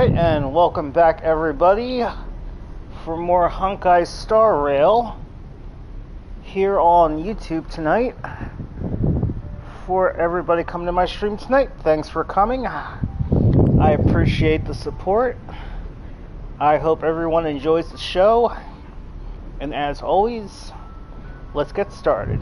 Alright, and welcome back everybody for more Honkai Star Rail here on YouTube tonight. For everybody coming to my stream tonight, thanks for coming. I appreciate the support. I hope everyone enjoys the show. And as always, let's get started.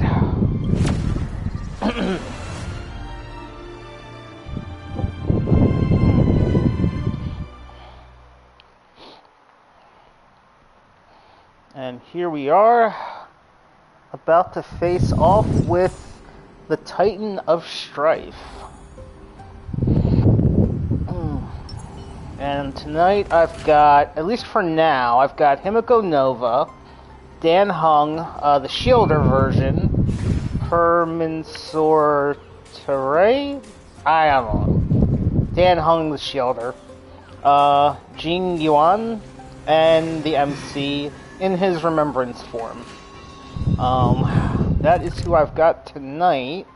And here we are, about to face off with the Titan of Strife. And tonight I've got, at least for now, I've got Himiko Nova, Dan Hung, the Shielder version, Perminsor Teray, I don't know, Dan Hung the Shielder, Jing Yuan, and the MC in his remembrance form. That is who I've got tonight.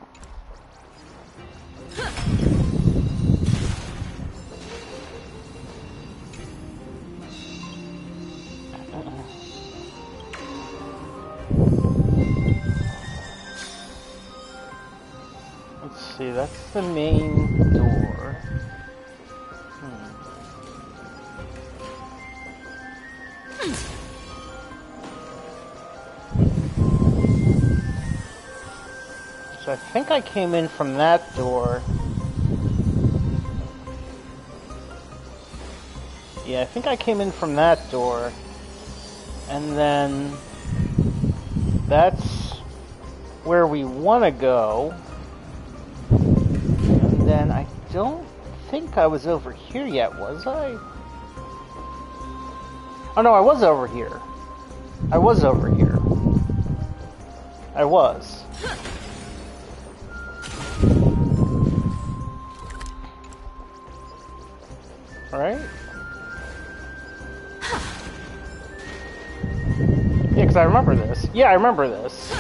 Let's see, that's the main door. So I think I came in from that door. Yeah, I think I came in from that door. And then that's where we want to go. And then I don't think I was over here yet, was I? Oh no, I was over here. I was over here. I was. Right? Yeah, because I remember this. Yeah, I remember this.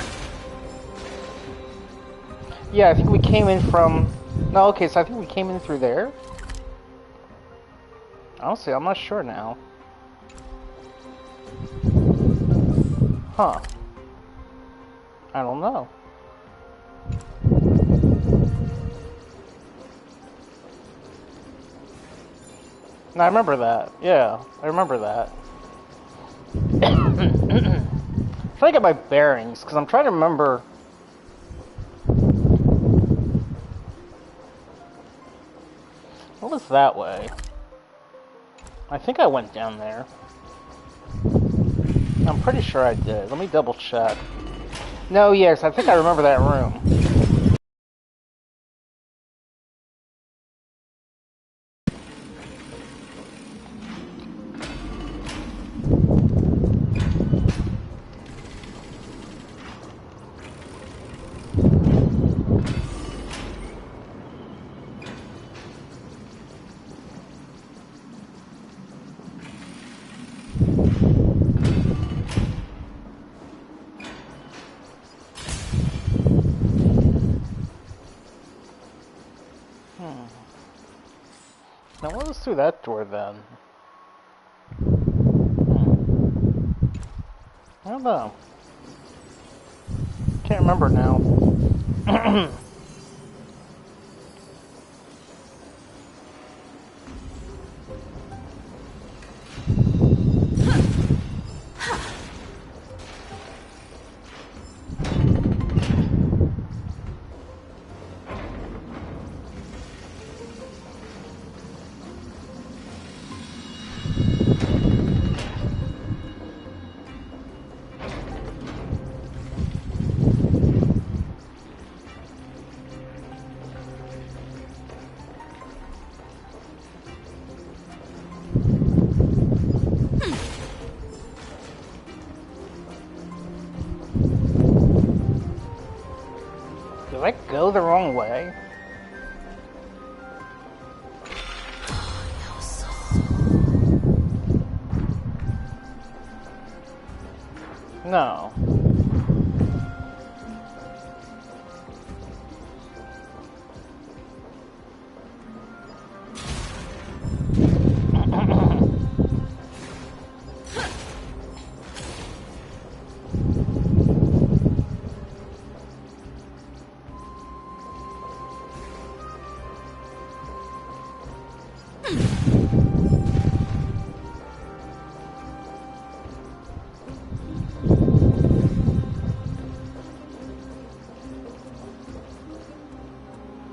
Yeah, I think we came in from... No, okay, so I think we came in through there? Honestly, I'm not sure now. Huh. I don't know. No, I remember that. Yeah, I remember that. I'm trying to get my bearings, because I'm trying to remember... What was that way? I think I went down there. I'm pretty sure I did. Let me double check. No, yes, I think I remember that room. Now what was through that door then? I don't know. Can't remember now. Did I go the wrong way? No.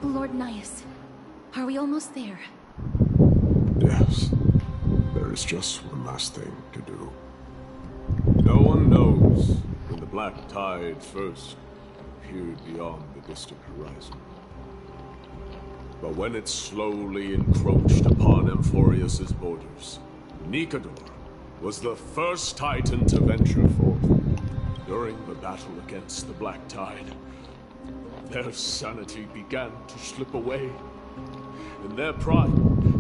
Lord Nias, are we almost there? Yes. There is just one last thing to do. No one knows when the black tide first appeared beyond the distant horizon. But when it slowly encroached upon Amphorius' borders, Nikador was the first Titan to venture forth. During the battle against the black tide, their sanity began to slip away. In their pride,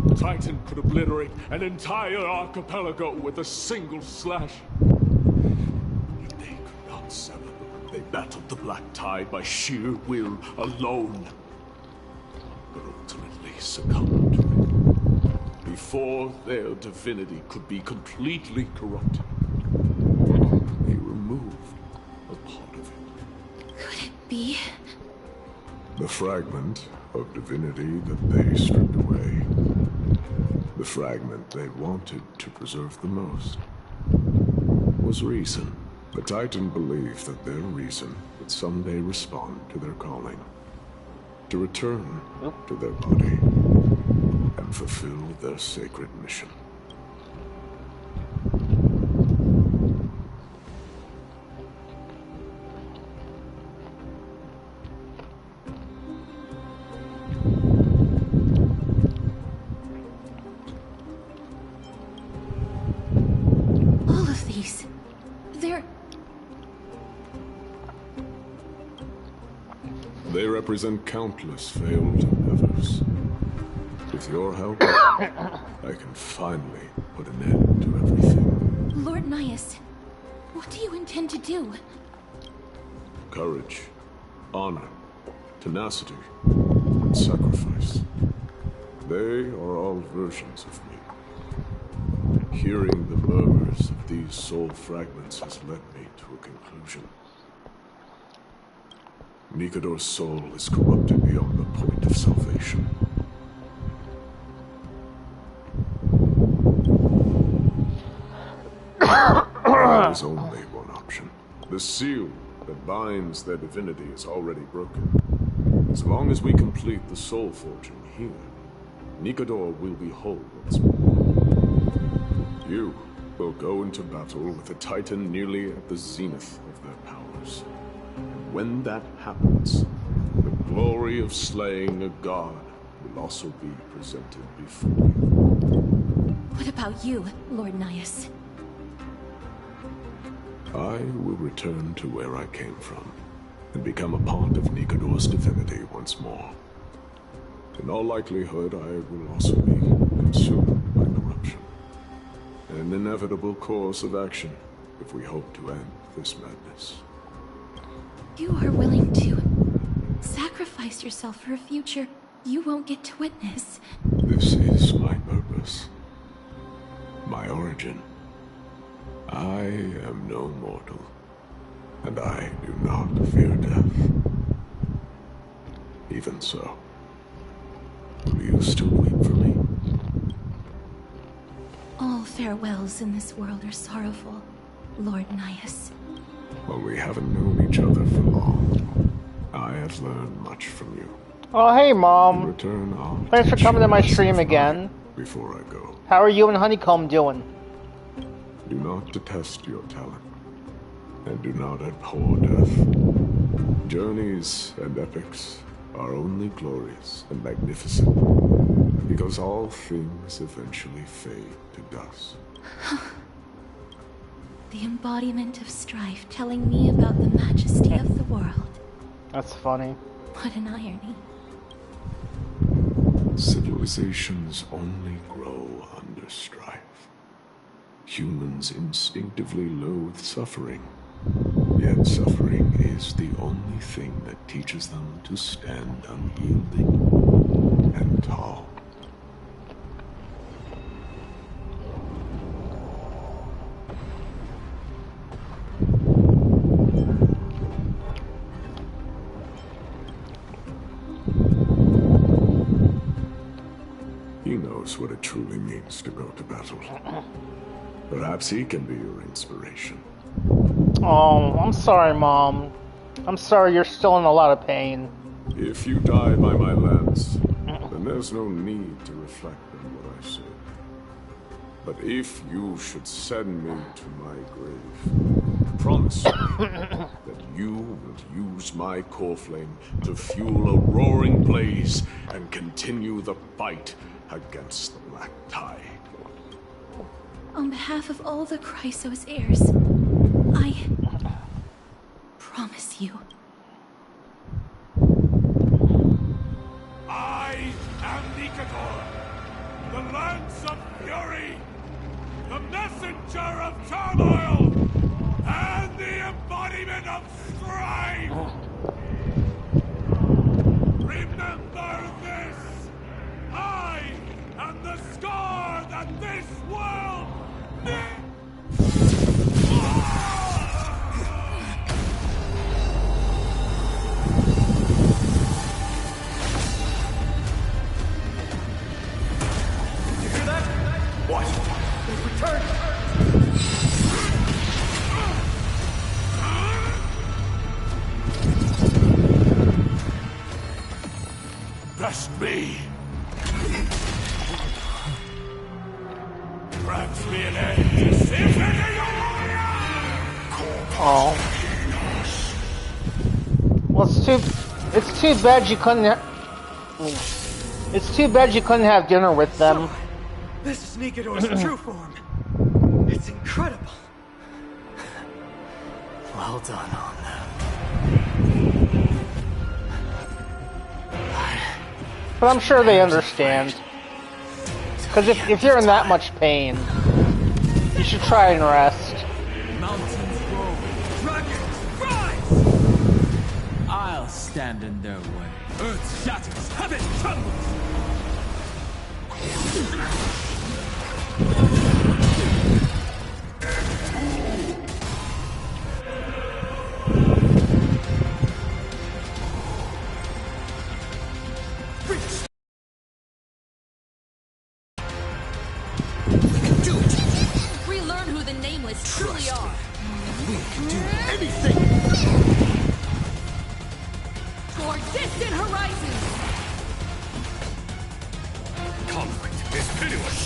the Titan could obliterate an entire archipelago with a single slash. Yet they could not sever them. They battled the black tide by sheer will alone, but ultimately succumbed to it before their divinity could be completely corrupted. They removed a part of it. Could it be? The fragment of divinity that they stripped away. The fragment they wanted to preserve the most was reason. The Titan believed that their reason would someday respond to their calling, to return to their body and fulfill their sacred mission. They represent countless failed endeavors. With your help, I can finally put an end to everything. Lord Nias, what do you intend to do? Courage, honor, tenacity, and sacrifice. They are all versions of me. Hearing the murmurs of these soul fragments has led me to a conclusion. Nikador's soul is corrupted beyond the point of salvation. There is only one option. The seal that binds their divinity is already broken. As long as we complete the soul forging here, Nikador will be whole once more. You will go into battle with a Titan nearly at the zenith of their powers. When that happens, the glory of slaying a god will also be presented before you. What about you, Lord Nias? I will return to where I came from, and become a part of Nikador's divinity once more. In all likelihood, I will also be consumed by corruption. An inevitable course of action if we hope to end this madness. You are willing to sacrifice yourself for a future you won't get to witness. This is my purpose. My origin. I am no mortal, and I do not fear death. Even so, will you still weep for me? All farewells in this world are sorrowful, Lord Nias. Well, we haven't known each other for long. I have learned much from you. Oh, hey, Mom. In return, Thanks for coming to my stream again. Before I go. How are you and Honeycomb doing? Do not detest your talent, and do not abhor death. Journeys and epics are only glorious and magnificent, because all things eventually fade to dust. The embodiment of strife telling me about the majesty of the world. That's funny. What an irony. Civilizations only grow under strife. Humans instinctively loathe suffering, yet suffering is the only thing that teaches them to stand unyielding and tall. He knows what it truly means to go to battle. Perhaps he can be your inspiration. Oh, I'm sorry, Mom. I'm sorry you're still in a lot of pain. If you die by my lance, then there's no need to reflect on what I said. But if you should send me to my grave, promise me that you will use my core flame to fuel a roaring blaze and continue the fight against the Black Tide. On behalf of all the Chrysos heirs, I promise you. I am Nikador, the Lance of Fury, the messenger of turmoil, and the embodiment of strife! Remember this! I am the scar that this world needs! You hear that? What? They've returned! Best me! Grant me an end to Symphony Oh. Well, it's too bad you couldn't it's too bad you couldn't have dinner with them. So, this is Nikador's true form. It's incredible. Well done on that. But I'm sure they understand. Because if you're in that much pain, you should try and rest. Mountains roll, Dragons, rise! I'll stand in their way. Earth shatters, heaven trembles! Relearn who the Nameless truly are. We can do anything! Toward distant horizons. Conflict is pitiless!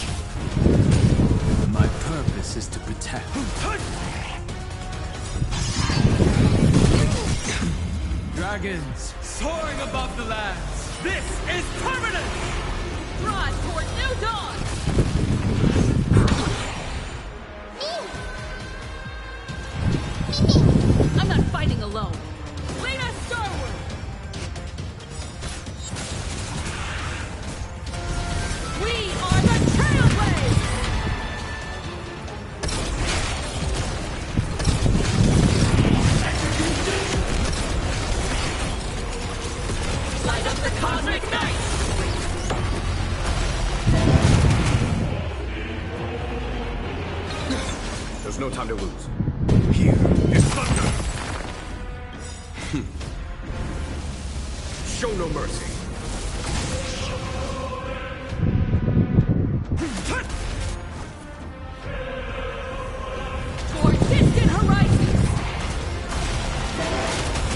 My purpose is to protect. Dragons, soaring above the lands. This is permanent! Rise toward new dawn. I'm not fighting alone. Lead us starward. We are the Trailblaze. Light up the cosmic night. There's no time to lose. Here is thunder! Show no mercy. Toward distant horizons.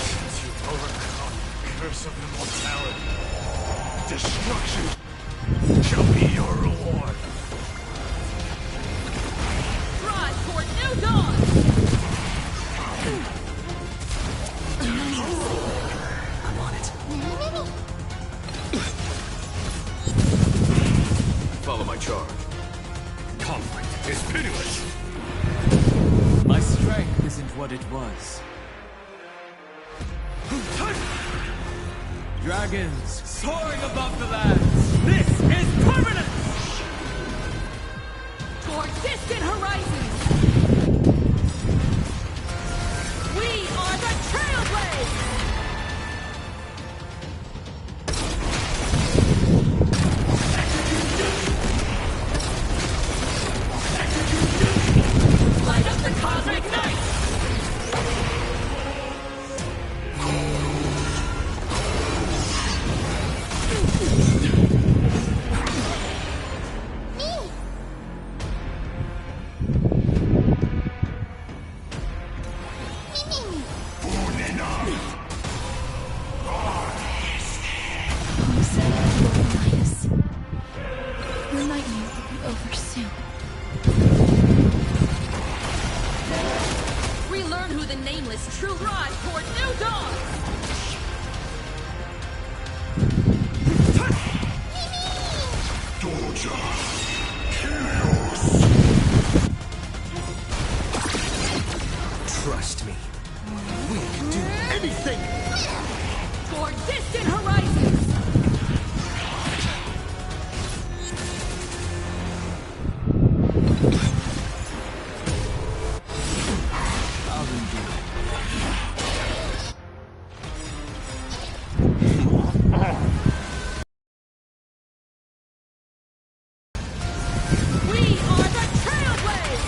Since you've overcome the curse of immortality, destruction shall be your reward. Rise toward new dawn. I'm on it. Follow my charge. Conflict is pitiless. My strength isn't what it was. Dragons, soaring above the lands. This is permanent! Toward distant horizons. We are the Trailblaze. Light up the cosmic night. anything! For distant horizons! We are the Trailblazers!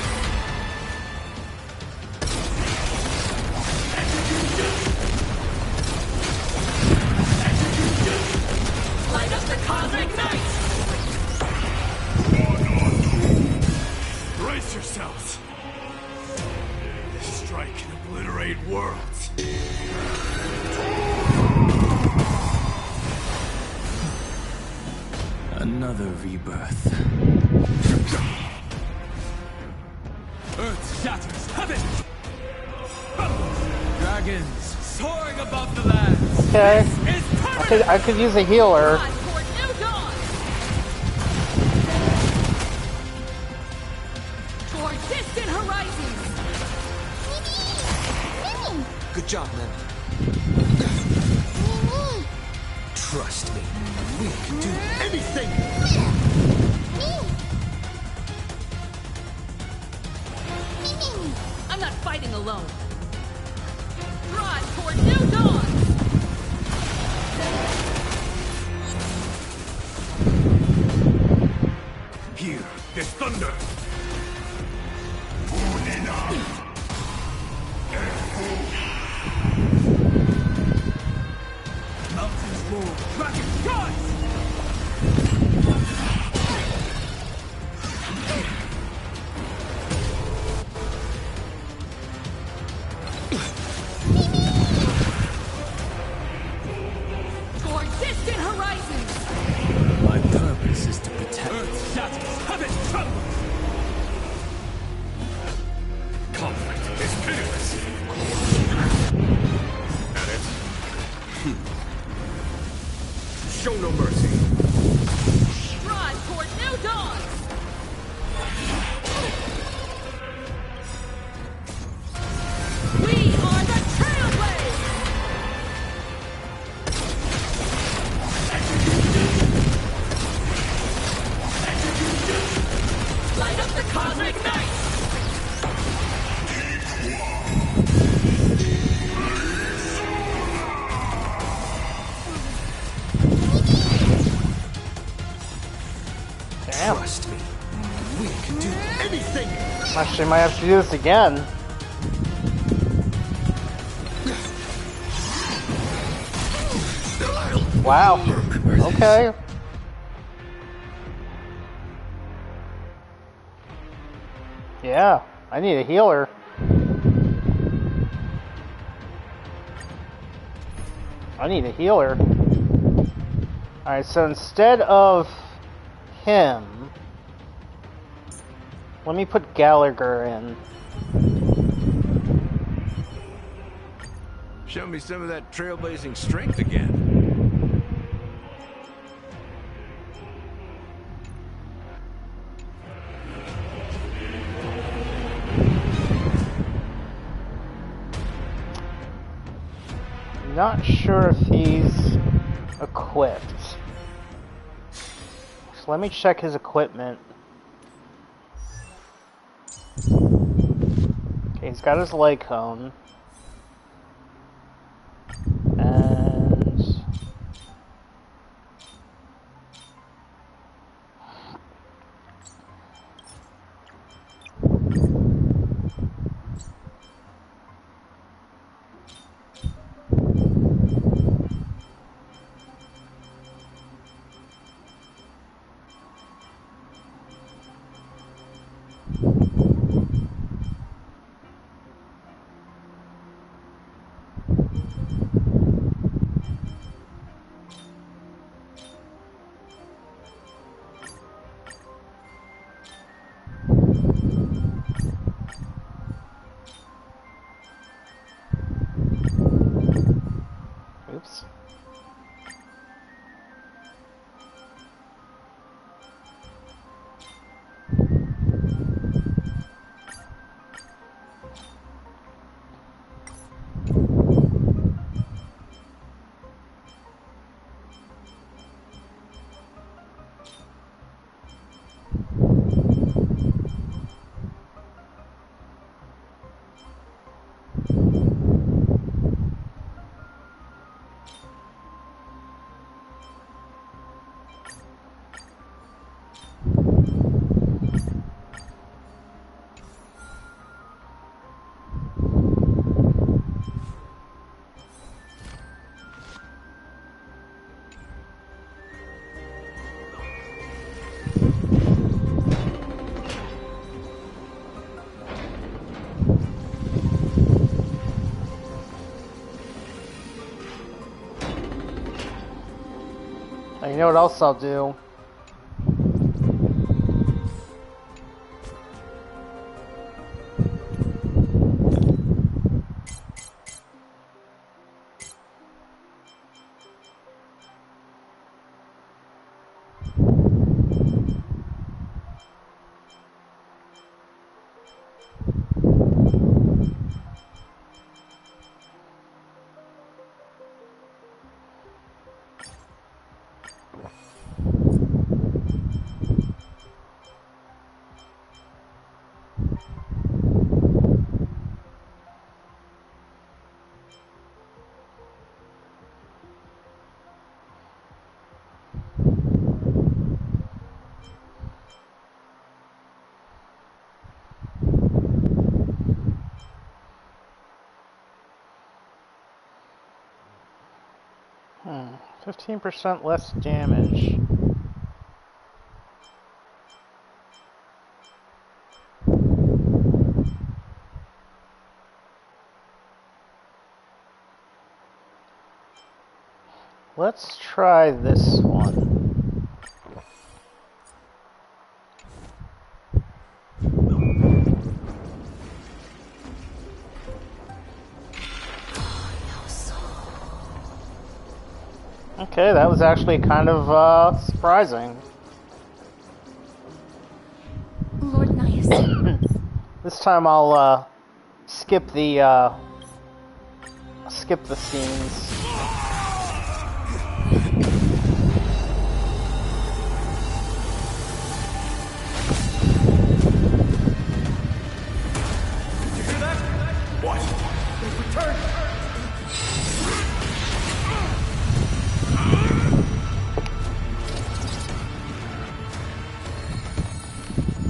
Light up the cosmic night! Brace yourselves! This strike can obliterate worlds. Another rebirth. Earth shatters heaven! Dragons soaring above the lands. Okay. This is permanent! I could use a healer. Rise for new dawn! For distant horizons! Good job, man. Trust me, we can do Anything! I'm not fighting alone. Rise for new dawn! Here, there's thunder! Mountains roar, dragons rise! For distant horizons! My purpose is to protect. Earth shatters, heaven trembles! Conflict is pitiless! At it. Show no mercy. Rise toward new dawn! We are the Trailblazers! Light up the cosmic night! Damn. Trust me, we can do Anything! Actually, might have to do this again. Wow. Okay. Yeah, I need a healer. I need a healer. Alright, so instead of him, let me put Gallagher in. Show me some of that trailblazing strength again. Not sure if he's equipped. So let me check his equipment. Okay, he's got his leg cone. And oops. You know what else I'll do? Hmm, 15% less damage. Let's try this one. Okay, that was actually kind of surprising. Lord Nias. This time I'll skip the scenes.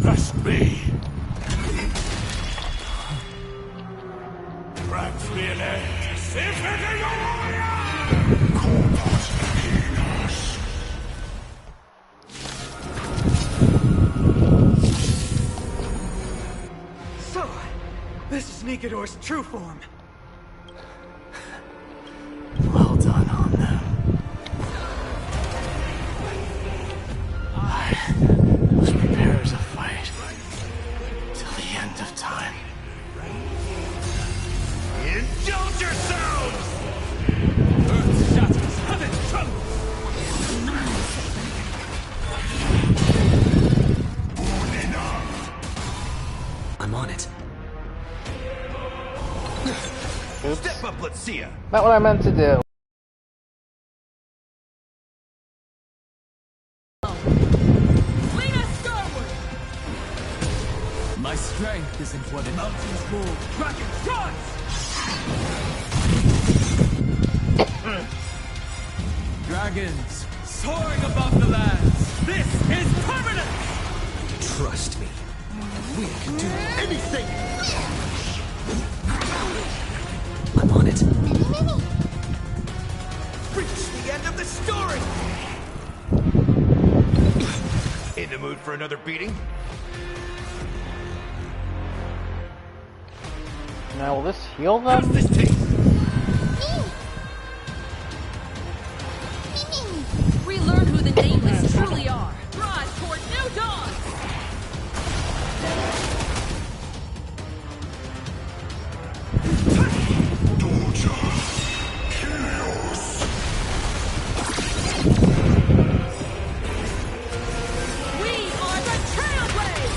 Trust me. So, this is Nikador's true form. Well done on them. I was prepared to fight till the end of time. Indulge yourselves! Earth shatters, heaven trembles! I'm on it. Oops. Step up, let's see ya. Not what I meant to do. Lean us skyward! My strength isn't what it mountains move. Dragon charge! Dragons soaring above the lands. This is permanent! Trust me. We can do anything! I'm on it. Reach the end of the story! In the mood for another beating? Now will this heal them? How's this taste? Relearn who the Nameless truly are. Rise toward new dawn. We are the Trailblazers!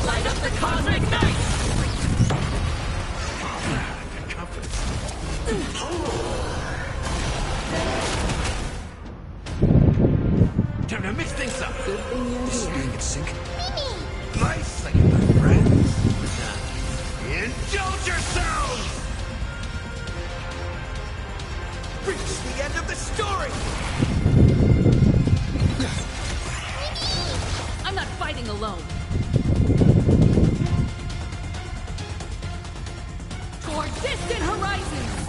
Light up the cosmic night! Time to mix things up. This is being in sync. Nice, like my friends. Indulge yourselves! Reach the end of the story! I'm not fighting alone. For distant horizons!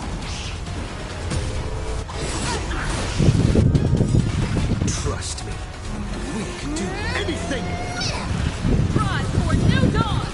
Trust me. We can do anything! Rise toward new dawn!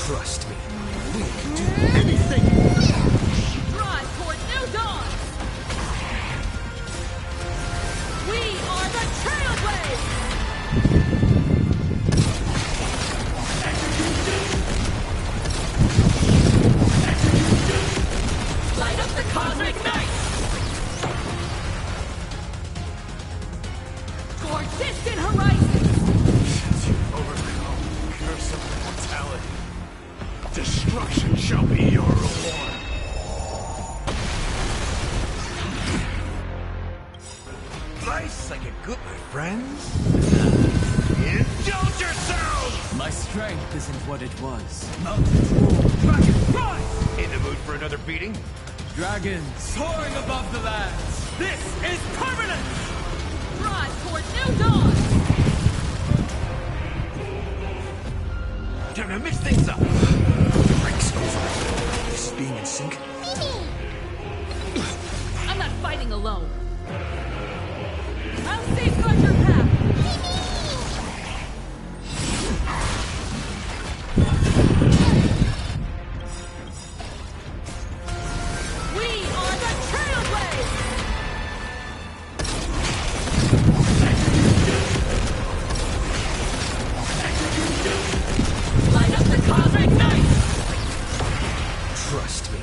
Trust me, we can do anything! Drive toward new dawn! We are the Trailblazers! Light up the cosmic night! Toward distant horizons! Since you've overcome the curse of immortality, destruction shall be your reward. Life's like a good, my friends. Indulge yourselves! My strength isn't what it was. Mountains roar, dragons rise! In the mood for another beating? Dragons soaring above the lands. This is permanent! Drive toward new dawn! Time to mix things up. Breaks over. This is being in sync. I'm not fighting alone. I'll safeguard your path. We are the Trailblazers! Light up the cosmic night! Trust me.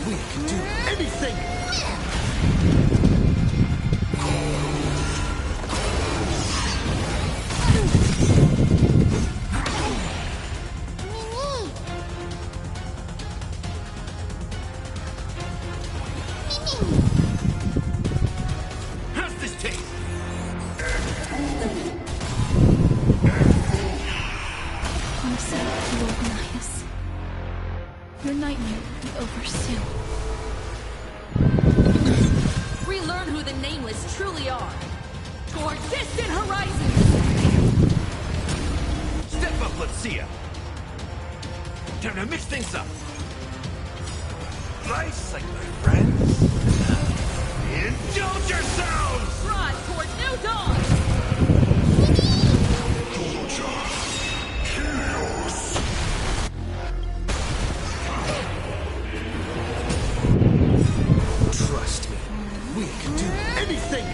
We can do anything! How's this taste? Listen, Lord Nias. Your nightmare will be over soon. Relearn who the Nameless truly are. Toward distant horizons! Step up, let's see ya. Time to mix things up. Life's like my friends. Indulge yourselves! Drive toward new dawn! Trust me. We can do anything!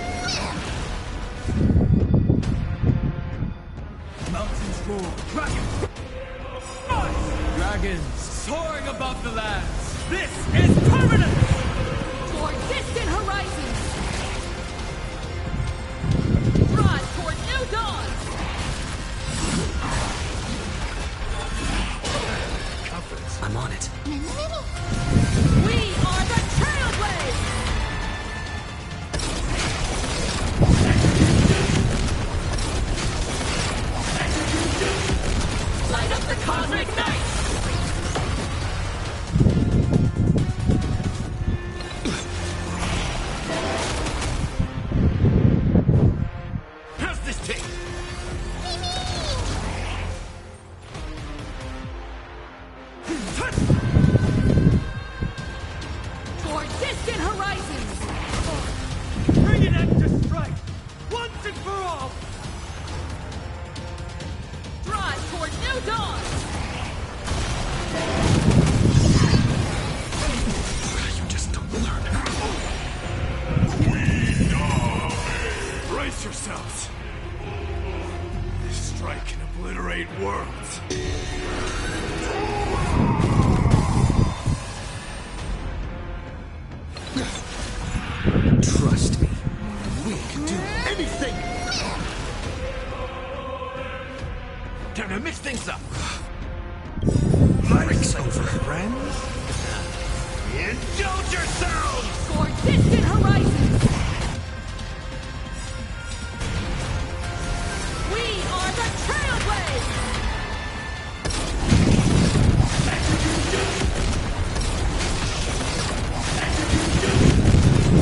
Mountains roar, dragons rise! Dragons soaring above the lands. This is permanent! Toward distant horizons! Drive toward new dawn! Confidence. I'm on it. We are the Trailblazers! Light up the cosmic night! How's this taste? Toward distant horizons! Bring an end to Strife, once and for all! Drive toward new dawn! You just don't learn. Brace yourselves. This strike can obliterate worlds. Trust me. We can do anything! Time to mix things up. Breaks over. Friends? Indulge yourselves! Toward distant horizons! We are the Trailblazers!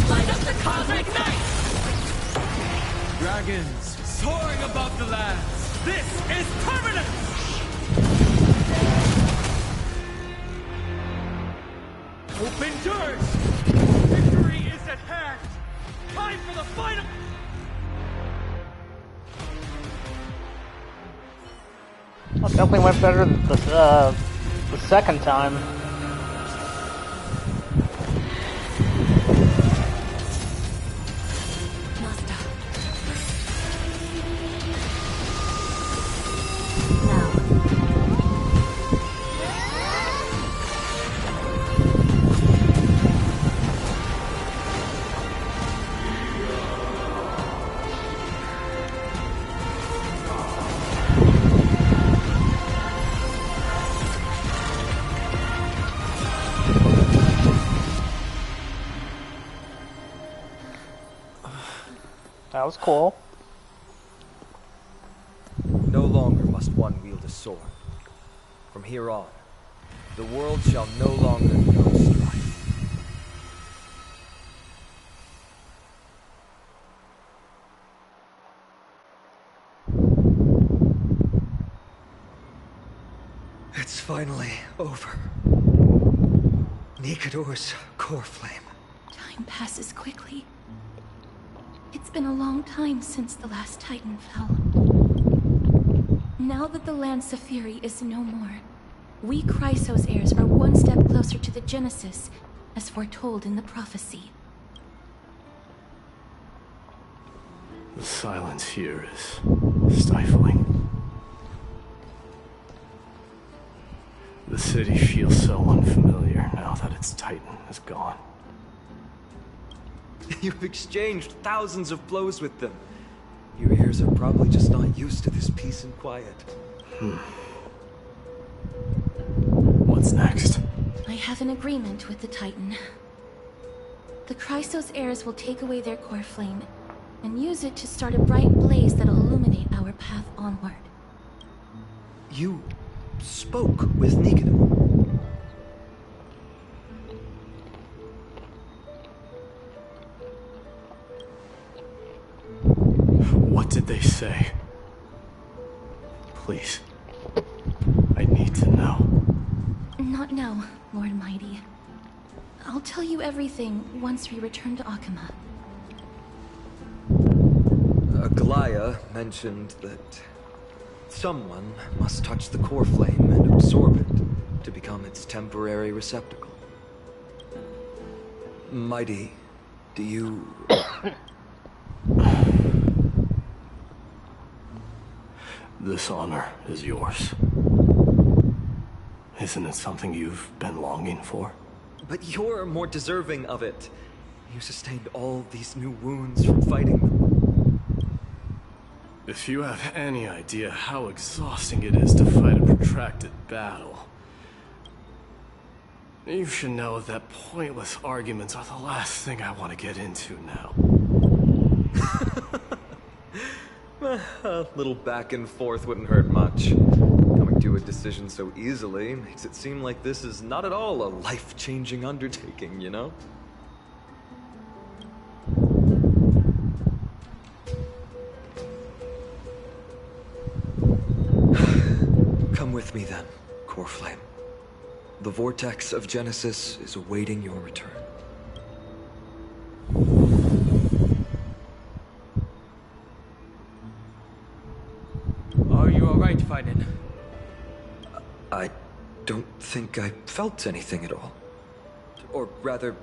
Light up the cosmic night! Dragons soaring above the lands. This is permanent! Hope endures! Victory is at hand! Time for the final... Well, it definitely went better the second time. That was cool. No longer must one wield a sword. From here on, the world shall no longer know strife. It's finally over. Nikador's core flame. Time passes quickly. It's been a long time since the last Titan fell. Now that the Lance of Fury is no more, we Chrysos heirs are one step closer to the Genesis, as foretold in the prophecy. The silence here is stifling. The city feels so unfamiliar now that its Titan is gone. You've exchanged thousands of blows with them. Your ears are probably just not used to this peace and quiet. What's next? I have an agreement with the Titan. The Chrysos heirs will take away their core flame and use it to start a bright blaze that'll illuminate our path onward. You spoke with Nikador. What did they say? Please. I need to know. Not now, Lord Mighty. I'll tell you everything once we return to Akama. Galaya mentioned that someone must touch the core flame and absorb it to become its temporary receptacle. Mighty, do you... This honor is yours. Isn't it something you've been longing for? But you're more deserving of it. You sustained all these new wounds from fighting them. If you have any idea how exhausting it is to fight a protracted battle, you should know that pointless arguments are the last thing I want to get into now. A little back and forth wouldn't hurt much. Coming to a decision so easily makes it seem like this is not at all a life-changing undertaking, you know? Come with me then, Core Flame. The vortex of Genesis is awaiting your return. Are you alright, Fiden? I don't think I felt anything at all. Or rather,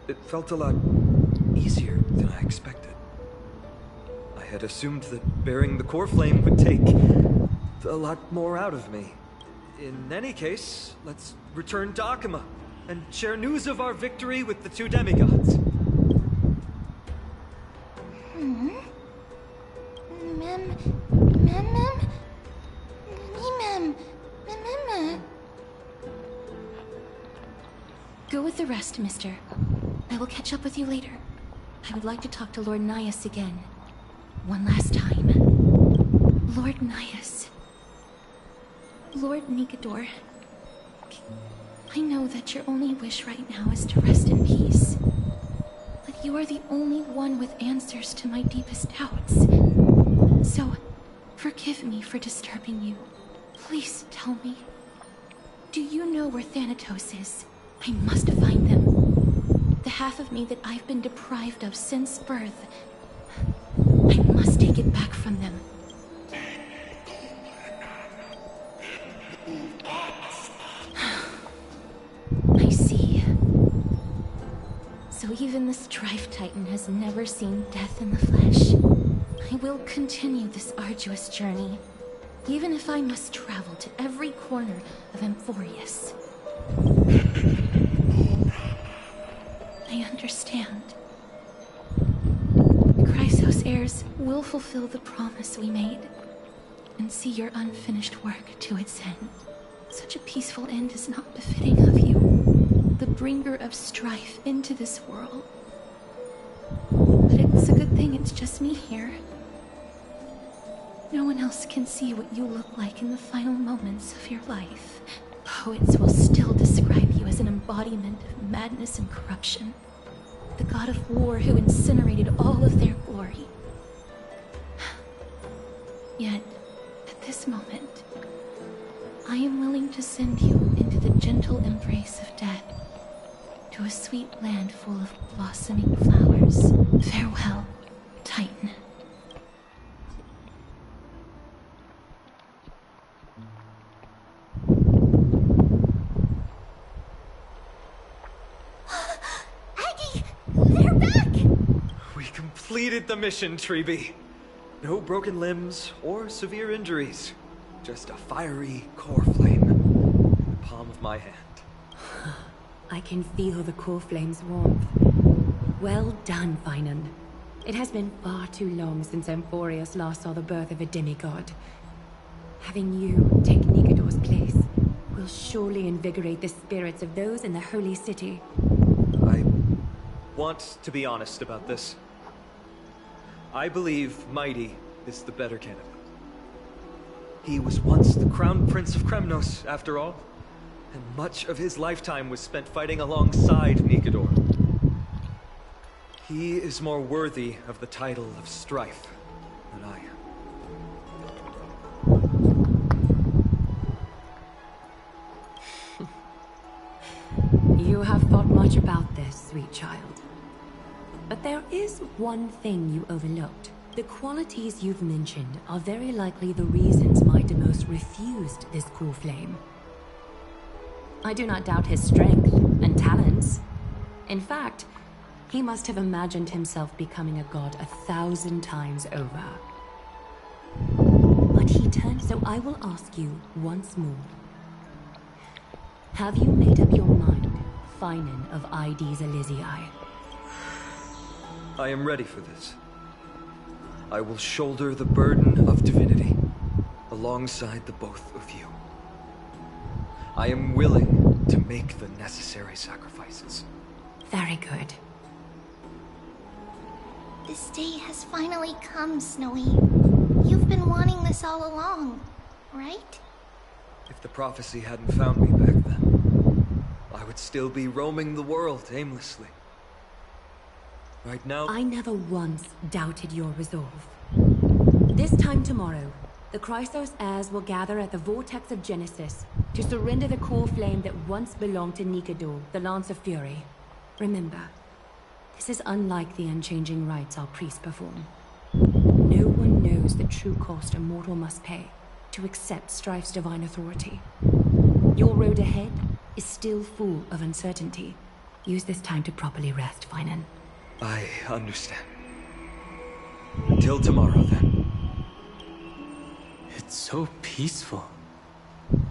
it felt a lot easier than I expected. I had assumed that bearing the core flame would take a lot more out of me. In any case, let's return to Akama and share news of our victory with the two demigods. Go with the rest, mister. I will catch up with you later. I would like to talk to Lord Nias again. One last time. Lord Nias. Lord Nikador. I know that your only wish right now is to rest in peace. But you are the only one with answers to my deepest doubts. So, forgive me for disturbing you. Please tell me. Do you know where Thanatos is? I must find them. The half of me that I've been deprived of since birth. I must take it back from them. So even the Strife Titan has never seen death in the flesh. I will continue this arduous journey, even if I must travel to every corner of Amphorius. I understand. Chrysos heirs will fulfill the promise we made, and see your unfinished work to its end. Such a peaceful end is not befitting of you, the bringer of strife into this world. But it's a good thing it's just me here. No one else can see what you look like in the final moments of your life. Poets will still describe you as an embodiment of madness and corruption. The god of war who incinerated all of their glory. Yet, at this moment, I am willing to send you into the gentle embrace of death, to a sweet land full of blossoming flowers. Farewell, Titan. Completed the mission, Treeby. No broken limbs or severe injuries. Just a fiery core flame in the palm of my hand. I can feel the core flame's warmth. Well done, Finan. It has been far too long since Amphorius last saw the birth of a demigod. Having you take Nikador's place will surely invigorate the spirits of those in the holy city. I want to be honest about this. I believe Mighty is the better candidate. He was once the Crown Prince of Kremnos, after all, and much of his lifetime was spent fighting alongside Nikador. He is more worthy of the title of Strife than I am. You have thought much about this, sweet child. But there is one thing you overlooked. The qualities you've mentioned are very likely the reasons Mightymost refused this core flame. I do not doubt his strength and talents. In fact, he must have imagined himself becoming a god 1,000 times over. But he turned, so I will ask you once more. Have you made up your mind, Finan of Ides Elysiae? I am ready for this. I will shoulder the burden of divinity alongside the both of you. I am willing to make the necessary sacrifices. Very good. This day has finally come, Snowy. You've been wanting this all along, right? If the prophecy hadn't found me back then, I would still be roaming the world aimlessly. Right now, I never once doubted your resolve. This time tomorrow, the Chrysos heirs will gather at the Vortex of Genesis to surrender the core flame that once belonged to Nikador, the Lance of Fury. Remember, this is unlike the unchanging rites our priests perform. No one knows the true cost a mortal must pay to accept Strife's divine authority. Your road ahead is still full of uncertainty. Use this time to properly rest, Finan. I understand. Until tomorrow, then. It's so peaceful.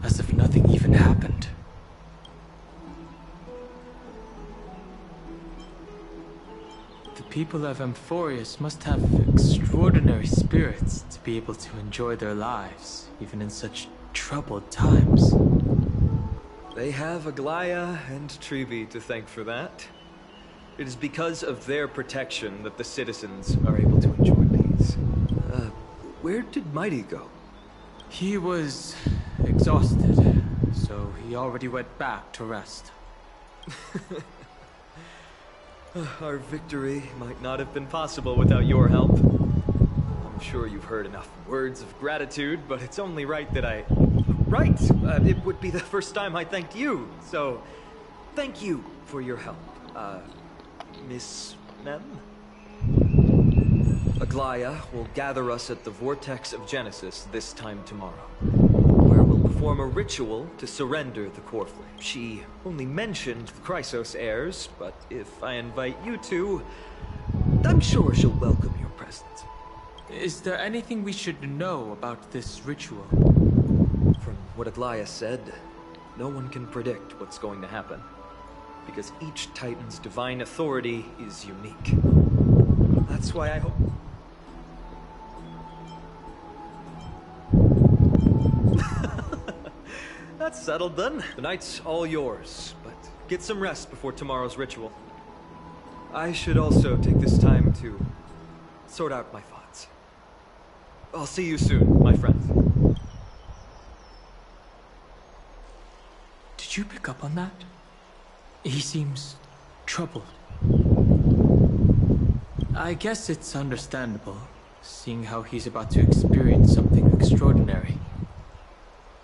As if nothing even happened. The people of Amphorius must have extraordinary spirits to be able to enjoy their lives, even in such troubled times. They have Aglaya and Treeby to thank for that. It is because of their protection that the citizens are able to enjoy peace. Where did Mighty go? He was exhausted, so he already went back to rest. Our victory might not have been possible without your help. I'm sure you've heard enough words of gratitude, but it's only right that I... Right! It would be the first time I thanked you, so... Thank you for your help. Miss Mem? Aglaya will gather us at the Vortex of Genesis this time tomorrow, where we'll perform a ritual to surrender the core flame. She only mentioned the Chrysos heirs, but if I invite you two, I'm sure she'll welcome your presence. Is there anything we should know about this ritual? From what Atlias said, no one can predict what's going to happen, because each Titan's divine authority is unique. That's why I hope... That's settled then. The night's all yours, but get some rest before tomorrow's ritual. I should also take this time to sort out my thoughts. I'll see you soon, my friend. Did you pick up on that? He seems troubled. I guess it's understandable, seeing how he's about to experience something extraordinary.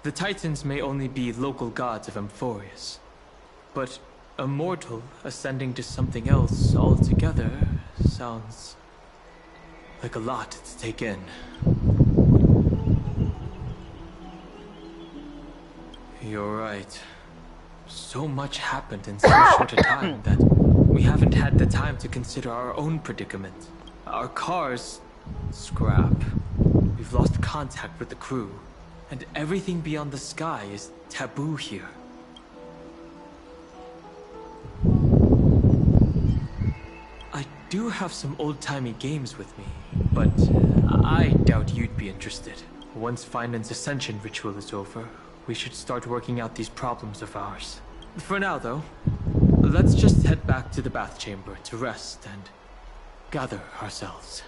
The Titans may only be local gods of Amphorius, but a mortal ascending to something else altogether sounds like a lot to take in. You're right. So much happened in so short a time that we haven't had the time to consider our own predicament. Our cars scrap. We've lost contact with the crew, and everything beyond the sky is taboo here. I do have some old-timey games with me, but I doubt you'd be interested. Once Finland's ascension ritual is over, we should start working out these problems of ours. For now, though, let's just head back to the bath chamber to rest and gather ourselves.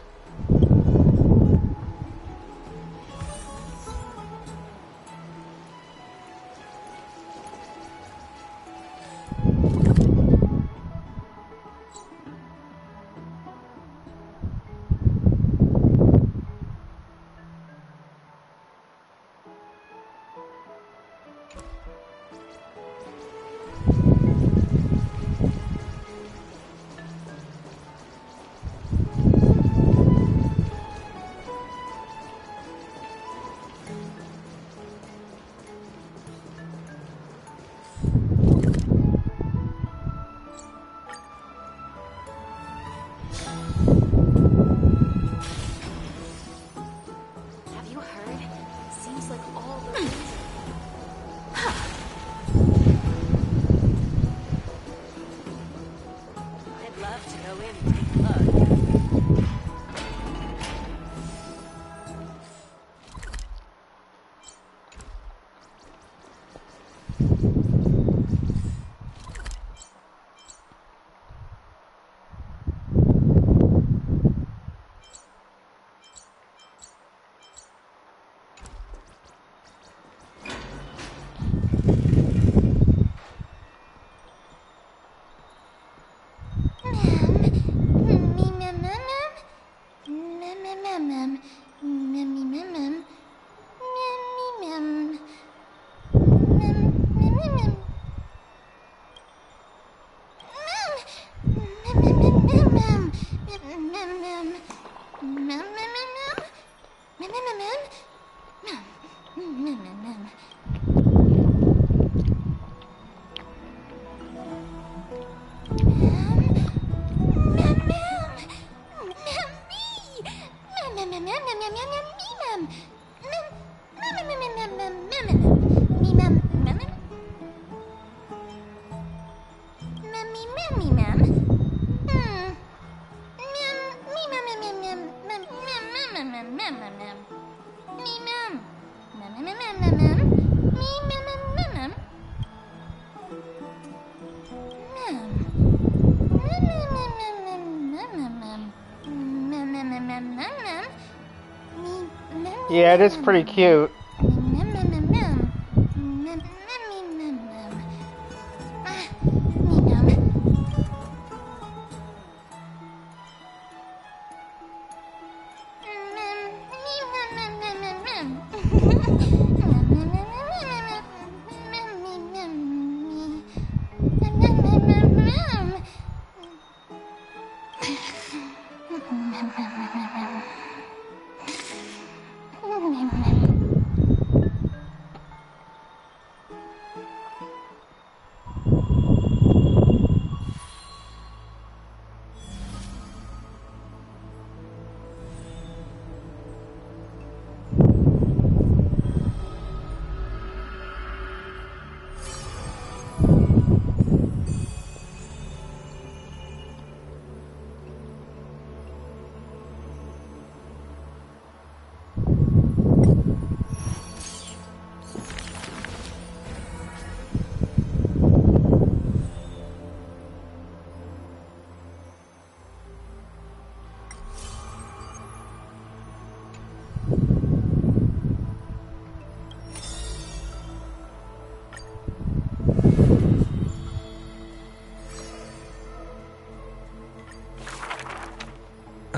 Yeah, it is pretty cute.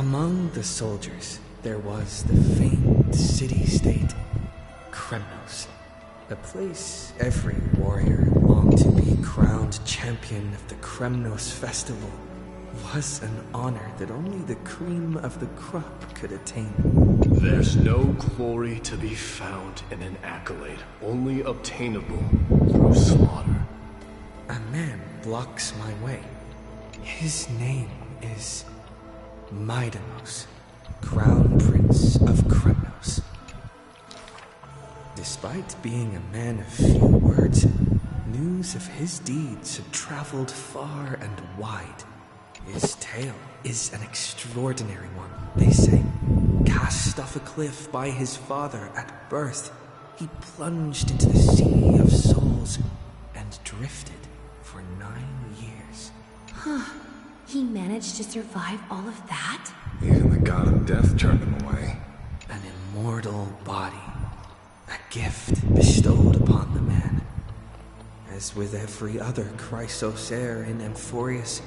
Among the soldiers, there was the famed city-state, Kremnos. A place every warrior longed to be crowned champion of the Kremnos festival was an honor that only the cream of the crop could attain. There's no glory to be found in an accolade, only obtainable through slaughter. A man blocks my way. His name is Maidanos, Crown Prince of Kremnos. Despite being a man of few words, news of his deeds had traveled far and wide. His tale is an extraordinary one, they say. Cast off a cliff by his father at birth, he plunged into the sea of souls and drifted for 9 years. Huh. He managed to survive all of that? Even the god of death turned him away. An immortal body. A gift bestowed upon the man. As with every other Chrysos heir in Amphorius,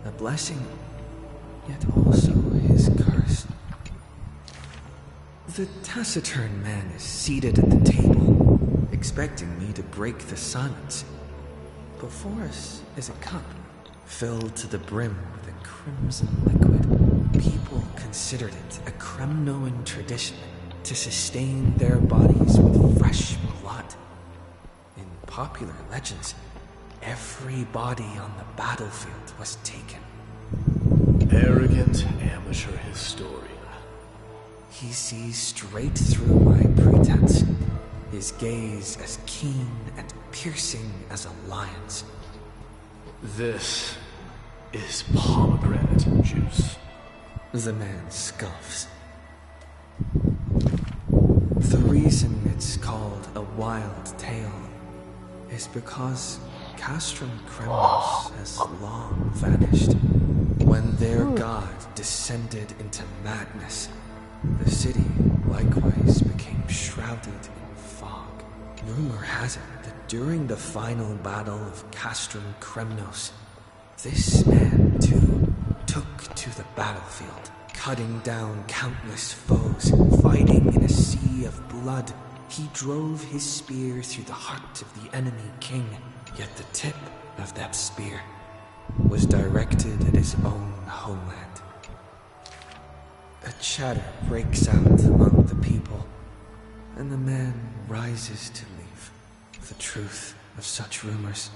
a blessing, yet also his curse. The taciturn man is seated at the table, expecting me to break the silence. Before us is a cup, filled to the brim with a crimson liquid. People considered it a Kremnoan tradition to sustain their bodies with fresh blood. In popular legends, every body on the battlefield was taken. Arrogant amateur historian. He sees straight through my pretense, his gaze as keen and piercing as a lion's. This is pomegranate juice. The man scoffs. The reason it's called a wild tale is because Castrum Kremnos has long vanished. When their god descended into madness, the city likewise became shrouded in fog. Rumor has it that during the final battle of Castrum Kremnos, this man too took to the battlefield, cutting down countless foes, fighting in a sea of blood. He drove his spear through the heart of the enemy king, yet the tip of that spear was directed at his own homeland. A chatter breaks out among the people, and the man rises to leave. The truth of such rumors,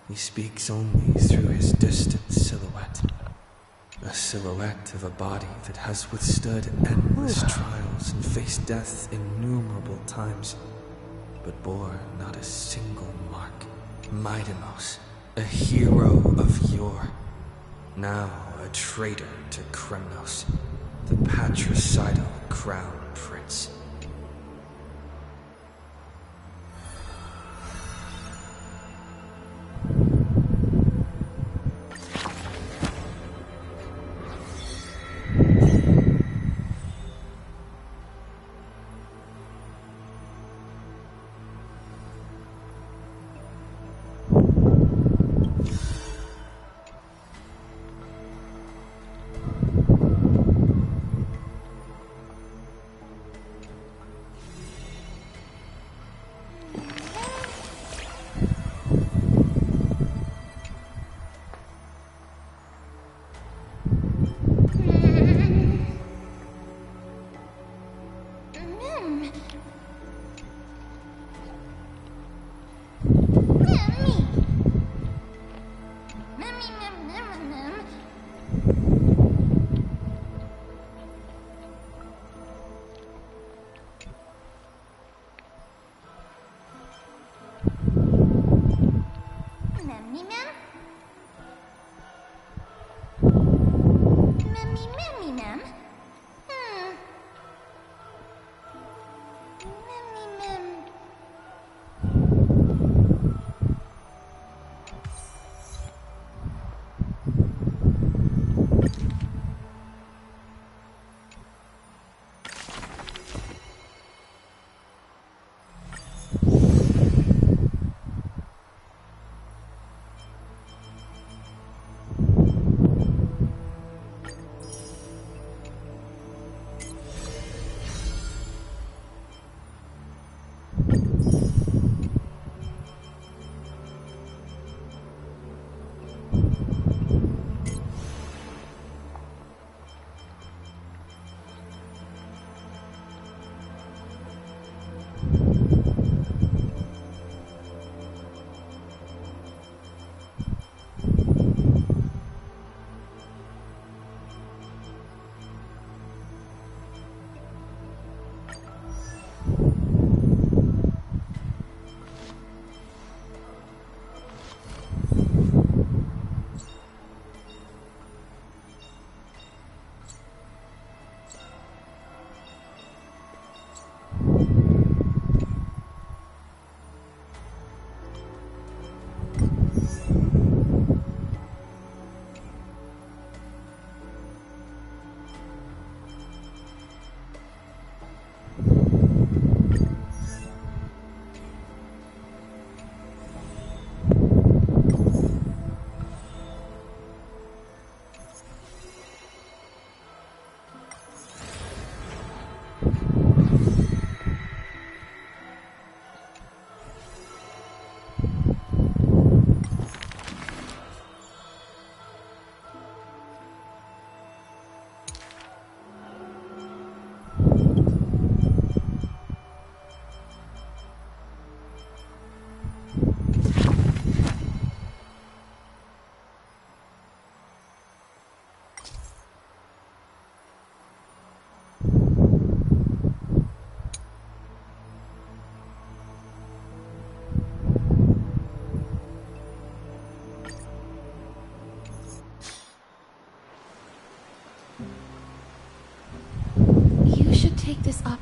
he speaks only through his distant silhouette. A silhouette of a body that has withstood endless trials and faced death innumerable times, but bore not a single mark. Maidanos, a hero of yore, now a traitor to Kremnos, the patricidal crown prince.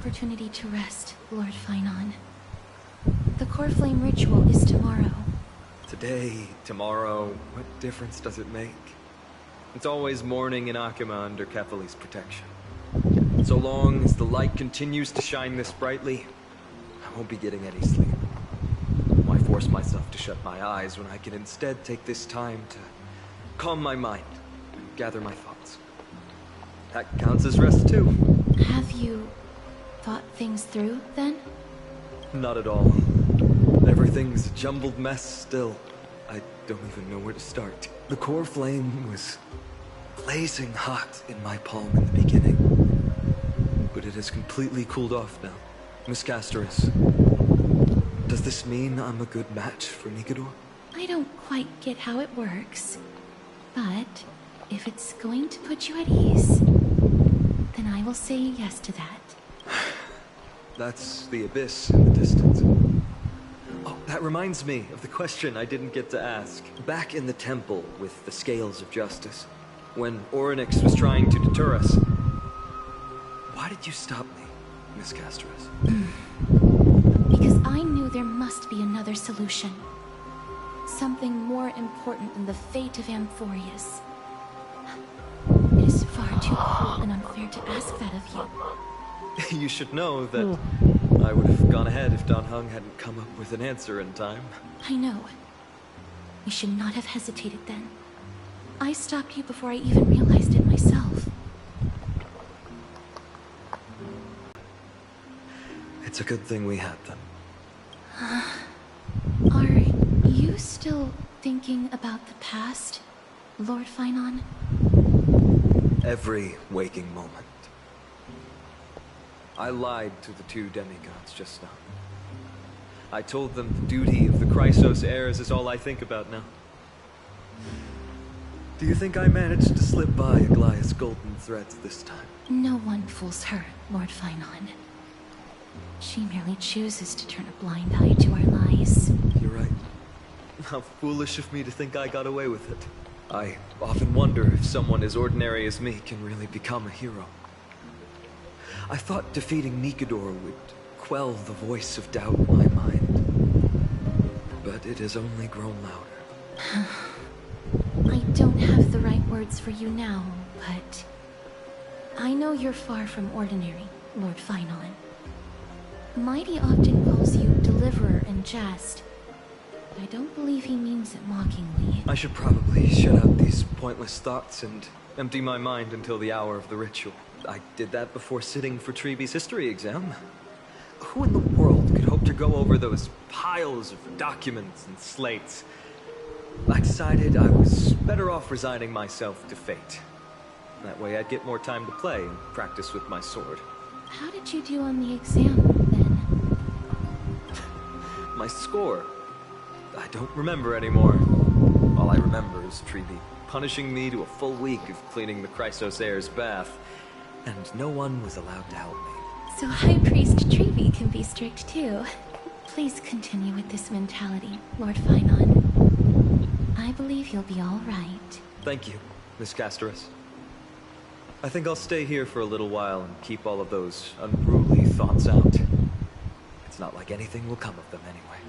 opportunity to rest, Lord Finon. The core flame ritual is tomorrow. Today, tomorrow, what difference does it make? It's always morning in Akima under Kefali's protection. So long as the light continues to shine this brightly, I won't be getting any sleep. Why force myself to shut my eyes when I can instead take this time to calm my mind and gather my thoughts? That counts as rest too. Have you thought things through, then? Not at all. Everything's a jumbled mess still. I don't even know where to start. The core flame was blazing hot in my palm in the beginning. But it has completely cooled off now. Miss Castoris, does this mean I'm a good match for Nikador? I don't quite get how it works. But if it's going to put you at ease, then I will say yes to that. That's the abyss in the distance. Oh, that reminds me of the question I didn't get to ask. Back in the temple with the scales of justice, when Orynyx was trying to deter us, why did you stop me, Miss Castoris? Because I knew there must be another solution. Something more important than the fate of Amphorius. It is far too cruel and unfair to ask that of you. You should know that I would have gone ahead if Don Hung hadn't come up with an answer in time. I know. We should not have hesitated then. I stopped you before I even realized it myself. It's a good thing we had them. Are you still thinking about the past, Lord Finon? Every waking moment. I lied to the two demigods just now. I told them the duty of the Chrysos heirs is all I think about now. Do you think I managed to slip by Aglaya's golden threads this time? No one fools her, Lord Finon. She merely chooses to turn a blind eye to our lies. You're right. How foolish of me to think I got away with it. I often wonder if someone as ordinary as me can really become a hero. I thought defeating Nikador would quell the voice of doubt in my mind. But it has only grown louder. I don't have the right words for you now, but I know you're far from ordinary, Lord Finon. Mighty often calls you Deliverer in jest, but I don't believe he means it mockingly. I should probably shut out these pointless thoughts and empty my mind until the hour of the ritual. I did that before sitting for Treeby's history exam. Who in the world could hope to go over those piles of documents and slates? I decided I was better off resigning myself to fate. That way I'd get more time to play and practice with my sword. How did you do on the exam, then? My score? I don't remember anymore. All I remember is Treeby punishing me to a full week of cleaning the Chrysos heir's bath, and no one was allowed to help me. So High Priest Treeby can be strict too. Please continue with this mentality, Lord Finon. I believe you'll be all right. Thank you, Miss Castoris. I think I'll stay here for a little while and keep all of those unruly thoughts out. It's not like anything will come of them anyway.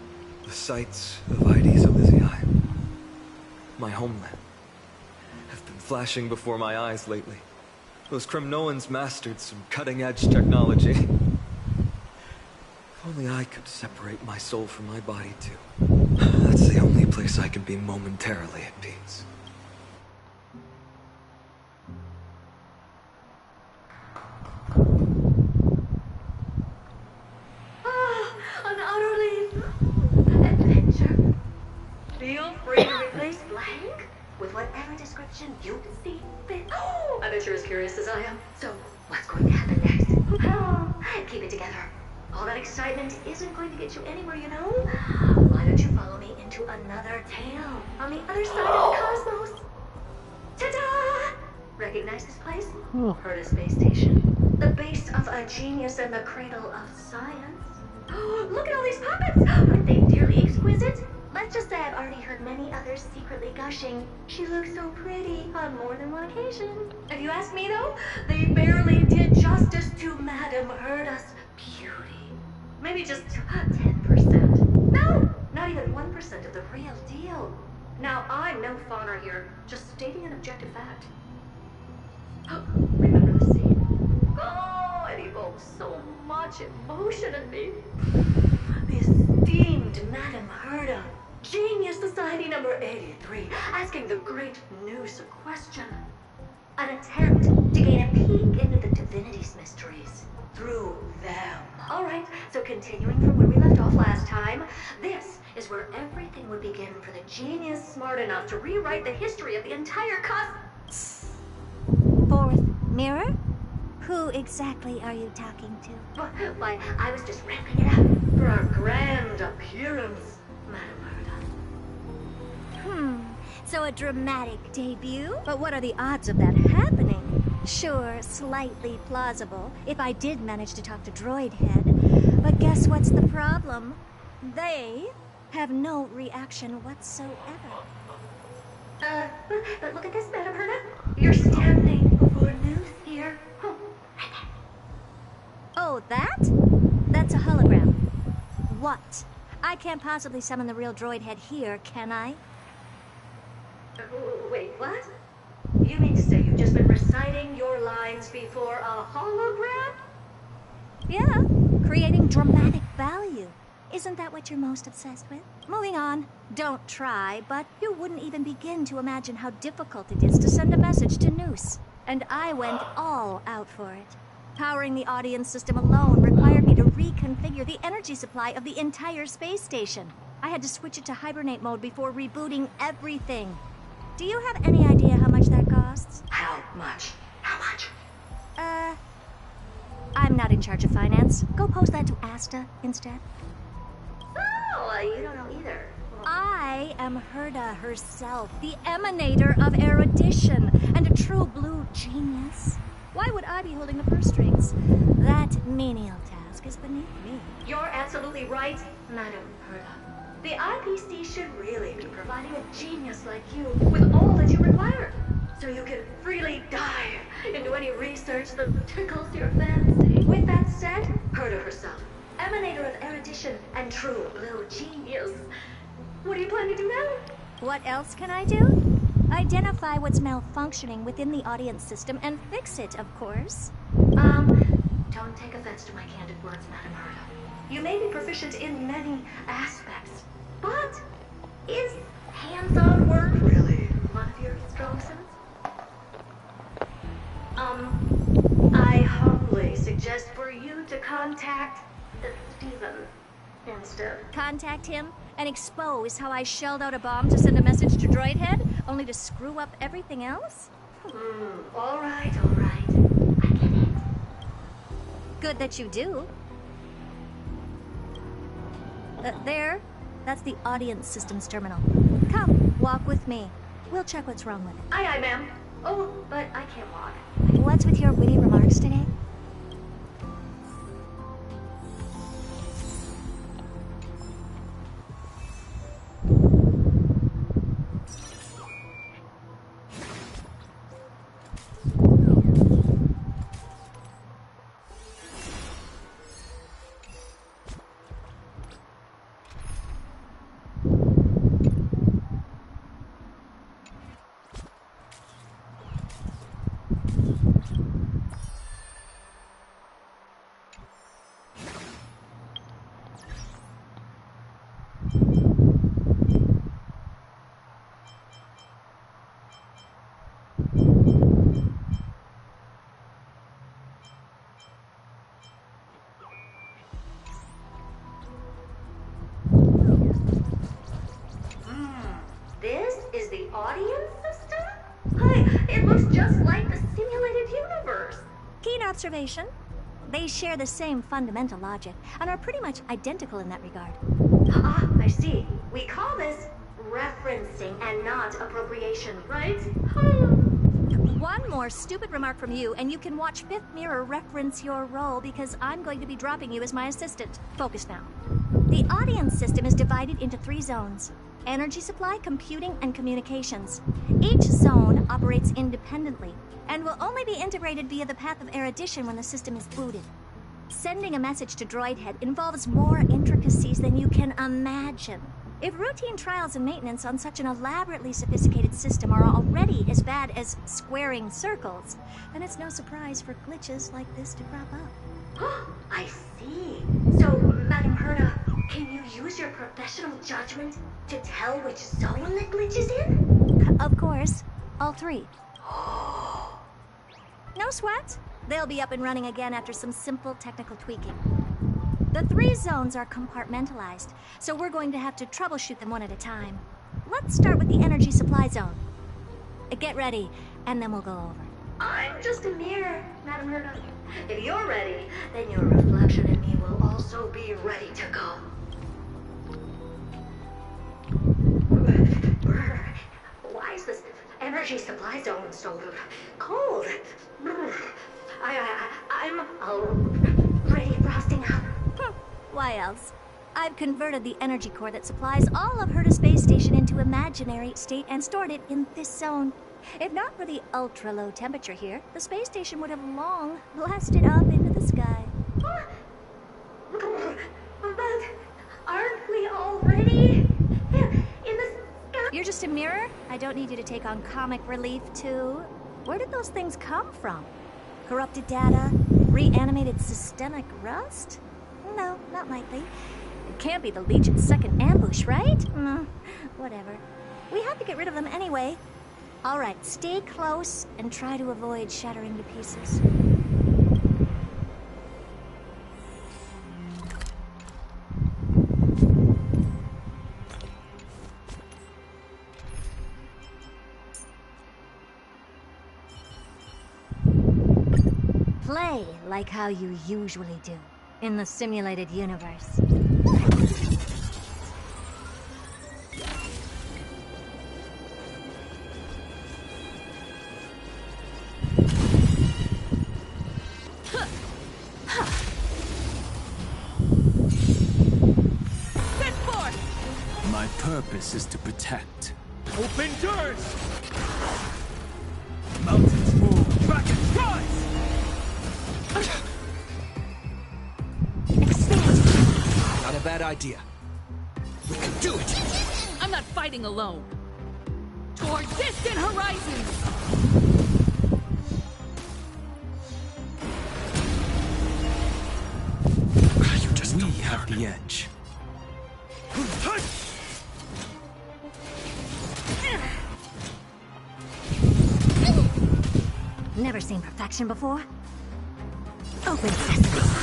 The sights of Ides Elysiae, my homeland, have been flashing before my eyes lately. Those Kremnoans mastered some cutting-edge technology. If only I could separate my soul from my body too. That's the only place I can be momentarily at peace. An utterly adventure. Feel free to replace blank with whatever description you see fit. I bet you're as curious as I am. So, what's going to happen next? Keep it together. All that excitement isn't going to get you anywhere, you know? Why don't you follow me into another tale on the other side of the cosmos? Ta-da! Recognize this place? Heard of Space Station. The base of a genius and the cradle of science. Look at all these puppets! Aren't they dearly exquisite? Let's just say I've already heard many others secretly gushing. She looks so pretty on more than one occasion. If you ask me though, they barely did justice to Madame Herdus, Maybe just 10%. No, not even 1% of the real deal. Now, I'm no fawner here, just stating an objective fact. Remember the scene? Oh, it evokes so much emotion in me. The esteemed Madame Herda, Genius Society number 83, asking the great Noose a question. An attempt to gain a peek into the divinity's mysteries through them. Alright, so continuing from where we left off last time, this is where everything would begin for the genius smart enough to rewrite the history of the entire Fourth mirror? Who exactly are you talking to? Why, I was just ramping it up for our grand appearance, Madame Herda. So a dramatic debut? But what are the odds of that happening? Sure, slightly plausible, if I did manage to talk to Droid Head. But guess what's the problem? They have no reaction whatsoever. But look at this, Madame Herda. You're standing before Noose here. Oh, that? That's a hologram. What? I can't possibly summon the real Droid Head here, can I? Wait, what? You mean to say you've just been reciting your lines before a hologram? Yeah, creating dramatic value. Isn't that what you're most obsessed with? Moving on. Don't try, but you wouldn't even begin to imagine how difficult it is to send a message to Noose. And I went all out for it. Powering the audience system alone required me to reconfigure the energy supply of the entire space station. I had to switch it to hibernate mode before rebooting everything. Do you have any idea how much that costs? How much? How much? I'm not in charge of finance. Go post that to Asta instead. Oh, you don't know either. I am Herda herself, the emanator of erudition, and a true blue genius. Why would I be holding the purse strings? That menial task is beneath me. You're absolutely right, Madame Herda. The IPC should really be providing a genius like you with all that you require, so you can freely dive into any research that tickles your fancy. With that said, Herda herself, emanator of erudition and true blue genius. What do you plan to do now? What else can I do? Identify what's malfunctioning within the audience system and fix it, of course. Don't take offense to my candid words, Madame Herda. You may be proficient in many aspects, but is hands-on work really one of your strong suits? I humbly suggest for you to contact Steven instead. Contact him and expose how I shelled out a bomb to send a message to Droid Head, only to screw up everything else? All right, all right. I get it. Good that you do. There. That's the audience systems terminal. Come, walk with me. We'll check what's wrong with it. Aye, ma'am. Oh, but I can't walk. What's with your witty remarks today? This is the audience system? Hi, it looks just like the simulated universe. Keen observation. They share the same fundamental logic and are pretty much identical in that regard. Ah, I see. We call this referencing and not appropriation, right? One more stupid remark from you, and you can watch Fifth Mirror reference your role because I'm going to be dropping you as my assistant. Focus now. The audience system is divided into 3 zones: energy supply, computing, and communications. Each zone operates independently and will only be integrated via the path of erudition when the system is booted. Sending a message to Droidhead involves more intricacies than you can imagine. If routine trials and maintenance on such an elaborately sophisticated system are already as bad as squaring circles, then it's no surprise for glitches like this to crop up. I see. So, Madam Herda, can you use your professional judgment to tell which zone the glitch is in? Of course. All three. No sweat. They'll be up and running again after some simple technical tweaking. The 3 zones are compartmentalized, so we're going to have to troubleshoot them one at a time. Let's start with the energy supply zone. Get ready, and then we'll go over. I'm just a mirror, Madam Herda. If you're ready, then your reflection in me will also be ready to go. Brr, why is this energy supply zone so cold? I'm already frosting up. Why else? I've converted the energy core that supplies all of Herda Space Station into imaginary state and stored it in this zone. If not for the ultra-low temperature here, the space station would have long blasted up into the sky. But aren't we already in the sky? You're just a mirror? I don't need you to take on comic relief, too. Where did those things come from? Corrupted data? Reanimated systemic rust? No, not likely. It can't be the Legion's second ambush, right? Whatever. We have to get rid of them anyway. All right, stay close and try to avoid shattering to pieces. Play like how you usually do in the simulated universe. My purpose is to protect. Open doors! Mountains move, back and rise! Not a bad idea. We can do it! I'm not fighting alone. Toward distant horizons! We have the edge. Never seen perfection before? Open sesame.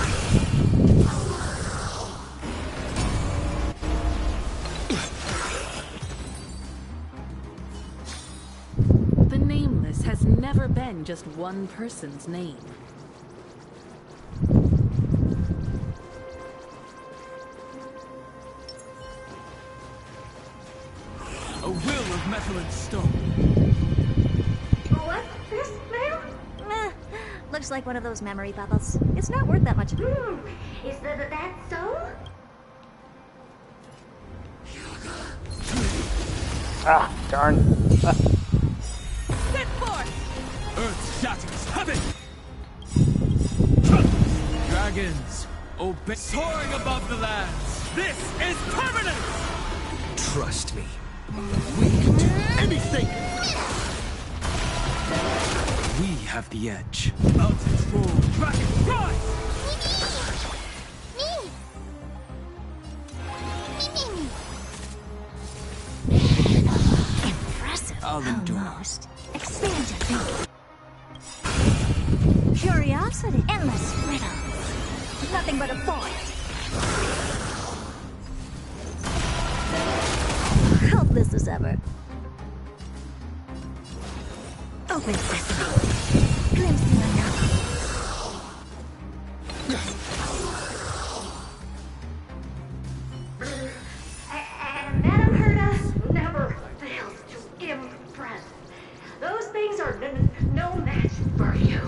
The Nameless has never been just one person's name. A will of metal and stone. What's this, ma'am? Looks like one of those memory bubbles. It's not worth that much. Is that so? Ah, darn. Set forth! Earth shatters heaven! Dragons, obey. Soaring above the lands. This is permanent! Trust me. We can do anything! We have the edge. Mountains move, back and rise! Impressive. I'll endure. Almost. Expand your thinking. Curiosity. Endless riddles. Nothing but a void. Helpless as ever. Open sesame. Glimpse the unknown. And Madam Herda never fails to impress. Those things are no match for you.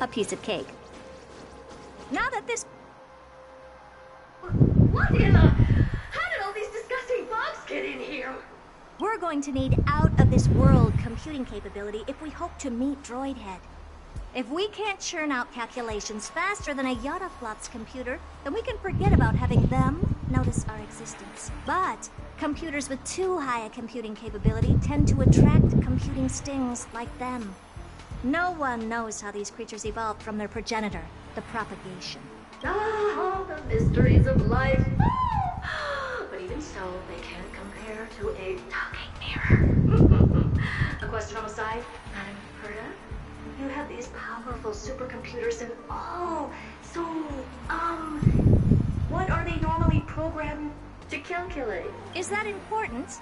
A piece of cake. Now that this... What in the... How did all these disgusting bugs get in here? We're going to need out-of-this-world computing capability if we hope to meet Droidhead. If we can't churn out calculations faster than a Yadaflot's computer, then we can forget about having them notice our existence. But computers with too high a computing capability tend to attract computing stings like them. No one knows how these creatures evolved from their progenitor, the propagation. Ah, the mysteries of life. But even so, they can't compare to a talking mirror. A question on the side, Madam Herda? You have these powerful supercomputers and so, what are they normally programmed to calculate? Is that important?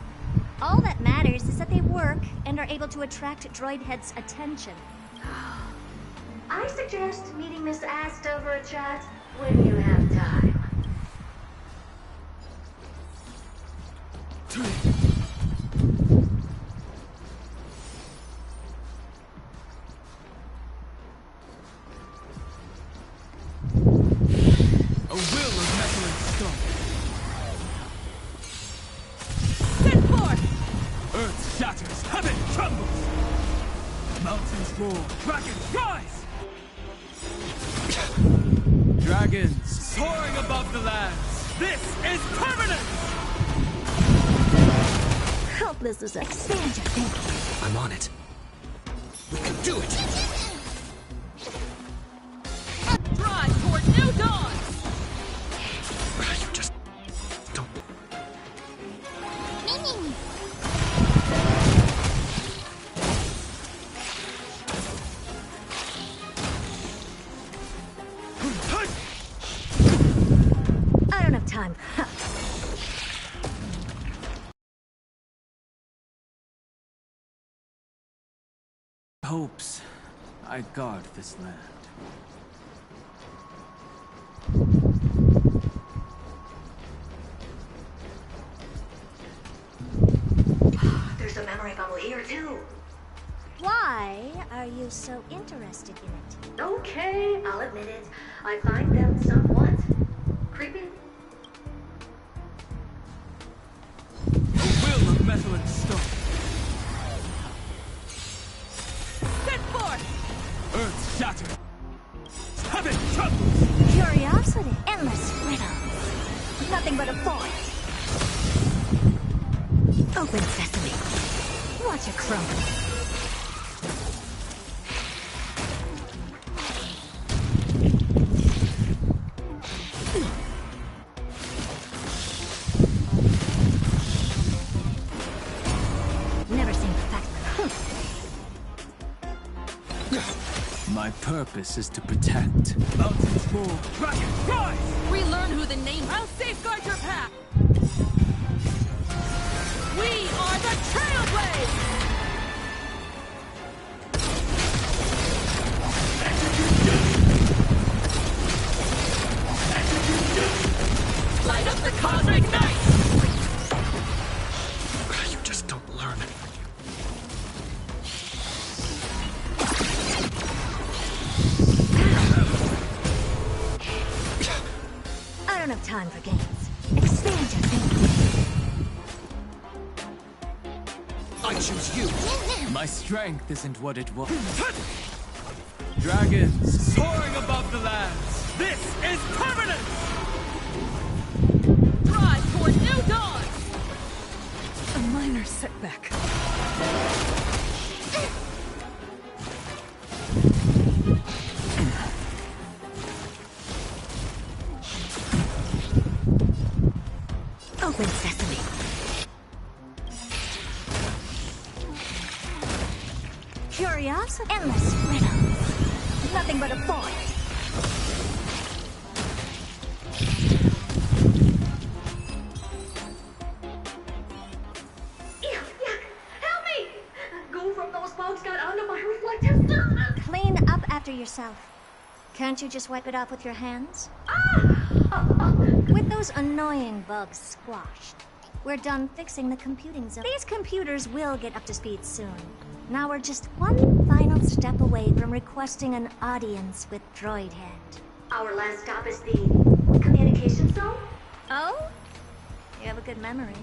All that matters is that they work and are able to attract droid heads' attention. I suggest meeting Miss Asta over a chat when you have time. A will of metal and stone. Send forth! Earth shatters, heaven trembles! Mountains roar, dragons rise! Dragons soaring above the lands! This is permanent! Helpless as expand your thinking. I'm on it. We can do it! Drive toward new dawn! You just don't... I don't have time. Hopes I guard this land. There's a memory bubble here too. Why are you so interested in it? Okay, I'll admit it. I find them somewhat creepy. A will of metal and stone. Send forth! Earth shattered. Heaven trembles! Curiosity, endless riddles. Nothing but a void. Open sesame. Watch it crumble. Never seen perfection. My purpose is to protect. Mountains roar, dragons rise! We learn who the name. I'll safeguard your path. We are the Trailblazers! Light up the cosmic night! You just don't learn. I don't have time for games. Expand your thinking. I choose you. My strength isn't what it was. Dragons Soaring above the lands. This is permanent! Drive toward new dawn! A minor setback. Open sesame. Curiosity, endless riddles. Nothing but a void. Yuck! Help me! Go from those bugs got onto my reflective surface. Clean up after yourself. Can't you just wipe it off with your hands? With those annoying bugs squashed, we're done fixing the computing zone. These computers will get up to speed soon. Now we're just one final step away from requesting an audience with Droid Head. Our last stop is the communication zone? Oh? You have a good memory.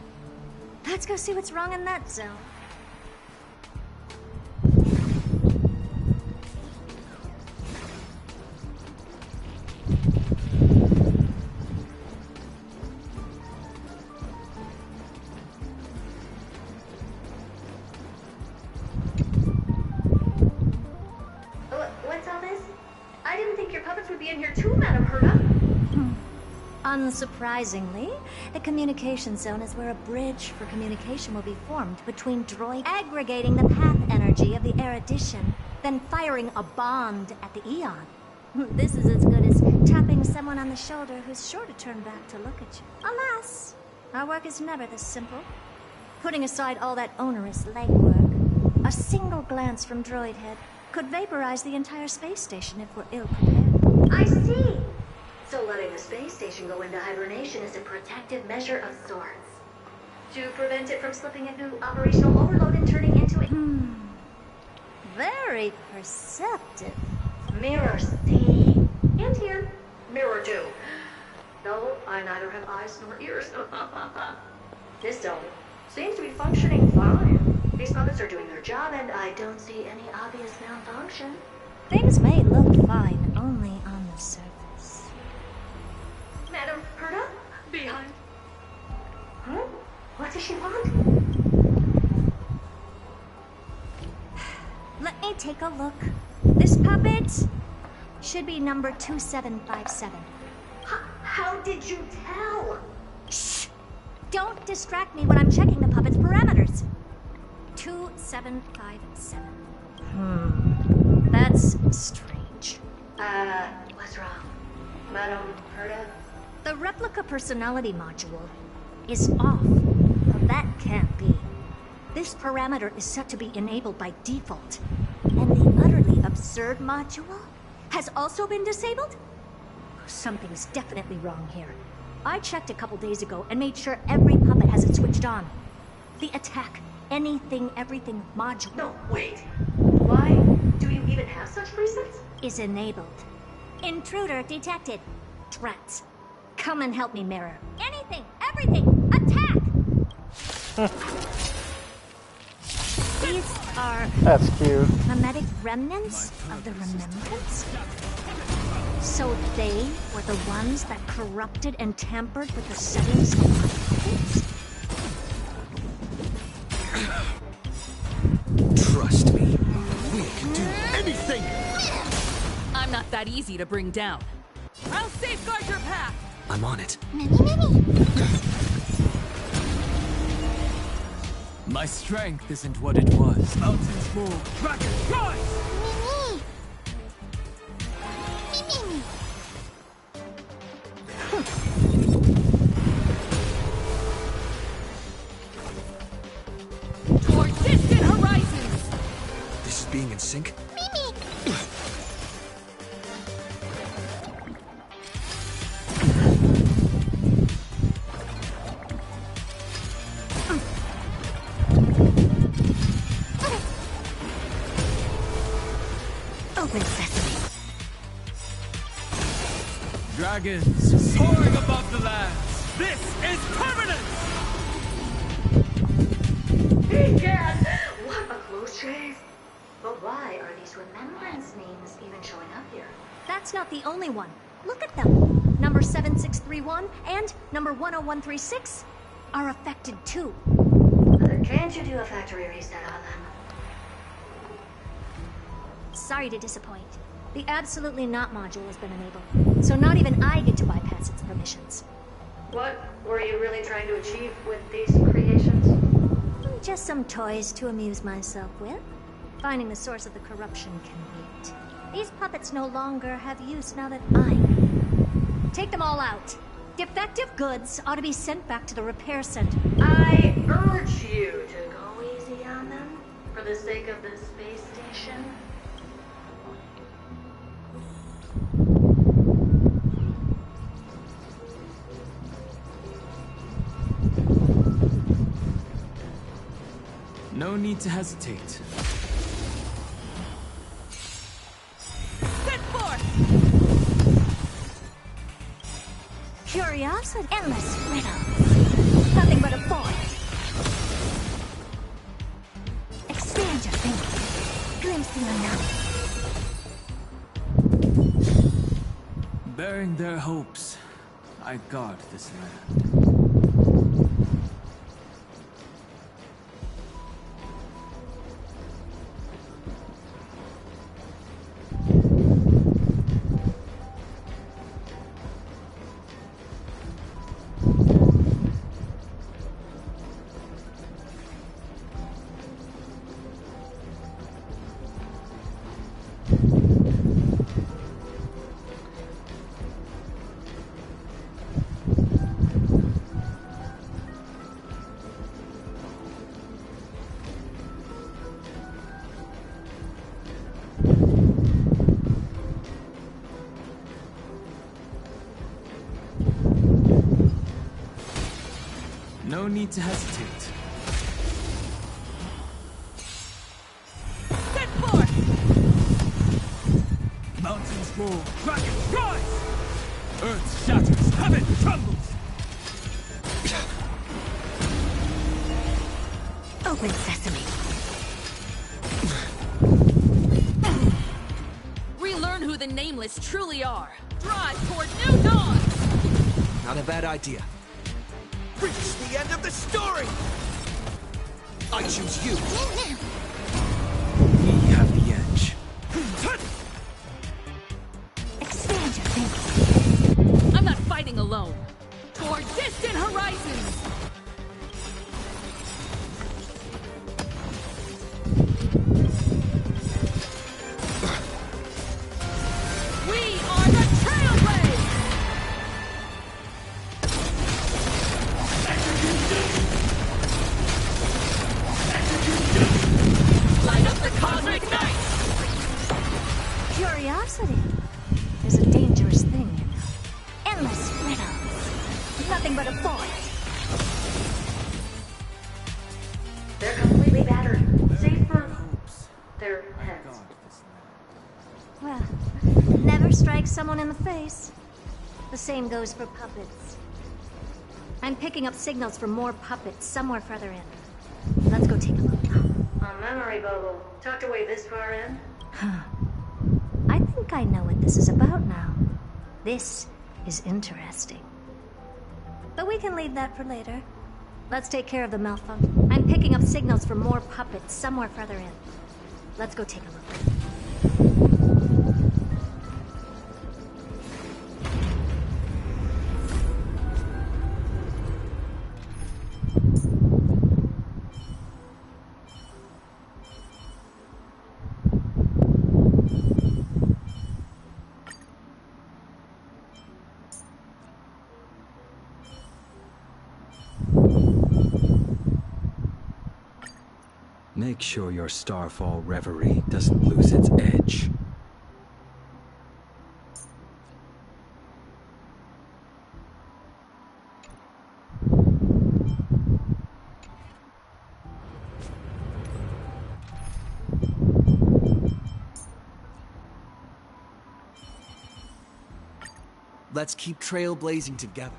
Let's go see what's wrong in that zone. in here too, Madam Herta. Unsurprisingly, the communication zone is where a bridge for communication will be formed between droids, aggregating the path energy of the erudition, then firing a bond at the Eon. This is as good as tapping someone on the shoulder who's sure to turn back to look at you. Alas, our work is never this simple. Putting aside all that onerous legwork, a single glance from Droid Head could vaporize the entire space station if we're ill prepared. I see. So letting the space station go into hibernation is a protective measure of sorts. To prevent it from slipping into operational overload and turning into a... Very perceptive. Mirror C. And here. Mirror 2. No, I neither have eyes nor ears. This dome seems to be functioning fine. These puppets are doing their job, and I don't see any obvious malfunction. Things may look fine only on the surface. Madam Herta? Behind. Huh? What does she want? Let me take a look. This puppet should be number 2757. How did you tell? Shh! Don't distract me when I'm checking the puppet's parameters. 2757. That's strange. What's wrong? Madam Herta? The replica personality module is off. That can't be. This parameter is set to be enabled by default. And the utterly absurd module has also been disabled? Something's definitely wrong here. I checked a couple days ago and made sure every puppet has it switched on. The attack, anything, everything module... No, wait. Why do you even have such presets? Is enabled. Intruder detected. Drats. Come and help me, Mirror. Anything, everything, attack! These are... That's cute. Mimetic remnants of the Remembrance? So they were the ones that corrupted and tampered with the settings of my puppets? Trust me, we can do anything! I'm not that easy to bring down. I'll safeguard your path! I'm on it. My strength isn't what it was. Mountains move, dragons rise! Toward distant horizons! This is being in sync? Open sesame. Dragons soaring above the lands. This is permanent! Egad! What a close shave! But why are these remembrance names even showing up here? That's not the only one. Look at them. Number 7631 and number 10136 are affected too. Can't you do a factory reset on them? Sorry to disappoint. The Absolutely Not module has been enabled, so not even I get to bypass its permissions. What were you really trying to achieve with these creations? Just some toys to amuse myself with. Finding the source of the corruption can wait. These puppets no longer have use now that I'm... Take them all out. Defective goods ought to be sent back to the repair center. I urge you to go easy on them, for the sake of the space station. No need to hesitate. Set forth! Curiosity, endless riddles. Nothing but a void. Expand your thinking. Glimpse the unknown. Bearing their hopes, I guard this land. No need to hesitate. Set forth! Mountains roll, dragons rise! Earth shatters, heaven trembles! Open sesame. Relearn who the Nameless truly are. Drive toward new dawn! Not a bad idea. Reach the end of the story! I choose you. We have the edge. Expand your thinking. I'm not fighting alone. Toward distant horizons! We are the Trailblazers! Light up the cosmic night! Curiosity is a dangerous thing, you know. Endless riddles. Nothing but a void. They're completely battered. Safe for their heads. Well, never strike someone in the face. The same goes for puppets. I'm picking up signals from more puppets somewhere further in. Let's go take a look. A memory bubble. Tucked away this far in? I think I know what this is about now. This is interesting. But we can leave that for later. Let's take care of the malfunction. I'm picking up signals from more puppets somewhere further in. Let's go take a look. Make sure your Starfall reverie doesn't lose its edge. Let's keep trailblazing together.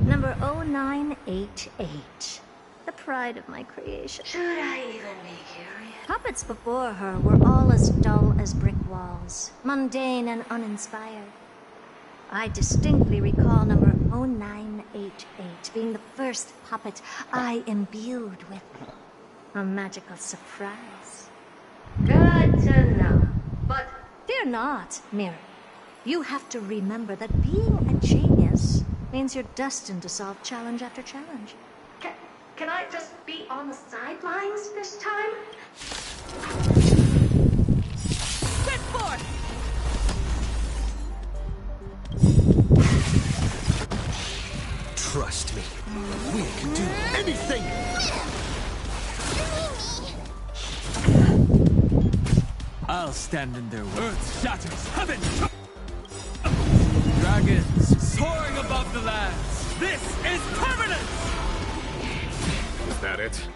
Number 0988. The pride of my creation. Should I even be curious? Puppets before her were all as dull as brick walls, mundane and uninspired. I distinctly recall number 0988 being the first puppet I imbued with a magical surprise. Good to know. But fear not, Mirror. You have to remember that being a genius means you're destined to solve challenge after challenge. Can I just be on the sidelines this time? Set forth! Trust me, we can do anything! I'll stand in their way. Earth shatters, heaven dragons soaring above the lands. This is permanent! Is that it?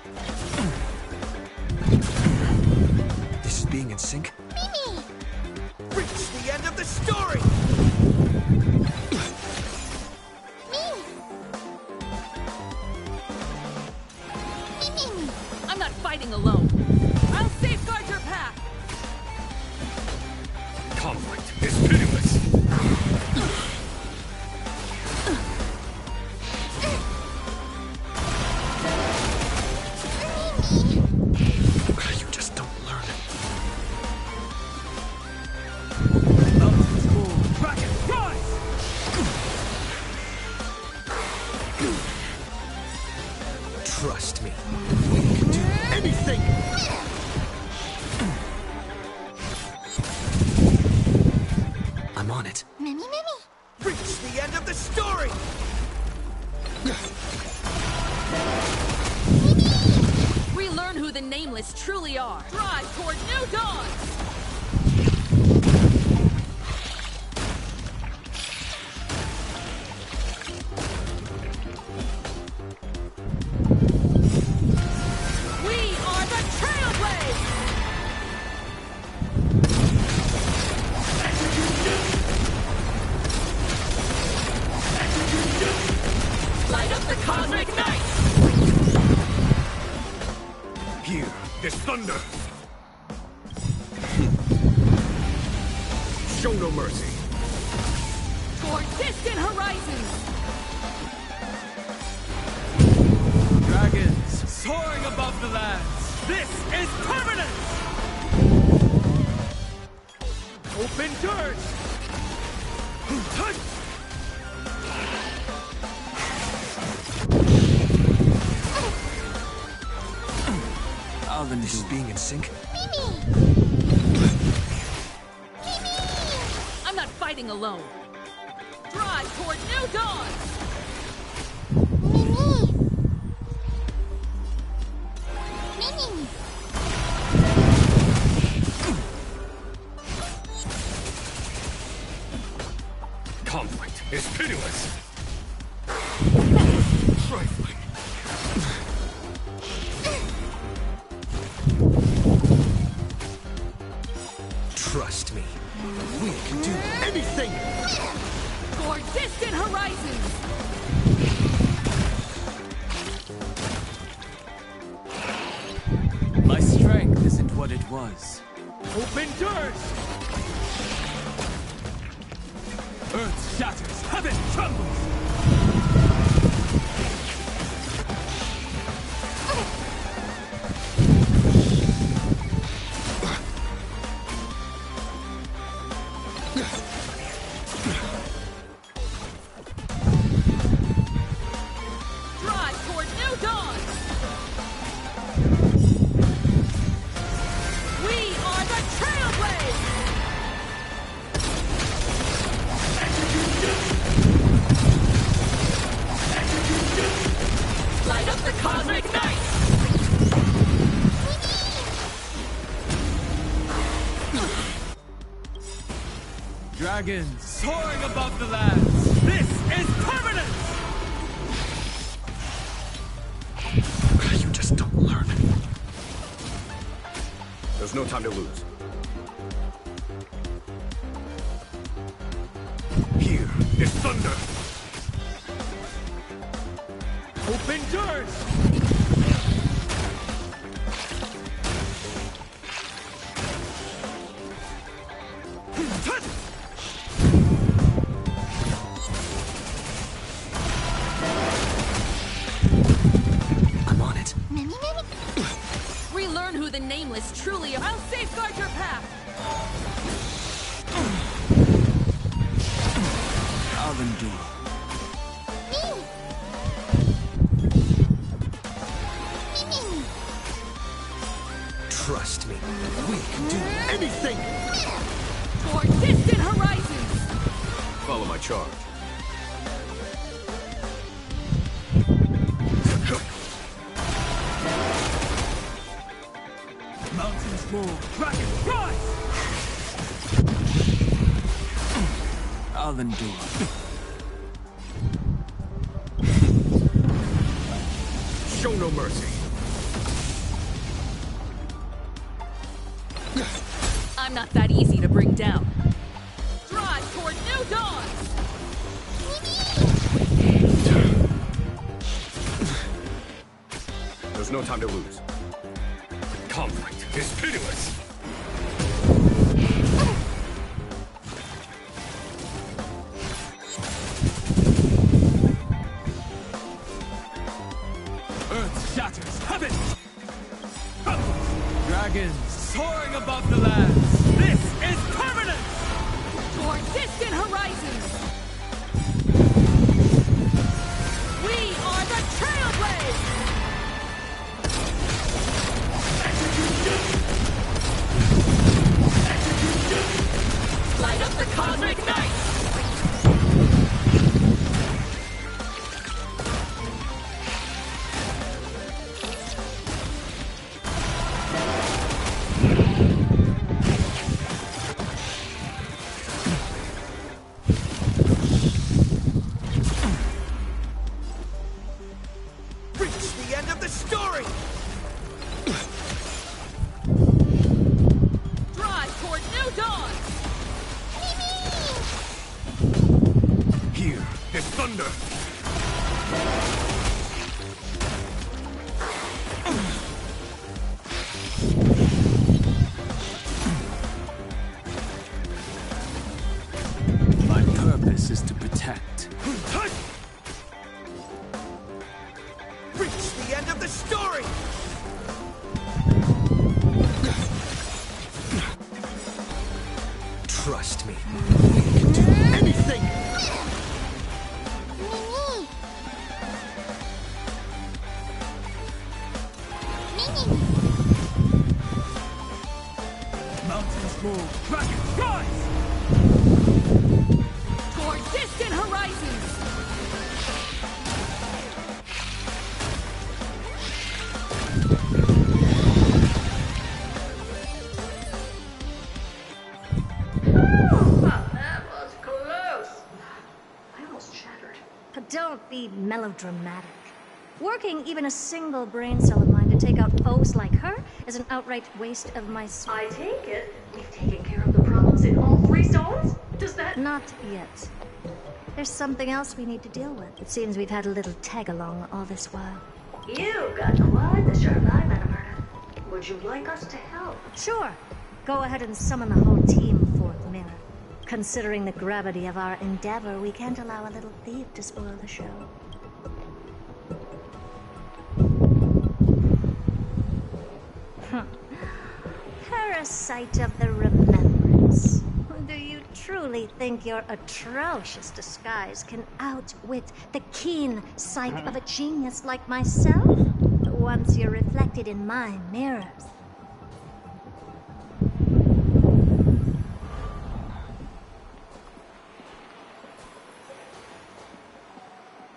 This is being in sync? Mimi! Reach the end of the story! Mimi! I'm not fighting alone. I'll safeguard your path. Conflict is pitiless. You just don't learn. Mountains roll, Trust me, we can do anything! I'm on it. Mimi, Mimi! Reach the end of the story! Relearn who the Nameless truly are. Drive toward new dawn! We are the Trailblaze! Light up the cosmic night! Here, this thunder! Show no mercy. Toward distant horizons! Dragons, soaring above the lands. This is permanence! Open doors! Touch! This is being in sync. I'm not fighting alone. Drive toward new dawn! Conflict is pitiless. Trifling. Trust me, we can do anything! For distant horizons! My strength isn't what it was. Open doors! Earth shatters, heaven trembles! Drive toward new dawn! We are the Trailblaze! Light up the cosmic night! Dragons, soaring above the lands. This is permanence! You just don't learn. There's no time to lose. Here is thunder. Open doors! I'm on it. Relearn who the Nameless truly are. I'll safeguard your path! I'll endure. Trust me, we can do anything! For distant horizons! Follow my charge. Mountains fall, dragons rise! I'll endure. Show no mercy. I'm not that easy to bring down. Drive toward new dawn! There's no time to lose. Conflict is pitiless. Earth shatters, heaven! Dragons, soaring above the lands. This is permanence! Toward distant horizons! We thunder! My purpose is to protect. Reach the end of the story! Trust me. We can do anything! Mountains move, dragons rise! Toward distant horizons! That was close. I almost shattered. But don't be melodramatic. Working even a single brain cell of mine to take out foes like her is an outright waste of my I take it we've taken care of the problems in all 3 zones? Does that... Not yet. There's something else we need to deal with. It seems we've had a little tag-along all this while. You've got the wide, the sharp eye, Metaverna. Would you like us to help? Sure. Go ahead and summon the whole team, Fourth Mirror. Considering the gravity of our endeavor, we can't allow a little thief to spoil the show. Parasite of the remembrance. Do you truly think your atrocious disguise can outwit the keen sight of a genius like myself? Once you're reflected in my mirrors.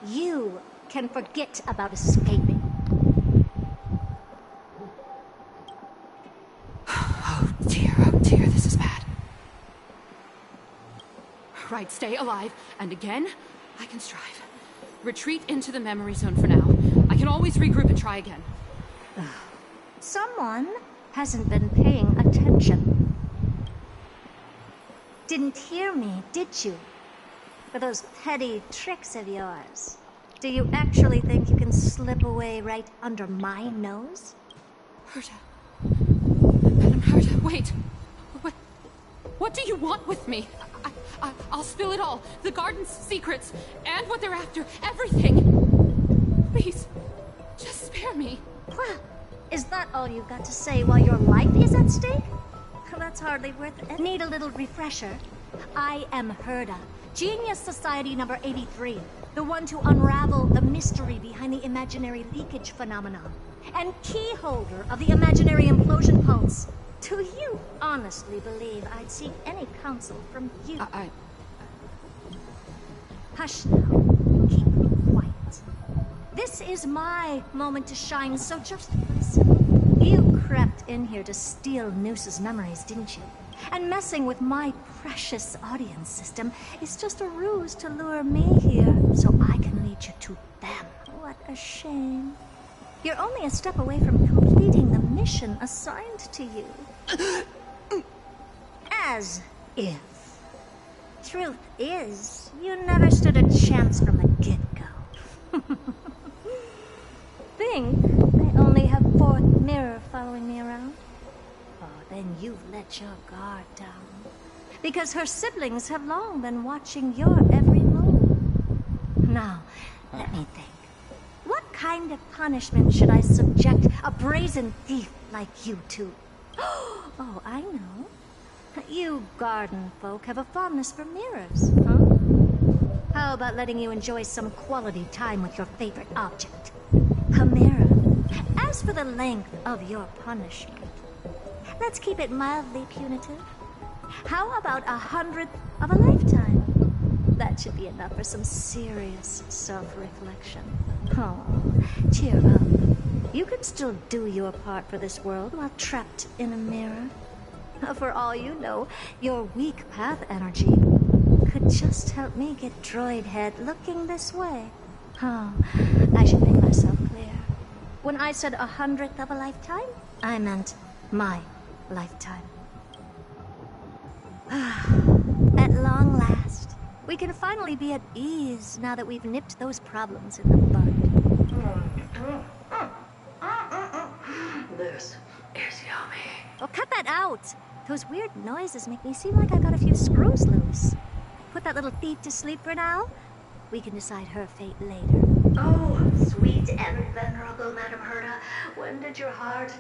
You can forget about escaping. Oh dear, this is bad. Right, stay alive. And again, I can strive. Retreat into the memory zone for now. I can always regroup and try again. Someone hasn't been paying attention. Didn't hear me, did you? For those petty tricks of yours. Do you actually think you can slip away right under my nose? Herta. Madam Herta, wait. What do you want with me? I'll spill it all. The garden's secrets, and what they're after. Everything. Please, just spare me. Well, is that all you've got to say while your life is at stake? That's hardly worth it. Need a little refresher? I am Herta, Genius Society number 83, the one to unravel the mystery behind the imaginary leakage phenomenon, and key holder of the imaginary implosion pulse. Do you honestly believe I'd seek any counsel from you? Hush now. Keep quiet. This is my moment to shine, so just listen. You crept in here to steal Noose's memories, didn't you? And messing with my precious audience system is just a ruse to lure me here so I can lead you to them. What a shame. You're only a step away from completing the mission assigned to you. As if. Truth is, you never stood a chance from the get-go. Think I only have Fourth Mirror following me around? Oh, then you've let your guard down. Because her siblings have long been watching your every move. Now, let me think. What kind of punishment should I subject a brazen thief like you to? Oh, I know. You garden folk have a fondness for mirrors, huh? How about letting you enjoy some quality time with your favorite object? A mirror. As for the length of your punishment, let's keep it mildly punitive. How about 100th of a lifetime? That should be enough for some serious self-reflection. Oh, cheer up. You can still do your part for this world while trapped in a mirror. For all you know, your weak path energy could just help me get droid head looking this way. Oh, I should make myself clear. When I said 100th of a lifetime, I meant my lifetime. At long last, We can finally be at ease now that we've nipped those problems in the bud. This is yummy. Oh, cut that out! Those weird noises make me seem like I got a few screws loose. Put that little thief to sleep for now. We can decide her fate later. Oh, sweet and venerable Madam Herta, when did your heart...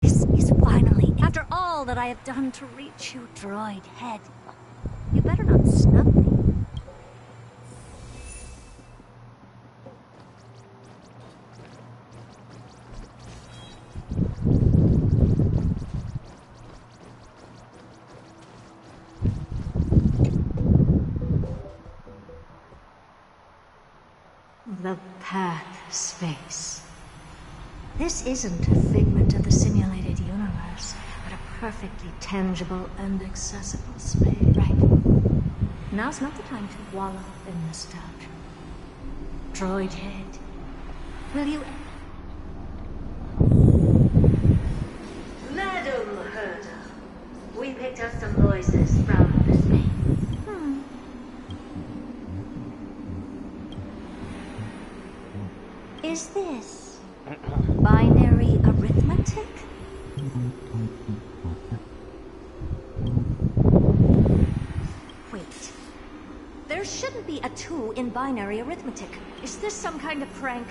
This is finally, after all that I have done to reach you, droid head. You better not snub me. The path space. This isn't a figment of the simulated universe, but a perfectly tangible and accessible space. Right. Now's not the time to wallow in nostalgia. Droid head, will you... Madam Herta, we picked up some voices from the space. Is this binary arithmetic? Wait. There shouldn't be a 2 in binary arithmetic. Is this some kind of prank?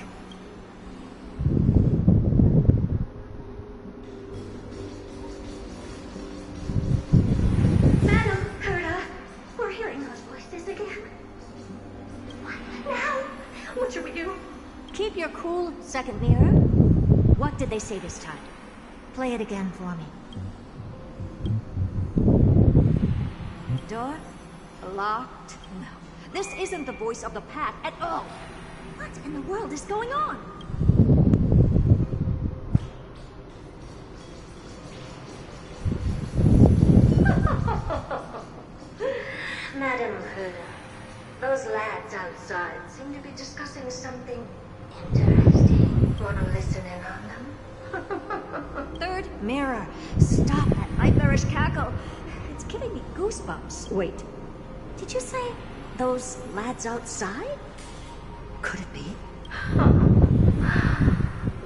Madam Herta, we're hearing those voices again. What now? What should we do? Keep your cool, second mirror. What did they say this time? Play it again for me. Door? Locked? No. This isn't the voice of the path at all. What in the world is going on? Madam Herta, those lads outside seem to be discussing something interesting. Wanna listen in on them? Third mirror. Stop that nightmarish cackle. It's giving me goosebumps. Wait. Did you say those lads outside? Could it be?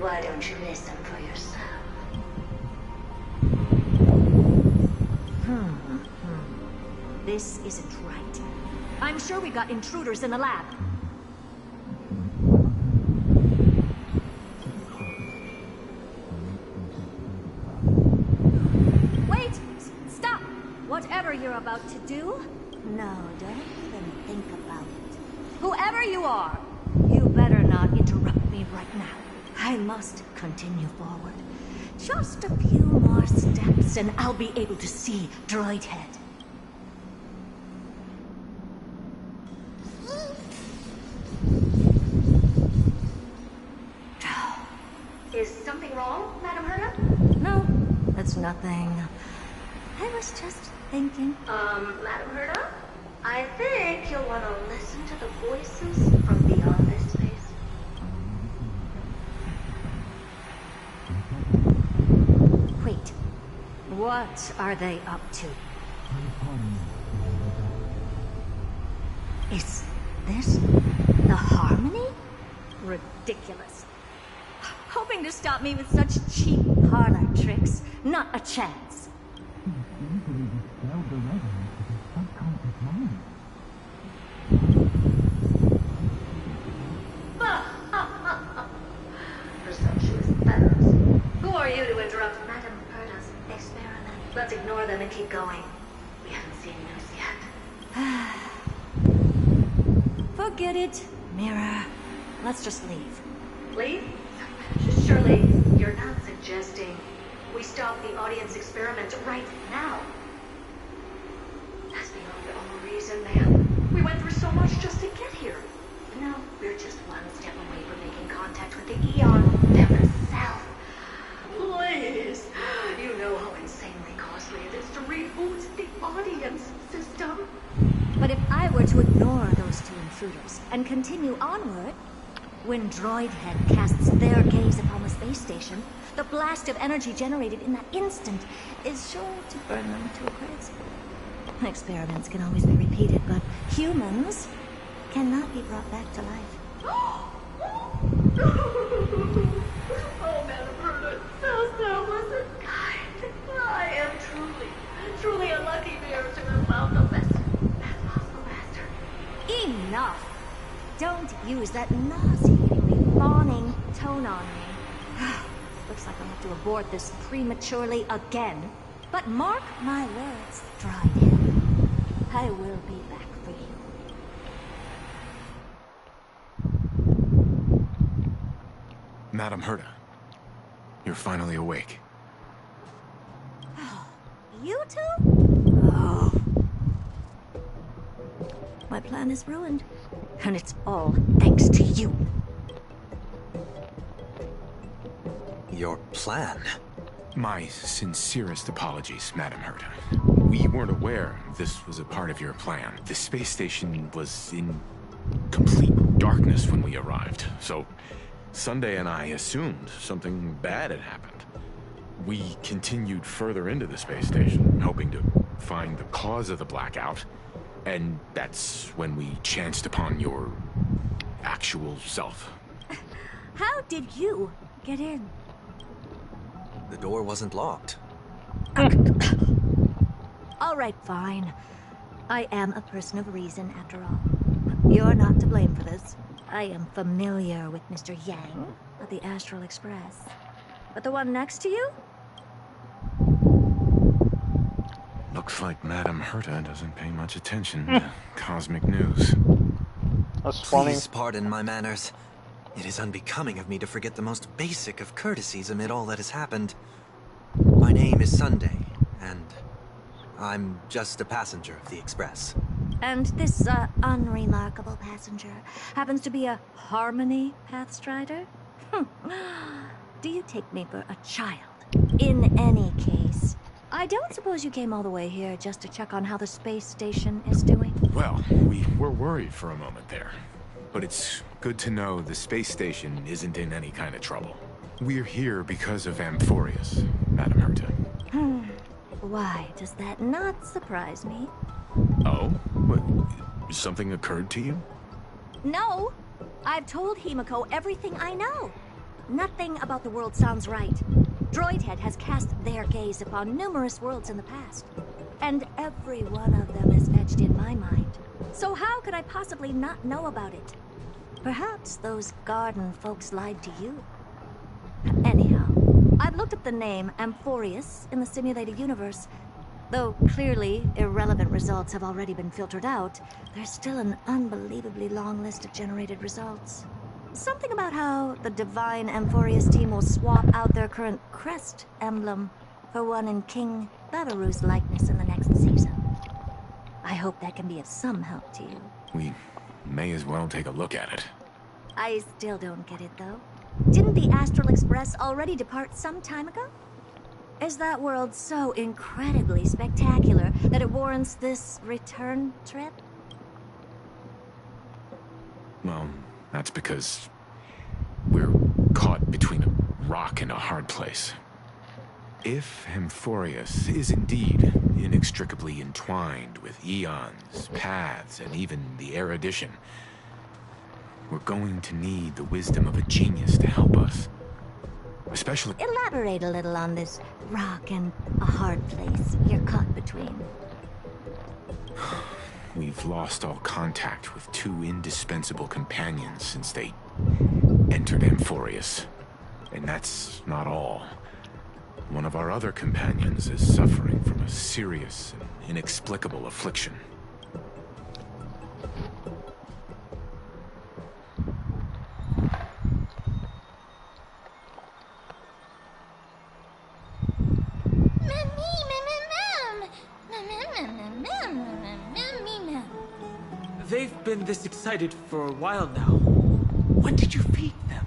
Why don't you listen for yourself? This isn't right. I'm sure we've got intruders in the lab. Wait! Stop! Whatever you're about to do, no, don't even think about it. Whoever you are, you better not interrupt me right now. I must continue forward. Just a few more steps and I'll be able to see Droid Head. Is something wrong, Madam Herta? No, it's nothing. I was just thinking. Madam Herta? I think you'll want to listen to the voices from beyond this space. Wait. What are they up to? Is this the Harmony? Ridiculous. Hoping to stop me with such cheap parlor tricks. Not a chance. Presumptuous fellows. Who are you to interrupt Madam Herta's experiment? Let's ignore them and keep going. We haven't seen news yet. Forget it, Mirror. Let's just leave. Leave? Surely, you're not suggesting we stop the audience experiment right now? That's beyond all reason, ma'am. We went through so much just to get here. No, we're just one step away from making contact with the Eon themselves. Please! You know how insanely costly it is to reboot the audience system. But if I were to ignore those two intruders and continue onward, When Droidhead casts their gaze upon the space station, the blast of energy generated in that instant is sure to burn them to a crisp. Experiments can always be repeated, but humans cannot be brought back to life. Oh, Madam Brutus, so selfless and kind. I am truly a lucky bear to have found the best possible master. Enough! Don't use that nauseatingly fawning tone on me. Looks like I'll have to abort this prematurely again. But mark my words, Droidhead. I will be back for you. Madam Herta, you're finally awake. You two? Oh. My plan is ruined. And it's all thanks to you. Your plan? My sincerest apologies, Madam Herta. We weren't aware this was a part of your plan. The space station was in complete darkness when we arrived, so Sunday and I assumed something bad had happened. We continued further into the space station, hoping to find the cause of the blackout, and that's when we chanced upon your actual self. How did you get in? The door wasn't locked. All right, fine. I am a person of reason, after all. You're not to blame for this. I am familiar with Mr. Yang of the Astral Express. But the one next to you? Looks like Madam Herta doesn't pay much attention to cosmic news. That's funny. Please pardon my manners. It is unbecoming of me to forget the most basic of courtesies amid all that has happened. My name is Sunday, and I'm just a passenger of the Express. And this, unremarkable passenger happens to be a Harmony Pathstrider? Do you take me for a child? In any case, I don't suppose you came all the way here just to check on how the space station is doing? Well, we were worried for a moment there. But it's good to know the space station isn't in any kind of trouble. We're here because of Amphorius, Madam Herta. Why does that not surprise me? Oh? What? Something occurred to you? No! I've told Himiko everything I know. Nothing about the world sounds right. Droidhead has cast their gaze upon numerous worlds in the past. And every one of them is etched in my mind. So how could I possibly not know about it? Perhaps those garden folks lied to you. Anyhow, I've looked up the name Amphorius in the simulated universe. Though clearly irrelevant results have already been filtered out, there's still an unbelievably long list of generated results. Something about how the Divine Amphorius team will swap out their current crest emblem for one in King Babaru's likeness in the next season. I hope that can be of some help to you. We may as well take a look at it. I still don't get it, though. Didn't the Astral Express already depart some time ago? Is that world so incredibly spectacular that it warrants this return trip? Well, that's because we're caught between a rock and a hard place. If Amphorius is indeed inextricably entwined with eons, paths, and even the erudition, we're going to need the wisdom of a genius to help us. Especially... Elaborate a little on this rock and a hard place you're caught between. We've lost all contact with two indispensable companions since they entered Amphorius. And that's not all. One of our other companions is suffering from a serious and inexplicable affliction. They've been this excited for a while now. When did you feed them?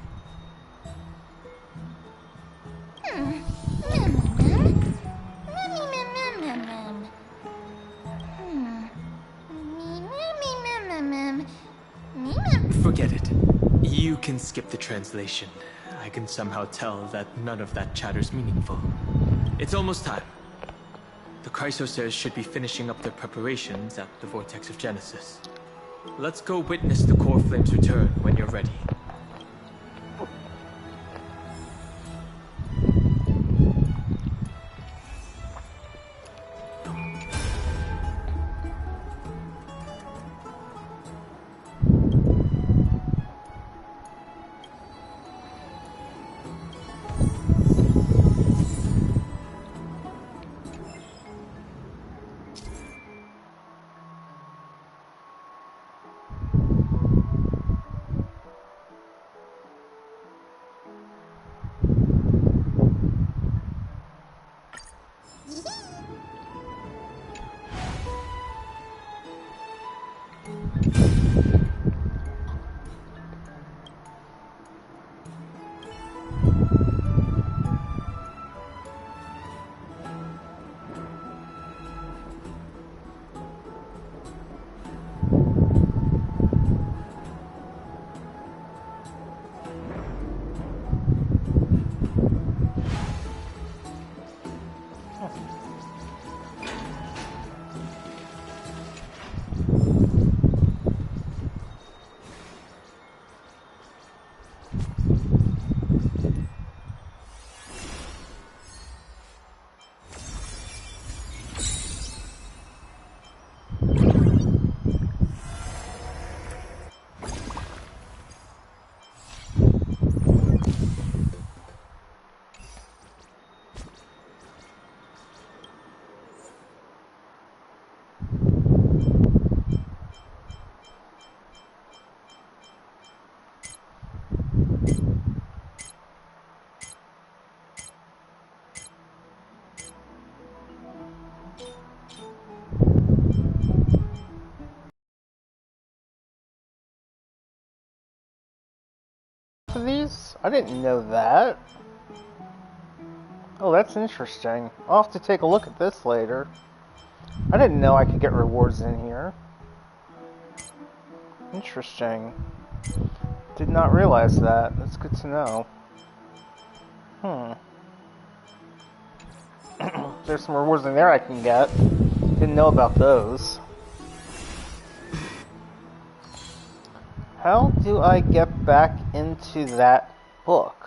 Forget it. You can skip the translation. I can somehow tell that none of that chatter's meaningful. It's almost time. The Chrysosers should be finishing up their preparations at the Vortex of Genesis. Let's go witness the core flames return when you're ready. For these? I didn't know that. Oh, that's interesting. I'll have to take a look at this later. I didn't know I could get rewards in here. Interesting. Did not realize that. That's good to know. There's some rewards in there I can get. Didn't know about those. How do I get back into that book?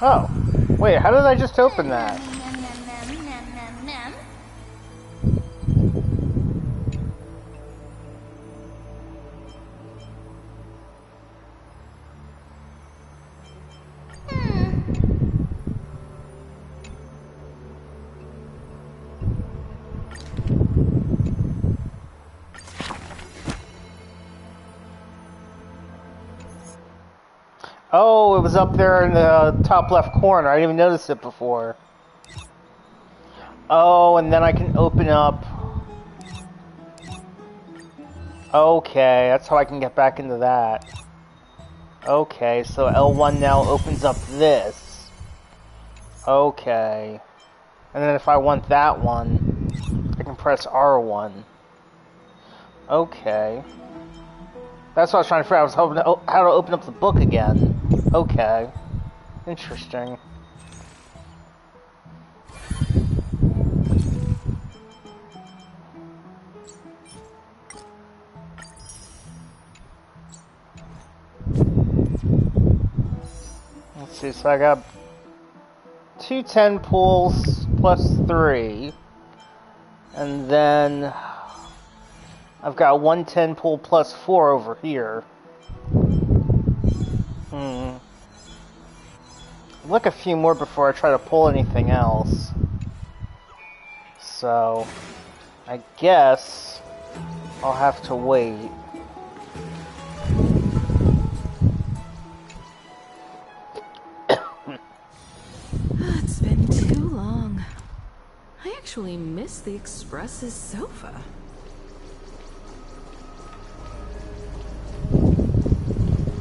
Oh, wait, how did I just open that? Oh, it was up there in the top left corner. I didn't even notice it before. Oh, and then I can open up... Okay, that's how I can get back into that. Okay, so L1 now opens up this. Okay. And then if I want that one, I can press R1. Okay. That's what I was trying to figure out. I was hoping to, how to open up the book again. Okay. Interesting. Let's see, so I got 2 10 pulls plus 3. And then I've got 1 10 pull plus 4 over here. Look a few more before I try to pull anything else. So, I guess I'll have to wait. It's been too long. I actually miss the Express's sofa.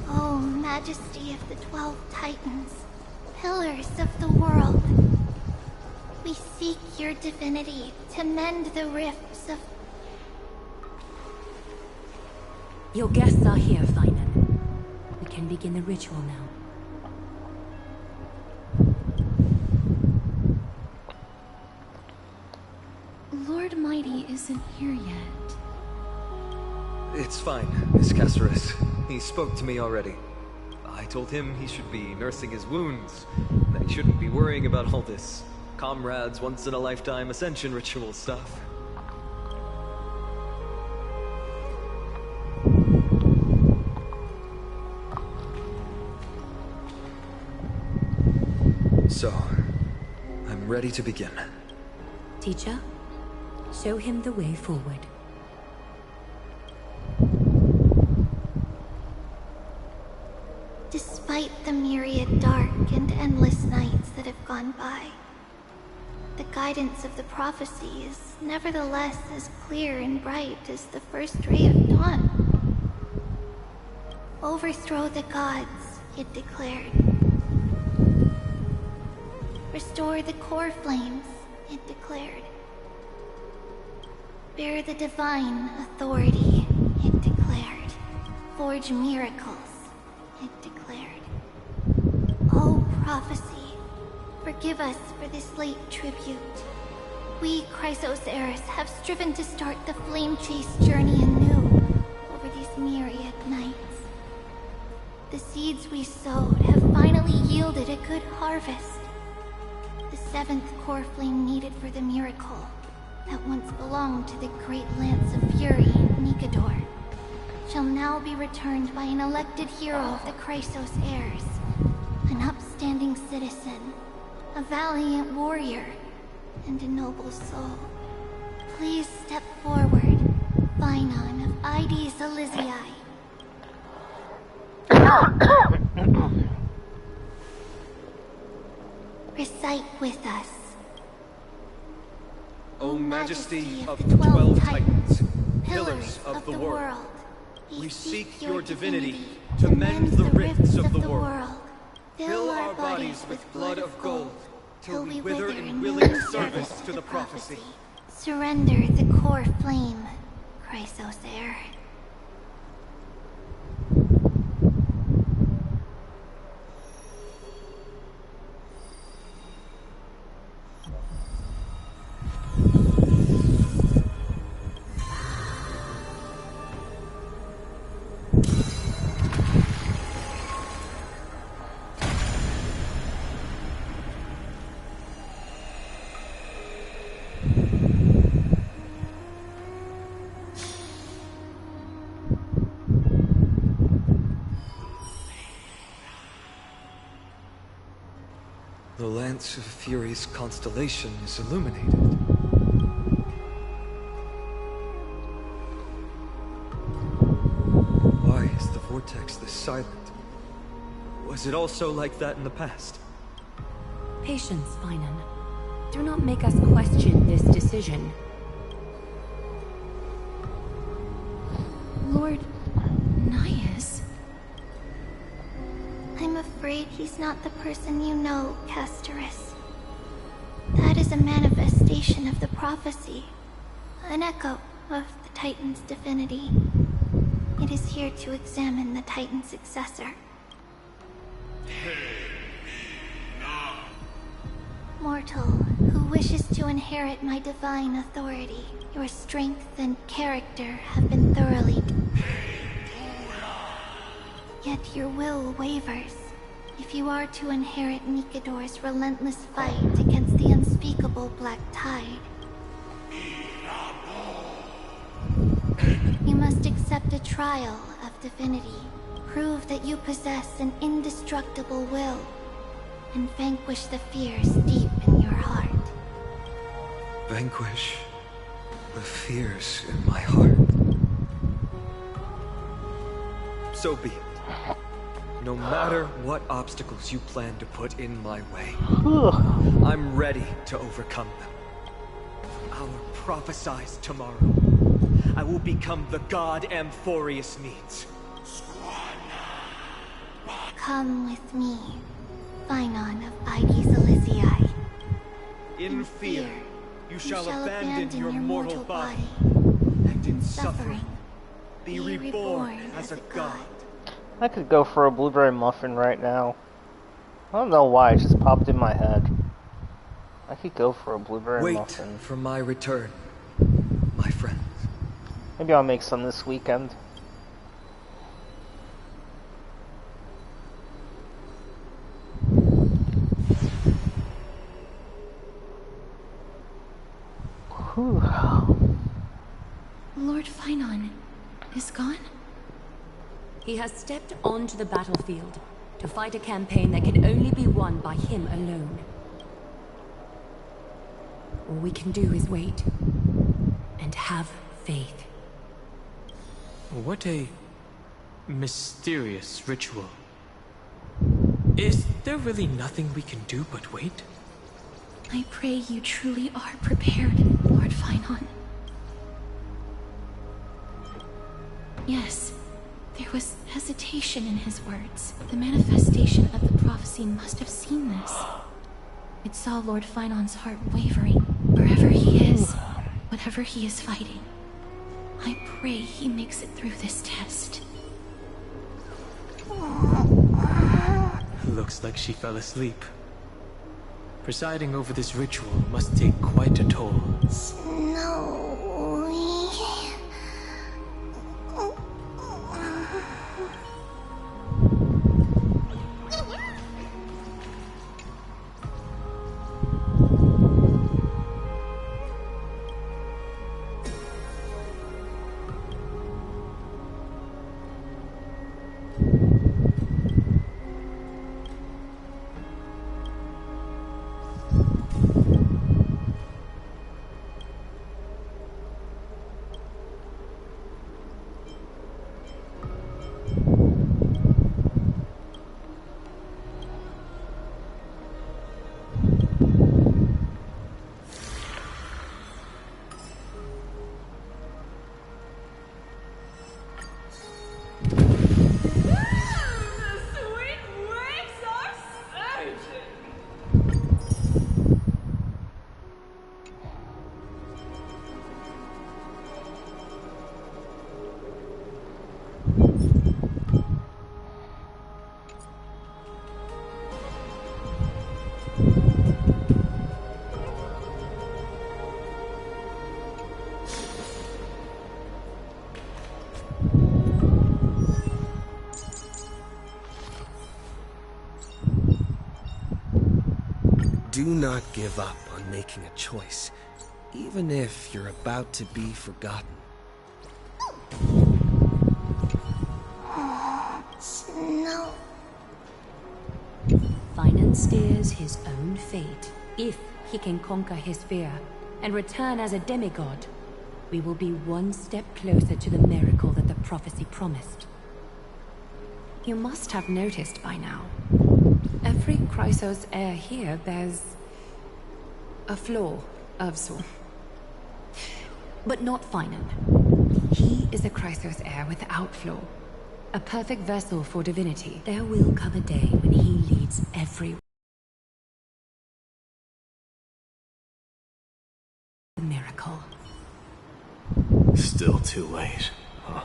Oh, Majesty of the 12 Titans, pillars of the world. We seek your divinity to mend the rifts of... Your guests are here, Finan. We can begin the ritual now. Lord Mighty isn't here yet. It's fine, Miss Caceres. He spoke to me already. I told him he should be nursing his wounds, that he shouldn't be worrying about all this comrades once-in-a-lifetime ascension ritual stuff. So, I'm ready to begin. Teacher, show him the way forward. Despite the myriad dark and endless nights that have gone by, the guidance of the prophecy is nevertheless as clear and bright as the first ray of dawn. Overthrow the gods, it declared. Restore the core flames, it declared. Bear the divine authority, it declared. Forge miracles, it declared. Oh, prophecy, forgive us for this late tribute. We, Chrysos heirs, have striven to start the flame chase journey anew over these myriad nights. The seeds we sowed have finally yielded a good harvest. The seventh core flame needed for the miracle that once belonged to the great Lance of Fury, Nikador, shall now be returned by an elected hero of the Chrysos heirs, an upstanding citizen, a valiant warrior, and a noble soul. Please step forward, Finan of Ides Elysiae. Recite with us. O Majesty of the 12 Titans, pillars of the world, we seek your divinity to mend the rifts of the world. Fill our bodies with blood of gold, till we wither in willing service to the prophecy. Surrender the core flame, Chrysos heir. The Lance of Fury's constellation is illuminated. Why is the vortex this silent? Was it also like that in the past? Patience, Finan. Do not make us question this decision. Lord Nias? I'm afraid he's not the person you know, Caceres. That is a manifestation of the prophecy, an echo of the Titan's divinity. It is here to examine the Titan's successor. Mortal, who wishes to inherit my divine authority, your strength and character have been thoroughly... Yet your will wavers. If you are to inherit Nikador's relentless fight against the unspeakable Black Tide, you must accept a trial of divinity. Prove that you possess an indestructible will, and vanquish the fears deep in your heart. Vanquish the fears in my heart. So be it. No matter what obstacles you plan to put in my way, I'm ready to overcome them. Our prophesied tomorrow, I will become the god Amphorius needs. Come with me, Phynon of Aegis Elysiae. In fear, you shall abandon your mortal body, and in suffering, be reborn as a god. I could go for a blueberry muffin right now. I don't know why, it just popped in my head. I could go for a blueberry muffin. Wait for my return, my friends. Maybe I'll make some this weekend. Whew. Lord Phynon is gone? He has stepped onto the battlefield to fight a campaign that can only be won by him alone. All we can do is wait and have faith. What a mysterious ritual. Is there really nothing we can do but wait? I pray you truly are prepared, Lord Phynon. Yes, there was hesitation in his words. The manifestation of the prophecy must have seen this. It saw Lord Phynon's heart wavering wherever he is, whatever he is fighting. I pray he makes it through this test. Looks like she fell asleep. Presiding over this ritual must take quite a toll. Snowy. Do not give up on making a choice, even if you're about to be forgotten. Snow. Phynon steers his own fate. If he can conquer his fear and return as a demigod, we will be one step closer to the miracle that the prophecy promised. You must have noticed by now. Every Chrysos heir here bears a flaw of sort. But not Phynon. He is a Chrysos heir without flaw. A perfect vessel for divinity. There will come a day when he leads every miracle. Still too late, huh?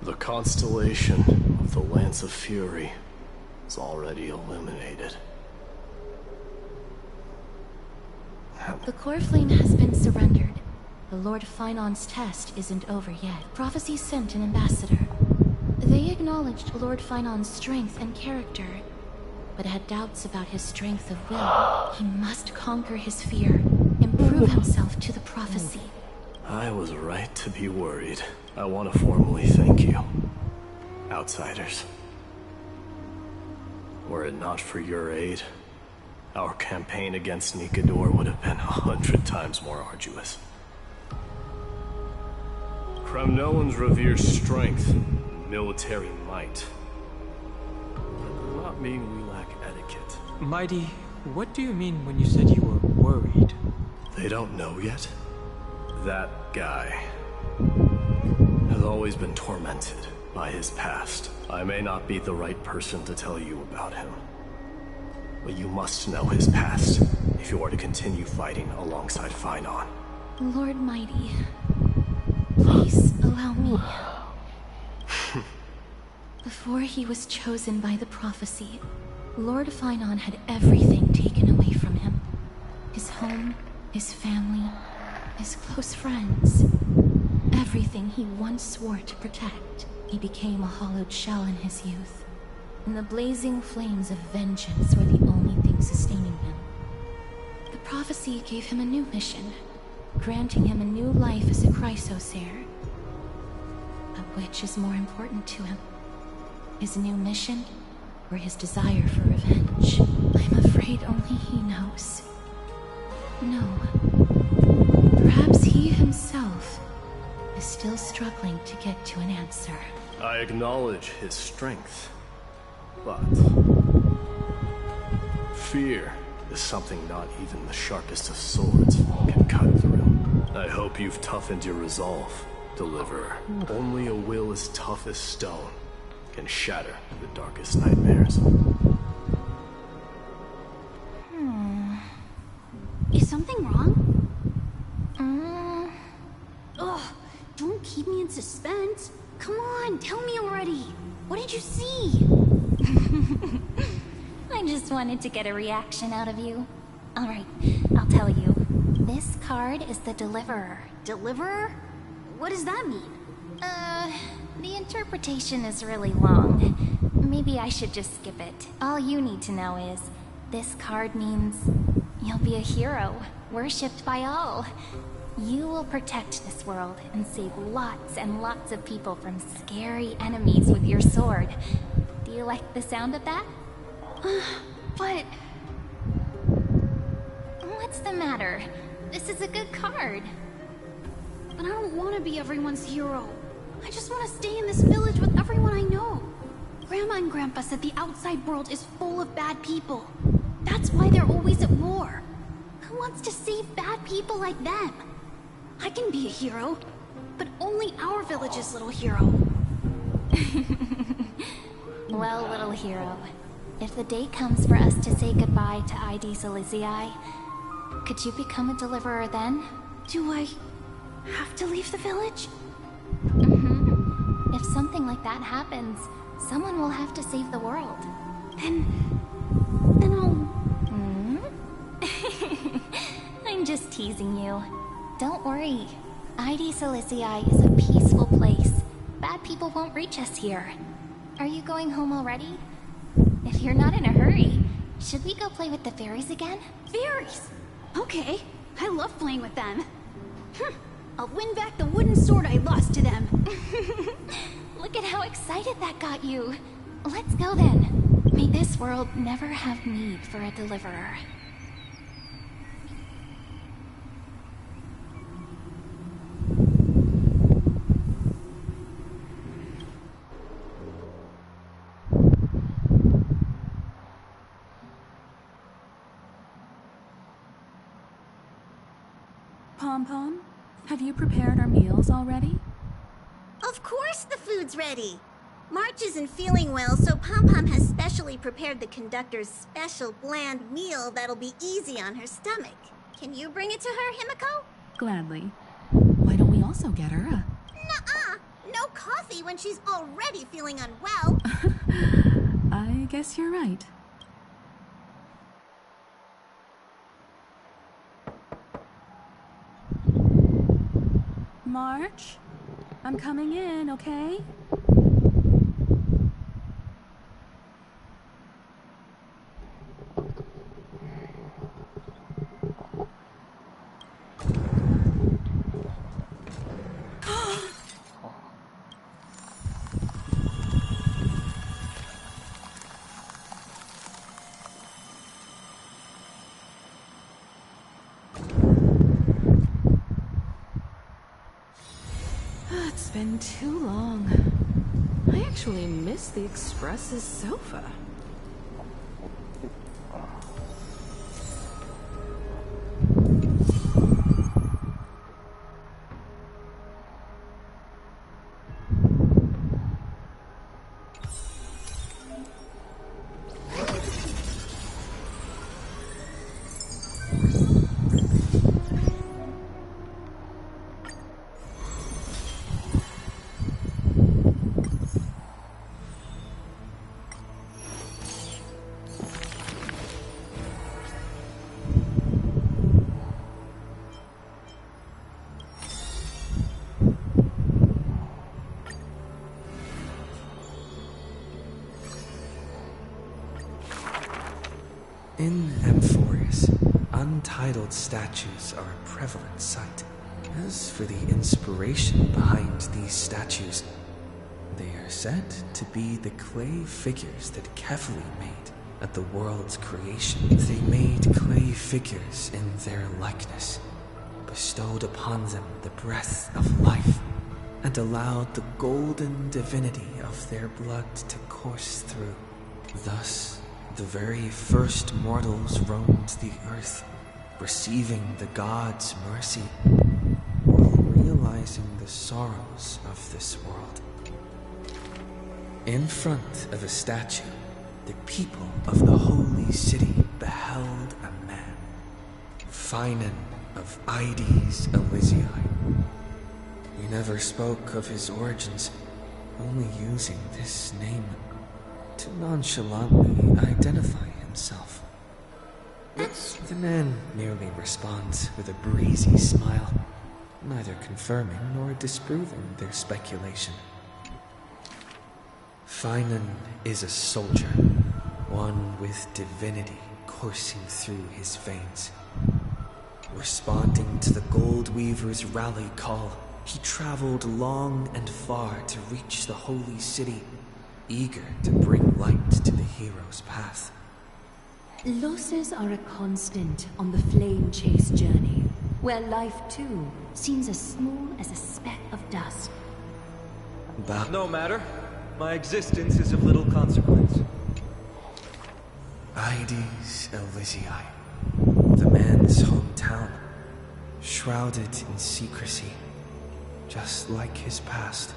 The constellation of the Lance of Fury is already illuminated. The core flame has been surrendered. The Lord Phynon's test isn't over yet. Prophecy sent an ambassador. They acknowledged Lord Phynon's strength and character, but had doubts about his strength of will. He must conquer his fear and prove himself to the prophecy. I was right to be worried. I want to formally thank you, outsiders. Were it not for your aid, our campaign against Nikador would have been 100 times more arduous. Kremnoans revere strength and military might. That does not mean we lack etiquette. Mighty, what do you mean when you said you were worried? They don't know yet? That guy has always been tormented by his past. I may not be the right person to tell you about him, but you must know his past if you are to continue fighting alongside Finon. Lord Mighty, please allow me. Before he was chosen by the prophecy, Lord Finon had everything taken away from him. His home, his family, his close friends. Everything he once swore to protect. He became a hollowed shell in his youth, and the blazing flames of vengeance were the only thing sustaining him. The prophecy gave him a new mission, granting him a new life as a Chrysos heir. But which is more important to him? His new mission, or his desire for revenge? I'm afraid only he knows. No. Perhaps he himself is still struggling to get to an answer. I acknowledge his strength, but fear is something not even the sharpest of swords can cut through. I hope you've toughened your resolve, Deliverer. Only a will as tough as stone can shatter the darkest nightmares. Is something wrong? Ugh, don't keep me in suspense. Come on, tell me already. What did you see? I just wanted to get a reaction out of you. Alright, I'll tell you. This card is the Deliverer. Deliverer? What does that mean? The interpretation is really long. Maybe I should just skip it. All you need to know is, this card means you'll be a hero, worshipped by all. You will protect this world and save lots and lots of people from scary enemies with your sword. Do you like the sound of that? But... What's the matter? This is a good card. But I don't want to be everyone's hero. I just want to stay in this village with everyone I know. Grandma and Grandpa said the outside world is full of bad people. That's why they're always at war. Who wants to save bad people like them? I can be a hero, but only our village's little hero. Well, little hero, if the day comes for us to say goodbye to ID Silizii, could you become a deliverer then? Do I have to leave the village? If something like that happens, someone will have to save the world. Then I'll... I'm just teasing you. Don't worry. ID Silizii is a peaceful place. Bad people won't reach us here. Are you going home already? If you're not in a hurry, should we go play with the fairies again? Fairies? Okay, I love playing with them. I'll win back the wooden sword I lost to them. Look at how excited that got you. Let's go then. May this world never have need for a deliverer. Pom-Pom, have you prepared our meals already? Of course the food's ready. March isn't feeling well, so Pom-Pom has specially prepared the conductor's special bland meal that'll be easy on her stomach. Can you bring it to her, Himiko? Gladly. Why don't we also get her a... Nuh-uh! No coffee when she's already feeling unwell. I guess you're right. March, I'm coming in, okay? been too long. I actually miss the Express's sofa. In Amphorius, untitled statues are a prevalent sight. As for the inspiration behind these statues, they are said to be the clay figures that Kefli made at the world's creation. They made clay figures in their likeness, bestowed upon them the breath of life, and allowed the golden divinity of their blood to course through. Thus, the very first mortals roamed the earth, receiving the gods' mercy, while realizing the sorrows of this world. In front of a statue, the people of the holy city beheld a man, Finan of Ides Elysiae. He never spoke of his origins, only using this name to nonchalantly identify himself. The man merely responds with a breezy smile, neither confirming nor disproving their speculation. Finan is a soldier, one with divinity coursing through his veins. Responding to the Gold Weaver's rally call, he traveled long and far to reach the holy city, eager to bring light to the hero's path. Losses are a constant on the flame chase journey, where life too seems as small as a speck of dust. No matter. My existence is of little consequence. Ides Elysiae, the man's hometown, shrouded in secrecy, just like his past.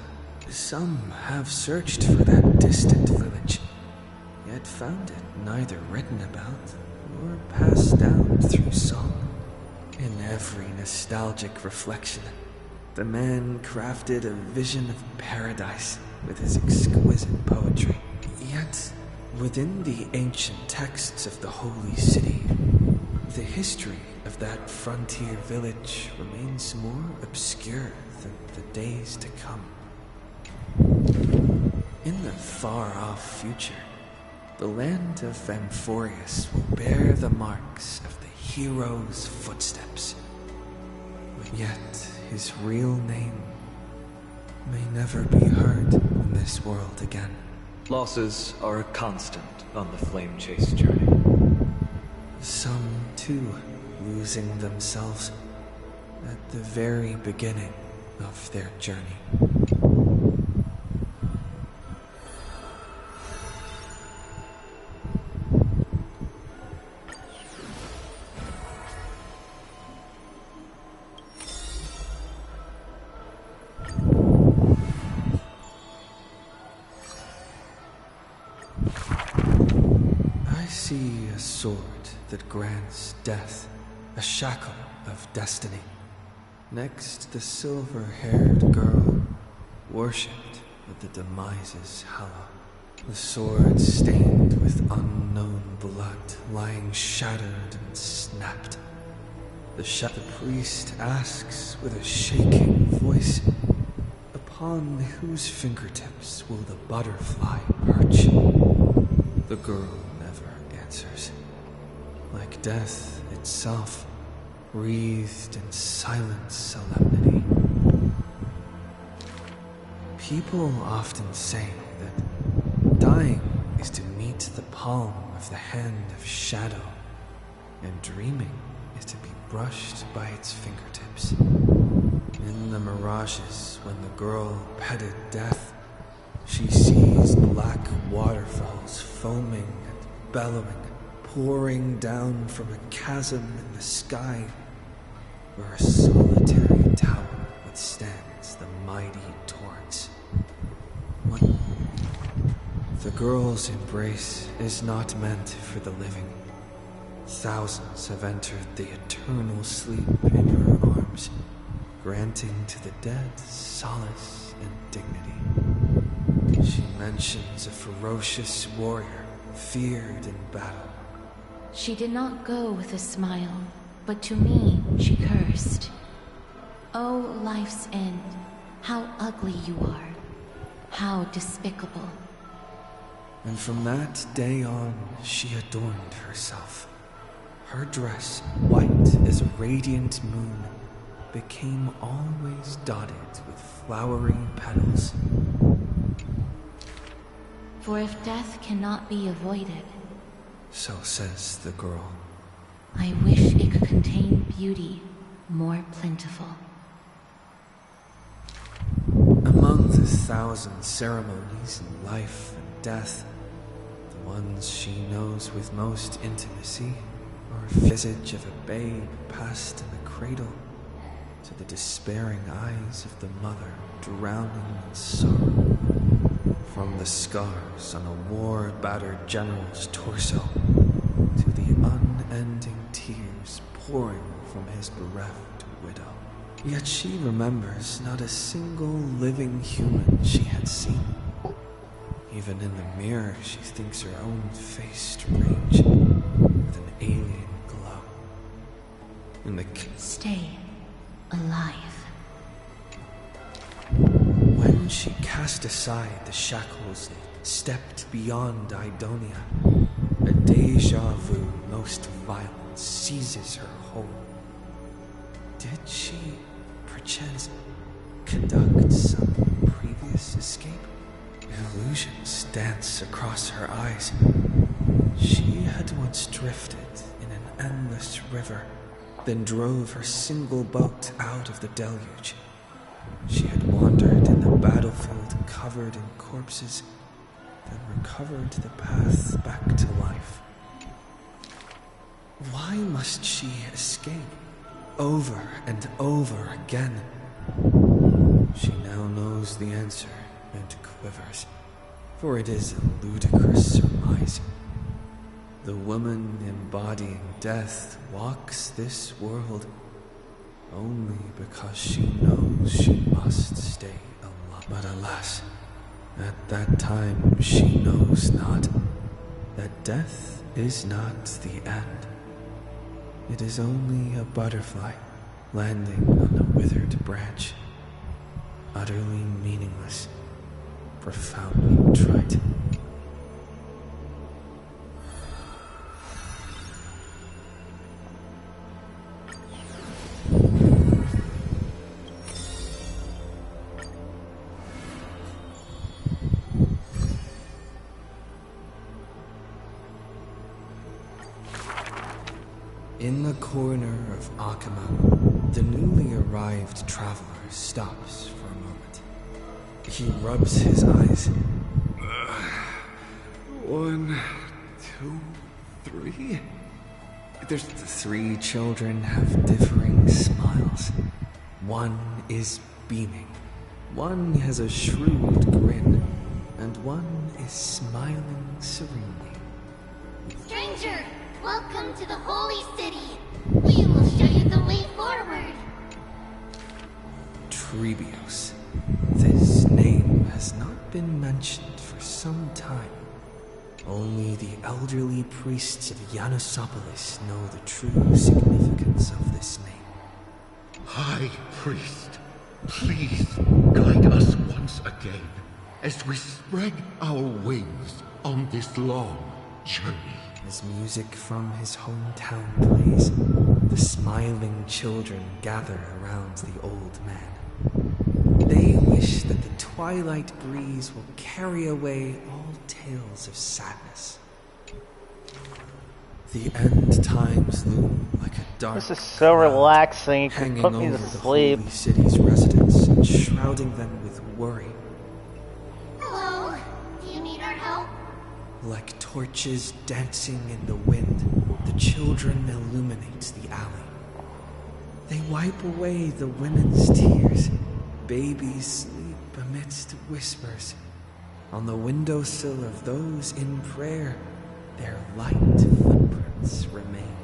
Some have searched for that distant village, yet found it neither written about nor passed down through song. In every nostalgic reflection, the man crafted a vision of paradise with his exquisite poetry. Yet, within the ancient texts of the holy city, the history of that frontier village remains more obscure than the days to come. In the far-off future, the land of Amphorius will bear the marks of the hero's footsteps. Yet his real name may never be heard in this world again. Losses are a constant on the flame chase journey. Some, too, losing themselves at the very beginning of their journey. I see a sword that grants death, a shackle of destiny. Next, the silver-haired girl, worshipped at the demise's hallow. The sword stained with unknown blood, lying shattered and snapped. The priest asks with a shaking voice, upon whose fingertips will the butterfly perch? The girl never answers. Like death itself, wreathed in silent solemnity. People often say that dying is to meet the palm of the hand of shadow, and dreaming is to be brushed by its fingertips. In the mirages, when the girl petted death, she sees black waterfalls foaming and bellowing, pouring down from a chasm in the sky, where a solitary tower withstands the mighty torrents. What? The girl's embrace is not meant for the living. Thousands have entered the eternal sleep in her arms, granting to the dead solace and dignity. She mentions a ferocious warrior, feared in battle. She did not go with a smile, but to me she cursed. Oh, life's end, how ugly you are, how despicable. And from that day on, she adorned herself. Her dress, white as a radiant moon, became always dotted with flowery petals. For if death cannot be avoided, so says the girl, I wish it could contain beauty more plentiful. Among the thousand ceremonies in life and death, the ones she knows with most intimacy are a visage of a babe passed in the cradle, to the despairing eyes of the mother drowning in sorrow, from the scars on a war-battered general's torso, to the unending tears pouring from his bereft widow. Yet she remembers not a single living human she had seen. Even in the mirror, she thinks her own face strange, with an alien glow. In the Stay alive. When she cast aside the shackles and stepped beyond Idonia, a deja vu most violent seizes her whole. Did she, perchance, conduct some previous escape? Illusions dance across her eyes. She had once drifted in an endless river, then drove her single boat out of the deluge. She had wandered in the battlefield covered in corpses, then recovered the path back to life. Why must she escape over and over again? She now knows the answer and quivers, for it is a ludicrous surmise. The woman embodying death walks this world only because she knows she must stay alive. But alas, at that time she knows not that death is not the end. It is only a butterfly landing on a withered branch, utterly meaningless, profoundly trite. In the corner of Akama, the newly arrived traveler stops for a moment. He rubs his eyes. 1, 2, 3. There's 3 children have differing smiles. One is beaming, one has a shrewd grin, and one is smiling serenely. Stranger, welcome to the holy city. We will show you the way forward. Trebios. This name has not been mentioned for some time. Only the elderly priests of Yanosopolis know the true significance of this name. High Priest, please guide us once again as we spread our wings on this long journey. As music from his hometown plays, the smiling children gather around the old man. They wish that the twilight breeze will carry away all tales of sadness. The end times loom like a dark This is so cloud relaxing. It could hanging put me over to the sleep. holy city's residents and shrouding them with worry. Hello? Do you need our help? Like torches dancing in the wind, the children illuminate the alley. They wipe away the women's tears. Babies sleep amidst whispers. On the windowsill of those in prayer, their light footprints remain.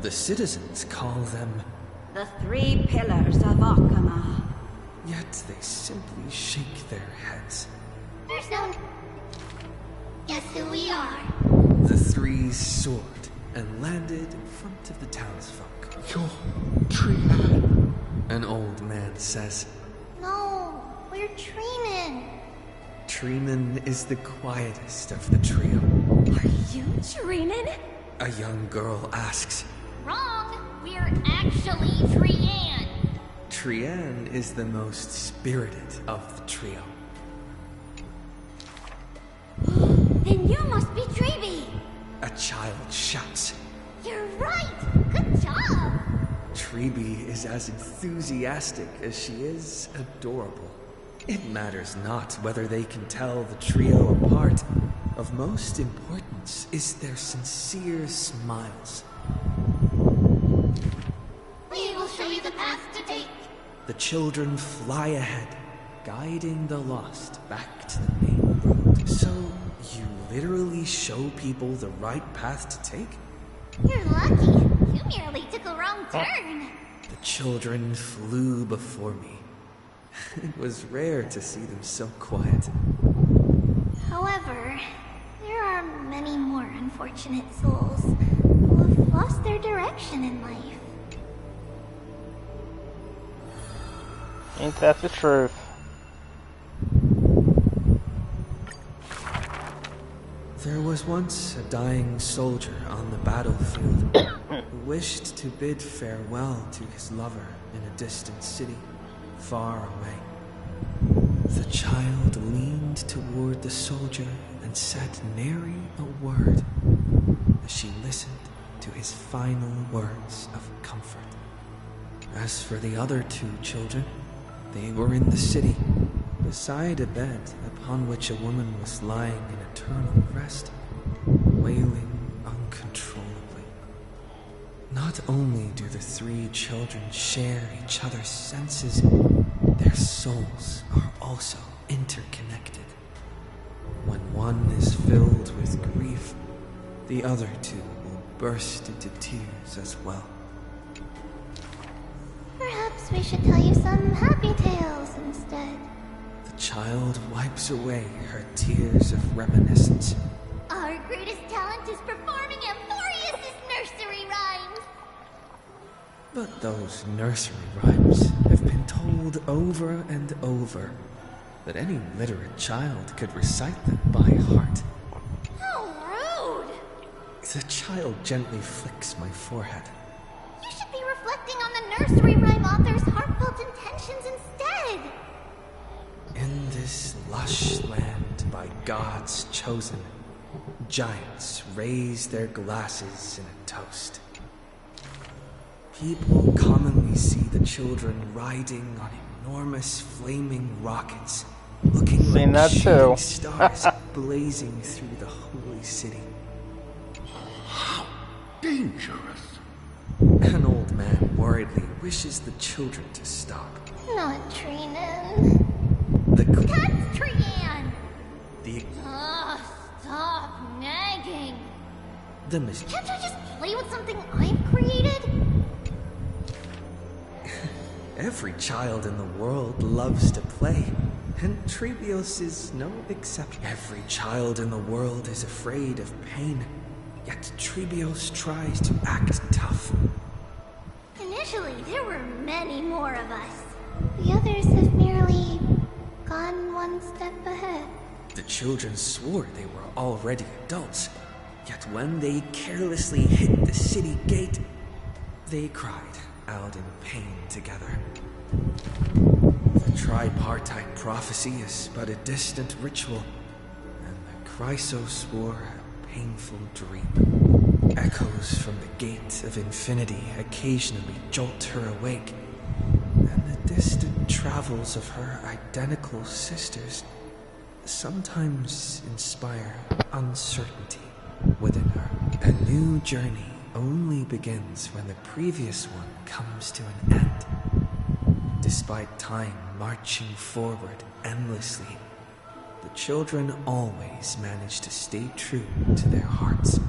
The citizens call them the 3 pillars of Akama. yet they simply shake their heads. There's no... Guess who we are? The 3 soared and landed in front of the townsfolk. You're Trian. An old man says. No, we're Treenan. Treenan is the quietest of the trio. Are you Treenan? A young girl asks. Wrong. We're actually Trian. Trian is the most spirited of the trio. Then you must be Treeby. A child shouts. You're right. Good job. Treeby is as enthusiastic as she is adorable. It matters not whether they can tell the trio apart. Of most importance is their sincere smiles. We will show you the path to take. The children fly ahead, guiding the lost back to the main road. So, you literally show people the right path to take? You're lucky. You merely took a wrong turn. The children flew before me. It was rare to see them so quiet. However, there are many more unfortunate souls who have lost their direction in life. Ain't that the truth? There was once a dying soldier on the battlefield who wished to bid farewell to his lover in a distant city, far away. The child leaned toward the soldier and said nary a word as she listened to his final words of comfort. As for the other 2 children, they were in the city, beside a bed upon which a woman was lying in eternal rest, wailing uncontrollably. Not only do the 3 children share each other's senses, their souls are also interconnected. When one is filled with grief, the other 2 will burst into tears as well. Perhaps we should tell you some happy tales instead. The child wipes away her tears of reminiscence. Our greatest talent is performing Amphorius' nursery rhymes. But those nursery rhymes have been told over and over that any literate child could recite them by heart. How rude! The child gently flicks my forehead. You should be reflecting on the nursery rhyme author's heartfelt intentions instead. In this lush land by gods chosen, giants raise their glasses in a toast. People commonly see the children riding on enormous flaming rockets, looking Seen like that shooting too. stars blazing through the holy city. How dangerous. An old man worriedly wishes the children to stop. Not Treenan. That's Trian! The Stop nagging. mischief. Can't you just play with something I've created? Every child in the world loves to play, and Trebios is no exception. Every child in the world is afraid of pain, yet Trebios tries to act tough. Initially, there were many more of us. The others have merely gone one step ahead. The children swore they were already adults, yet when they carelessly hit the city gate, they cried out in pain together. The tripartite prophecy is but a distant ritual, and the Chrysos wore a painful dream. Echoes from the Gate of Infinity occasionally jolt her awake, and the distant travels of her identical sisters sometimes inspire uncertainty within her. A new journey only begins when the previous one comes to an end. Despite time marching forward endlessly, the children always manage to stay true to their hearts.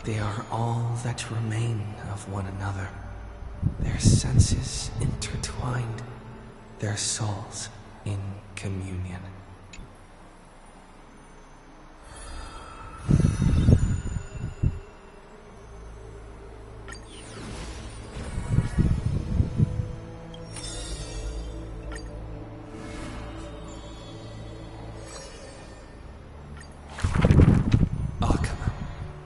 They are all that remain of one another, their senses intertwined, their souls in communion.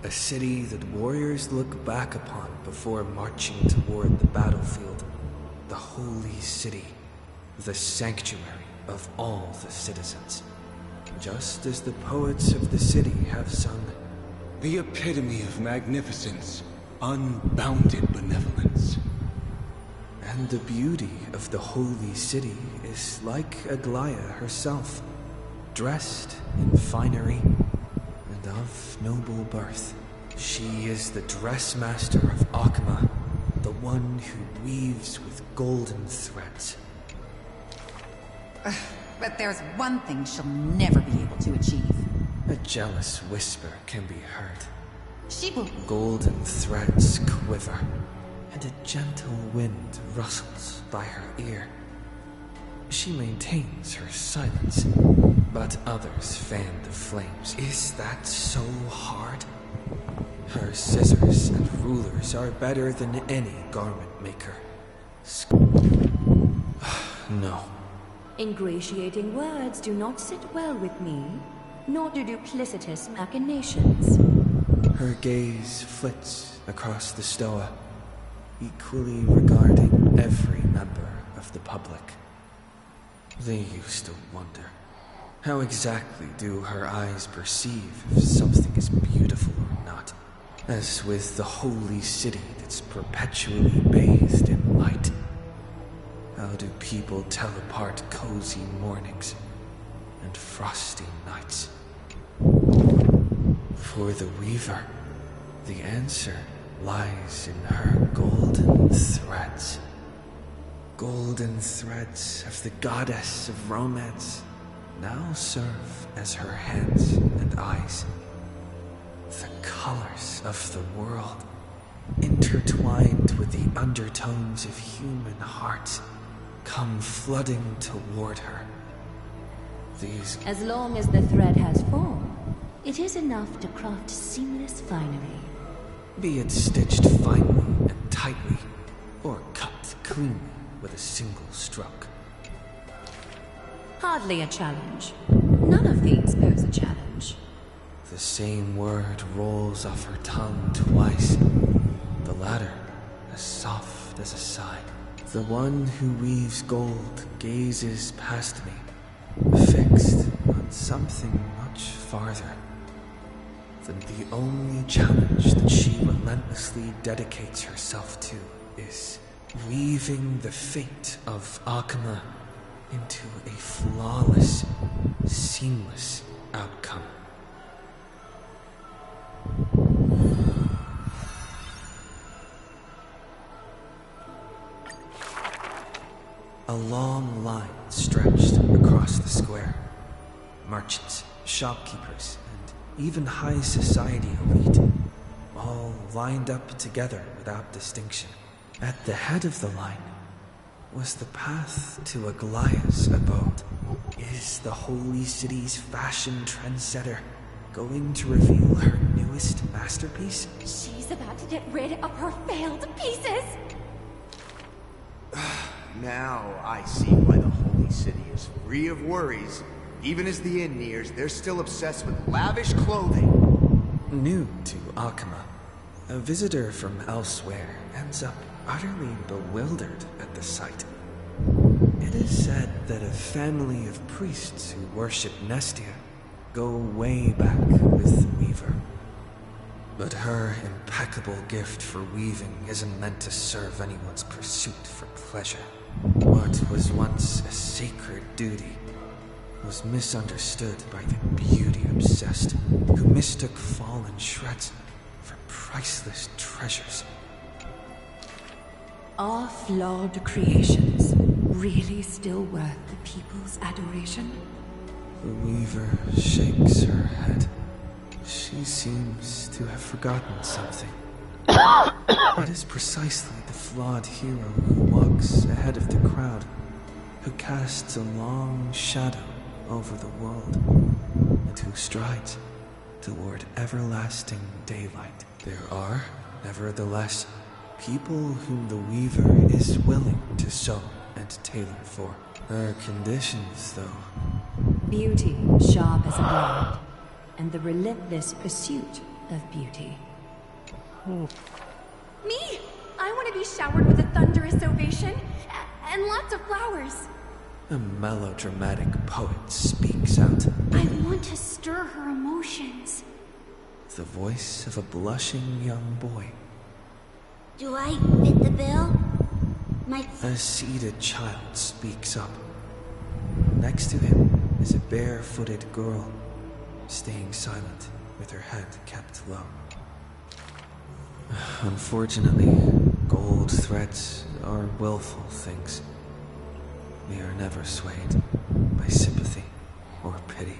A city that warriors look back upon before marching toward the battlefield. The holy city, the sanctuary of all the citizens. Just as the poets of the city have sung, the epitome of magnificence, unbounded benevolence. And the beauty of the holy city is like Aglaia herself, dressed in finery and of noble birth. She is the dressmaster of Akama, the one who weaves with golden threads. But there's one thing she'll never be able to achieve. A jealous whisper can be heard. She will... Golden threads quiver, and a gentle wind rustles by her ear. She maintains her silence, but others fan the flames. Is that so hard? Her scissors and rulers are better than any garment maker. No. Ingratiating words do not sit well with me, nor do duplicitous machinations. Her gaze flits across the stoa, equally regarding every member of the public. They used to wonder, how exactly do her eyes perceive if something is beautiful or not? As with the holy city that's perpetually bathed in light. How do people tell apart cozy mornings and frosty nights? For the Weaver, the answer lies in her golden threads. Golden threads of the goddess of romance now serve as her hands and eyes. The colors of the world, intertwined with the undertones of human hearts, come flooding toward her. These... As long as the thread has form, it is enough to craft seamless finery. Be it stitched finely and tightly, or cut cleanly with a single stroke. Hardly a challenge. None of these pose a challenge. The same word rolls off her tongue twice, the latter as soft as a sigh. The one who weaves gold gazes past me, fixed on something much farther than the only challenge that she relentlessly dedicates herself to is weaving the fate of Akama into a flawless, seamless outcome. A long line stretched across the square. Merchants, shopkeepers, and even high society elite, all lined up together without distinction. At the head of the line was the path to Aglaia's abode. Is the holy city's fashion trendsetter going to reveal her newest masterpiece? She's about to get rid of her failed pieces! Now I see why the holy city is free of worries. Even as the end nears, they're still obsessed with lavish clothing. New to Akama, a visitor from elsewhere ends up utterly bewildered at the sight. It is said that a family of priests who worship Nestia go way back with the Weaver. But her impeccable gift for weaving isn't meant to serve anyone's pursuit for pleasure. What was once a sacred duty was misunderstood by the beauty-obsessed, who mistook fallen shreds for priceless treasures. Are flawed creations really still worth the people's adoration? The weaver shakes her head. She seems to have forgotten something. It is precisely the flawed hero who walks ahead of the crowd, who casts a long shadow over the world, and who strides toward everlasting daylight. There are, nevertheless, people whom the weaver is willing to sew and tailor for. Her conditions, though. Beauty sharp as a blade, and the relentless pursuit of beauty. Me! I want to be showered with a thunderous ovation and lots of flowers. A melodramatic poet speaks out. I want to stir her emotions. The voice of a blushing young boy. Do I fit the bill? A seated child speaks up. Next to him is a barefooted girl, staying silent with her head kept low. Unfortunately, gold threads are willful things. They are never swayed by sympathy or pity.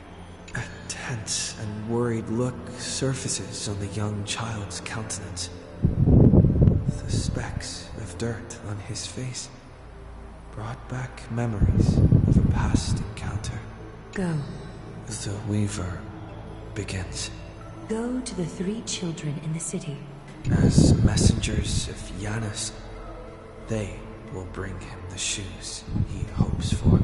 A tense and worried look surfaces on the young child's countenance. The specks of dirt on his face brought back memories of a past encounter. Go. The weaver begins. Go to the 3 children in the city. As messengers of Janus, they will bring him the shoes he hopes for.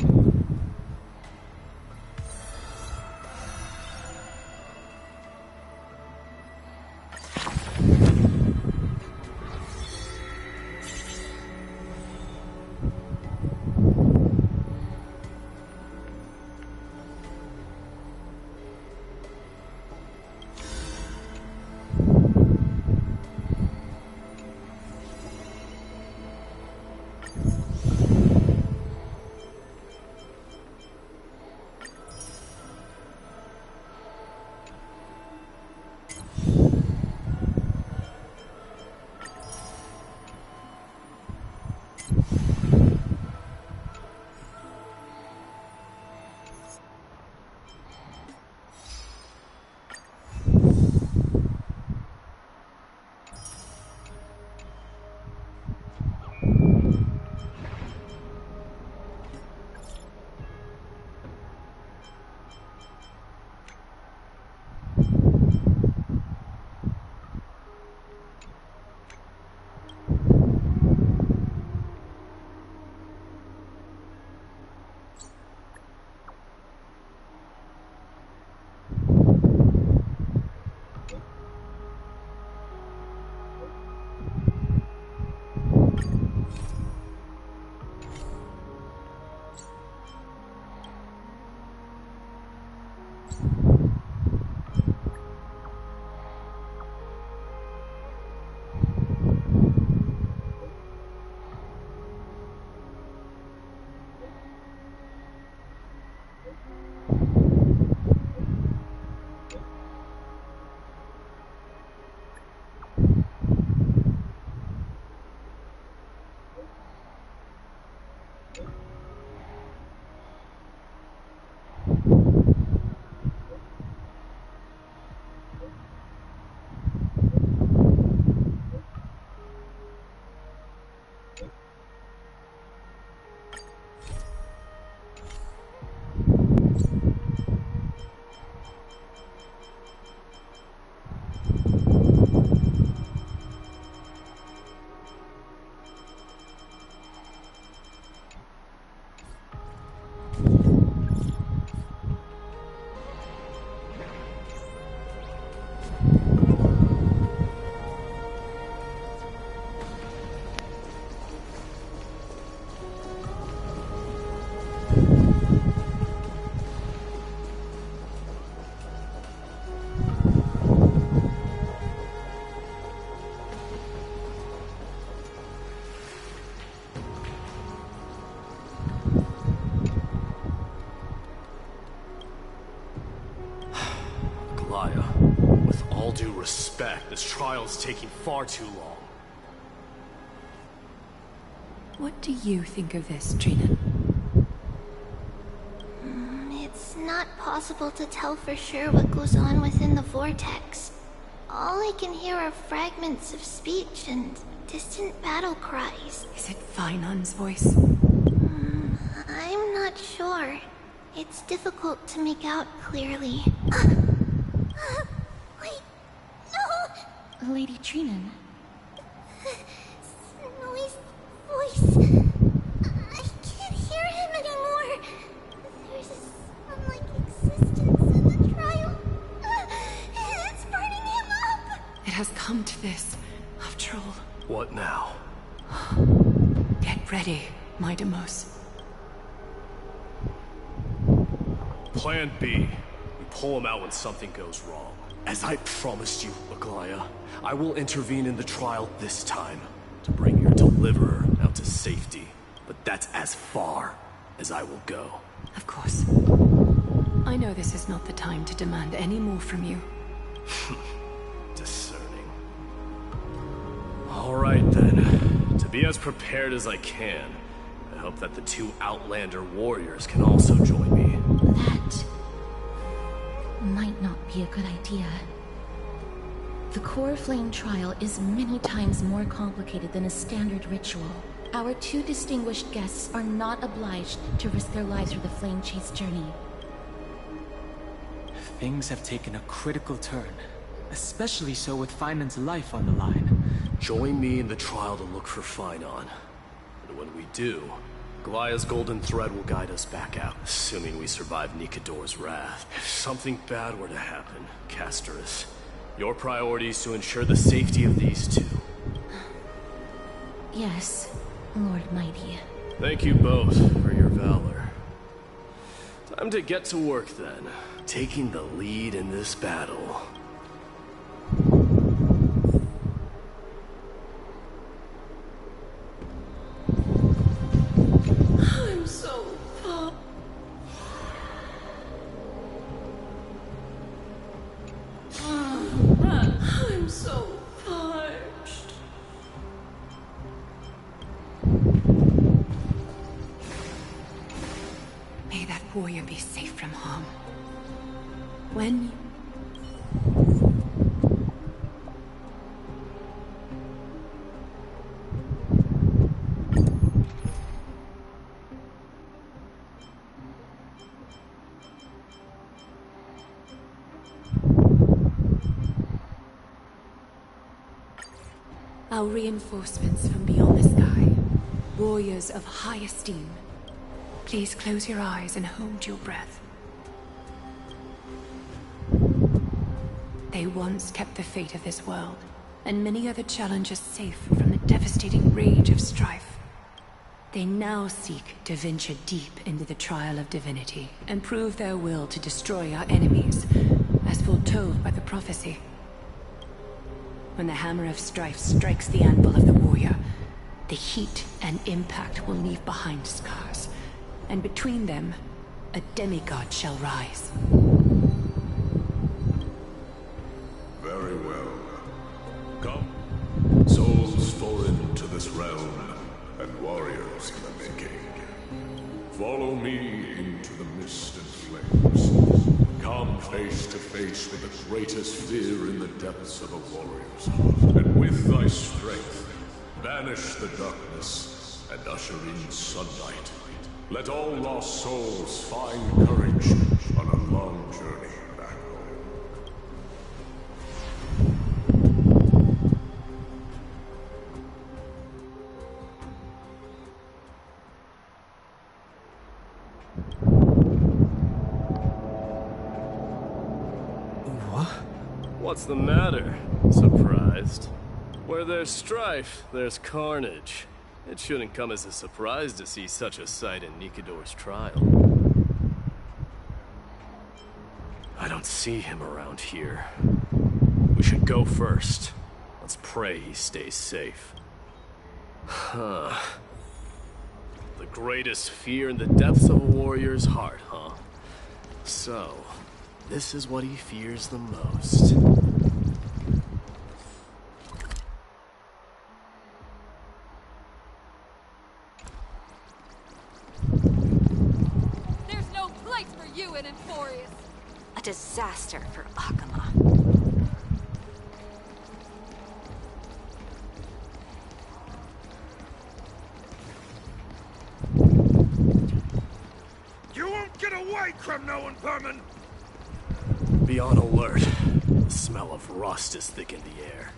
This trial's taking far too long. What do you think of this, Trina? It's not possible to tell for sure what goes on within the vortex. All I can hear are fragments of speech and distant battle cries. Is it Finon's voice? I'm not sure. It's difficult to make out clearly. Wait, no! Lady Trinan. Snowy's voice. I can't hear him anymore. There's a sun-like existence in the trial. It's burning him up. It has come to this, after all. What now? Get ready, my Demos. Plan B. We pull him out when something goes wrong. As I promised you, Aglaya, I will intervene in the trial this time to bring your deliverer out to safety. But that's as far as I will go. Of course. I know this is not the time to demand any more from you. Discerning. All right then. To be as prepared as I can, I hope that the two Outlander warriors can also join me. That might not be a good idea. The Core Flame trial is many times more complicated than a standard ritual. Our two distinguished guests are not obliged to risk their lives for the Flame Chase journey. Things have taken a critical turn, especially so with Finan's life on the line. Join me in the trial to look for Finon. And when we do, Glaya's golden thread will guide us back out, assuming we survive Nikador's wrath. If something bad were to happen, Casterus, your priority is to ensure the safety of these two. Yes, Lord Mighty. Thank you both for your valor. Time to get to work then, taking the lead in this battle. I'm so far. I'm so parched. May that warrior be safe from harm. When our reinforcements from beyond the sky, warriors of high esteem. Please close your eyes and hold your breath. They once kept the fate of this world, and many other challenges safe from the devastating rage of strife. They now seek to venture deep into the trial of divinity, and prove their will to destroy our enemies, as foretold by the prophecy. When the hammer of strife strikes the anvil of the warrior, the heat and impact will leave behind scars, and between them, a demigod shall rise. Very well. Come. Souls foreign to this realm, and warriors in the making. Follow me into the mist and flames. Come face to face with the greatest fear in the depths of a warrior's heart. And with thy strength, banish the darkness and usher in sunlight. Let all lost souls find courage on a long journey back home. What's the matter? Surprised? Where there's strife, there's carnage. It shouldn't come as a surprise to see such a sight in Nikador's trial. I don't see him around here. We should go first. Let's pray he stays safe. Huh. The greatest fear in the depths of a warrior's heart, huh? So, this is what he fears the most. place for you in Enforius. A disaster for Akama. You won't get away, Kremno and Vermin! Be on alert. The smell of rust is thick in the air.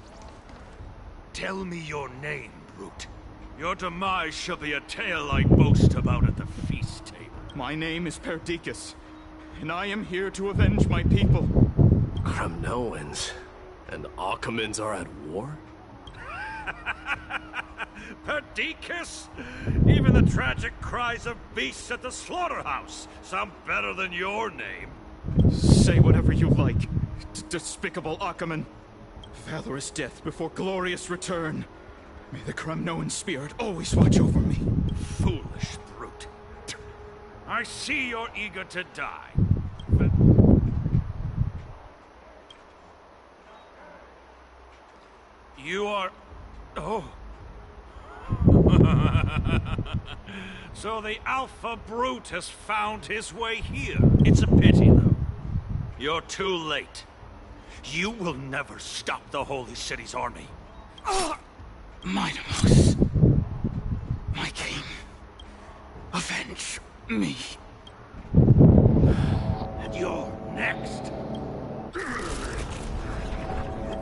Tell me your name, brute. Your demise shall be a tale I boast about at the feast table. My name is Perdiccas, and I am here to avenge my people. Kremnoans and Akamans are at war? Perdiccas? Even the tragic cries of beasts at the slaughterhouse sound better than your name. Say whatever you like, despicable Akaman. Valorous death before glorious return. May the Kremnoan spirit always watch over me. Foolish brute. I see you're eager to die. But... You are... Oh. So the Alpha Brute has found his way here. It's a pity, though. You're too late. You will never stop the Holy City's army. Minos, my king, avenge me. And you're next.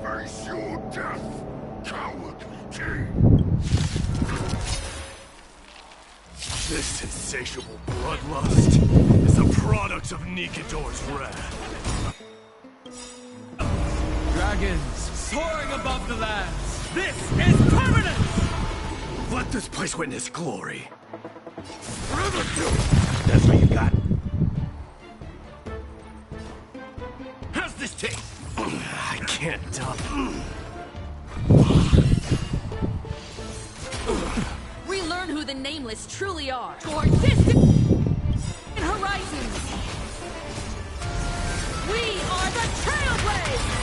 Face your death, coward king. This insatiable bloodlust is a product of Nikador's wrath. Dragons soaring above the lands. This is permanent! Let this place witness glory. Forever do. That's what you got. How's this taste? I can't tell. Relearn who the Nameless truly are. Toward distant horizons. We are the Trailblazers!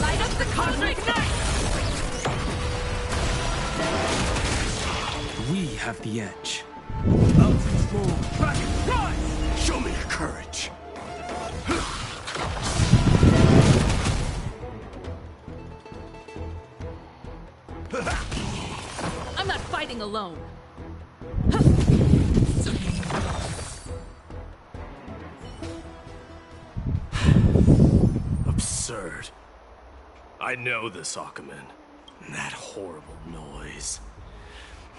Light up the cosmic night! We have the edge. Mountains roll, dragons rise! Show me your courage. I'm not fighting alone. Absurd. I know this, Akaman. That horrible noise.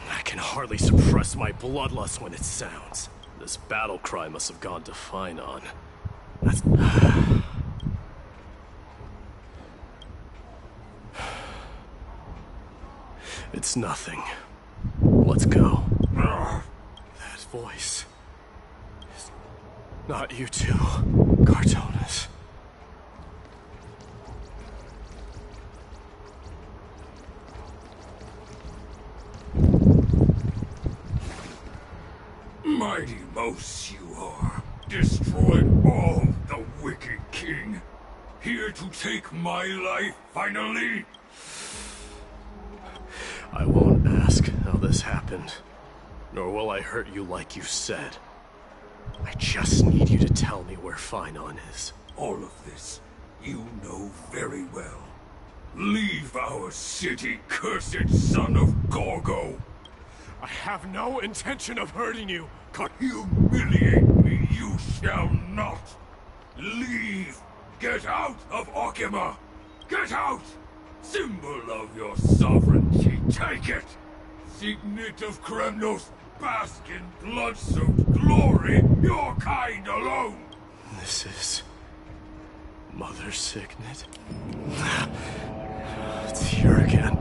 I can hardly suppress my bloodlust when it sounds. This battle cry must have gone to Finon. That's... It's nothing. Let's go. That voice... is not you two, Cartonis. Mighty Mos you are. Destroyed all the wicked king. Here to take my life, finally? I won't ask how this happened, nor will I hurt you like you said. I just need you to tell me where Finon is. All of this, you know very well. Leave our city, cursed son of Gorgo! I have no intention of hurting you. Humiliate me, you shall not! Leave! Get out of Okima! Get out! Symbol of your sovereignty, take it! Signet of Kremnos, bask in blood-soaked glory, your kind alone! This is... Mother's signet? It's here again.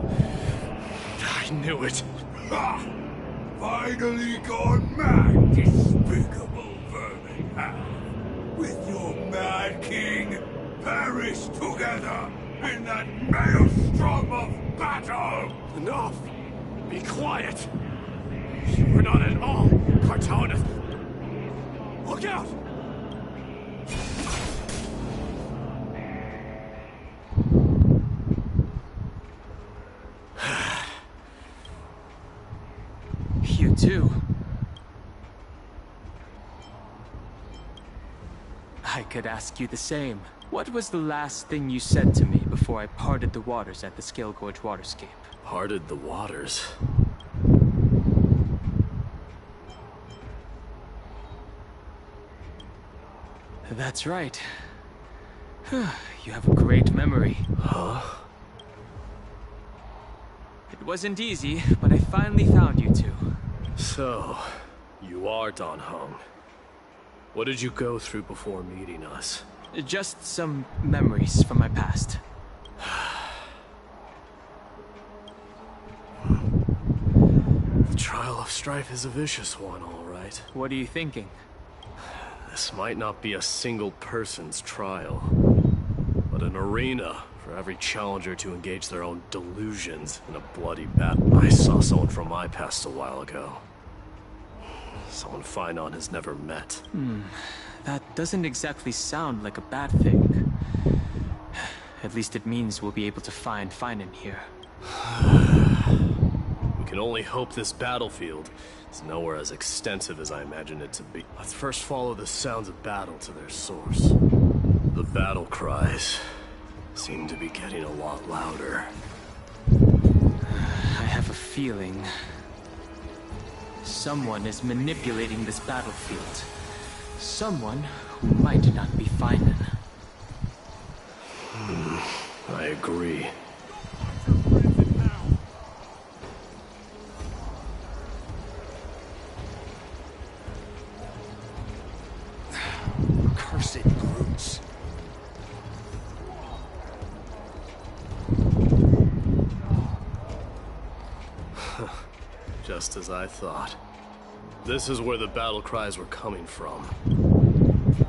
I knew it. Ha! Finally gone mad, despicable vermin have. With your mad king, perish together in that maelstrom of battle! Enough! Be quiet! We're not at all Cartonis. Look out! too. I could ask you the same. What was the last thing you said to me before I parted the waters at the Scale Gorge waterscape? Parted the waters? That's right. You have a great memory. Huh? It wasn't easy, but I finally found you two. So, you are Dan Heng. What did you go through before meeting us? Just some memories from my past. The trial of Strife is a vicious one, all right. What are you thinking? This might not be a single person's trial, but an arena for every challenger to engage their own delusions in a bloody battle. I saw someone from my past a while ago. Someone Finon has never met. That doesn't exactly sound like a bad thing. At least it means we'll be able to find Finon here. We can only hope this battlefield is nowhere as extensive as I imagined it to be. Let's first follow the sounds of battle to their source. The battle cries seem to be getting a lot louder. I have a feeling someone is manipulating this battlefield. Someone who might not be Finon. I agree. Cursed brutes. Just as I thought. This is where the battle cries were coming from.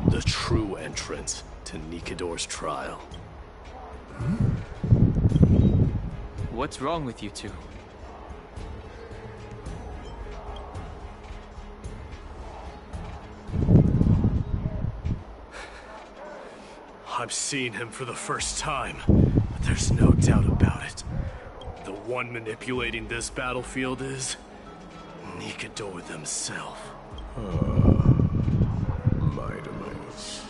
The true entrance to Nikador's trial. What's wrong with you two? I'm seeing him for the first time, but there's no doubt about it. The one manipulating this battlefield is Nikador themselves. Mightimus,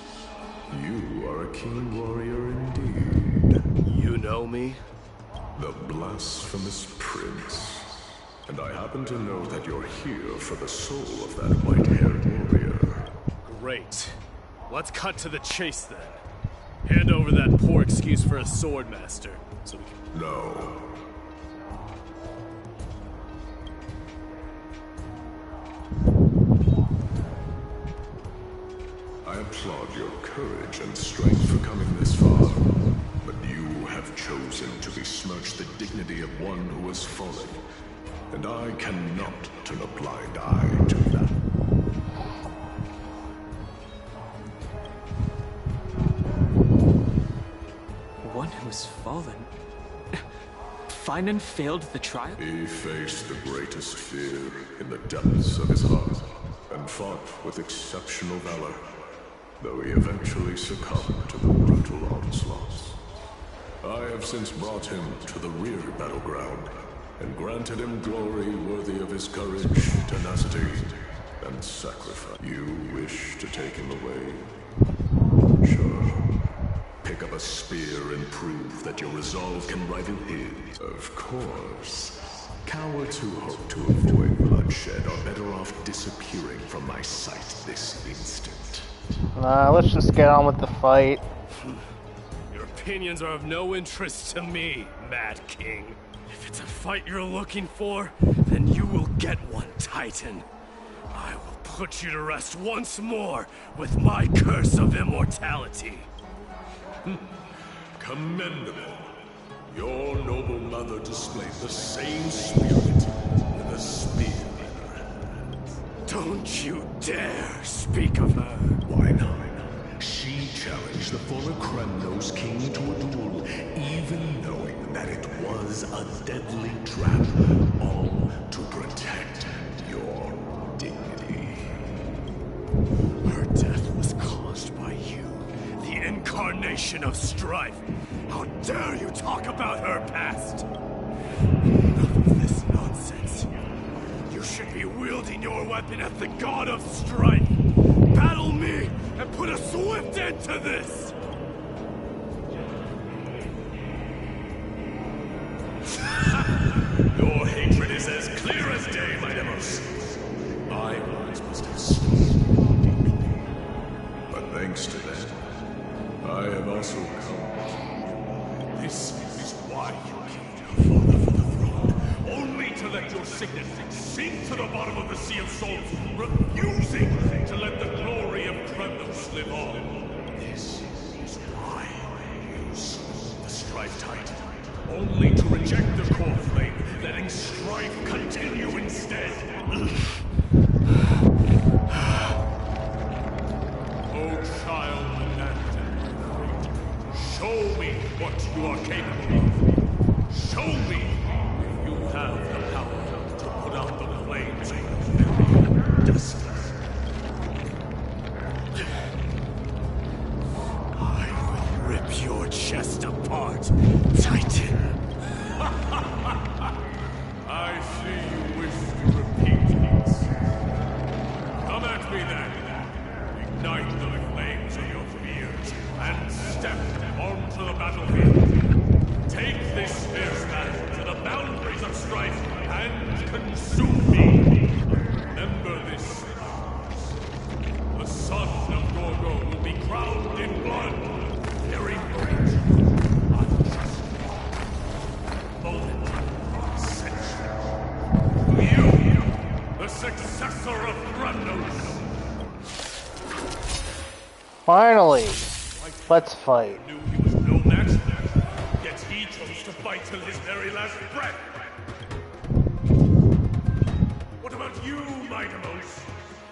you are a keen warrior indeed. You know me? The blasphemous prince. And I happen to know that you're here for the soul of that white-haired warrior. Great. Let's cut to the chase then. Hand over that poor excuse for a sword master, so we can... No. I applaud your courage and strength for coming this far, but you have chosen to besmirch the dignity of one who has fallen, and I cannot turn a blind eye to that. One who has fallen? Finon failed the trial? He faced the greatest fear in the depths of his heart, and fought with exceptional valor, though he eventually succumbed to the brutal onslaughts. I have since brought him to the rear battleground, and granted him glory worthy of his courage, tenacity, and sacrifice. You wish to take him away? Sure. Pick up a spear and prove that your resolve can rival his. Of course. Cowards who hope to avoid bloodshed are better off disappearing from my sight this instant. Let's just get on with the fight. Your opinions are of no interest to me, Mad King. If it's a fight you're looking for, then you will get one, Titan. I will put you to rest once more with my curse of immortality. Commendable. Your noble mother displayed the same spirit with a spear in her hand. Don't you dare speak of her. Why not? She challenged the former Kremnos king to a duel, even knowing that it was a deadly trap, all to protect your dignity. Her death was caused by you, the incarnation of Strife. How dare you talk about her past? Enough of this nonsense. You should be wielding your weapon at the god of strife. Battle me and put a swift end to this! Your hatred is as clear as day, my Demos. My words must have stood. But thanks to that, I have also come. This is why you killed your father for the throne. Only to let your signet sink to the bottom of the Sea of Souls, refusing to let the glory of Kremnos live on. This is why you sold the Strife Titan. Only to reject the core flame, letting strife continue instead. Oh, child Menandin, show me what you are capable of. Show me if you have the power to put out the flames of your very destiny. I will rip your chest apart, Titan. I see you wish to repeat this. Come at me then. Ignite the flames of your fears and step onto the battlefield. Take this fierce battle to the boundaries of strife and consume me. Remember this. The son of Gorgo will be crowned in blood. Very great. Unjust. Moment. You, the successor of Kremnos. Finally, let's fight. Knew he was no match, yet he chose to fight till his very last breath. What about you, Mightimos?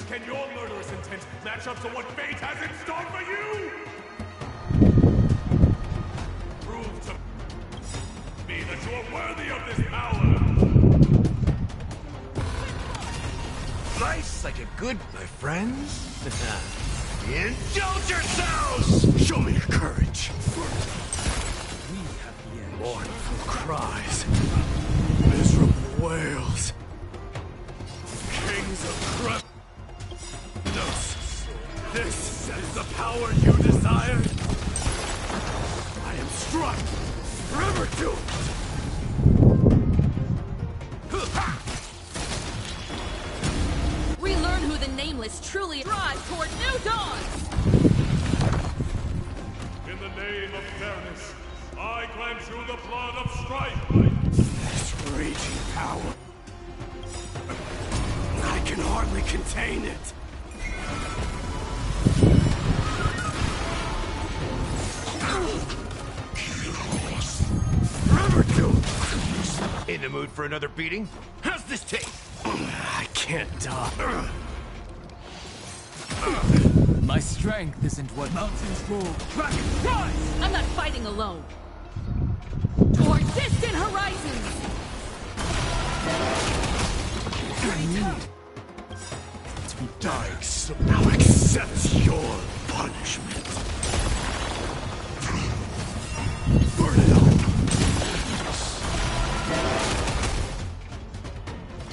Can your murderous intent match up to what fate has in store for you? Prove to me that you are worthy of this power. Life's like a good, my friends. Indulge yourselves! Show me your courage. We have the mournful cries, miserable wails. Kings of Kremnos, this is the power you desire. I am struck, forever doomed. Relearn who the Nameless truly drive toward new dawns! In the name of fairness, I grant you the blood of strife. This raging power. I can hardly contain it. Forever doomed. In the mood for another beating? How's this taste? I can't die. My strength isn't what mountains roll. Rise! I'm not fighting alone. Toward distant horizons! To be dying, so now accept your punishment. Burn it up.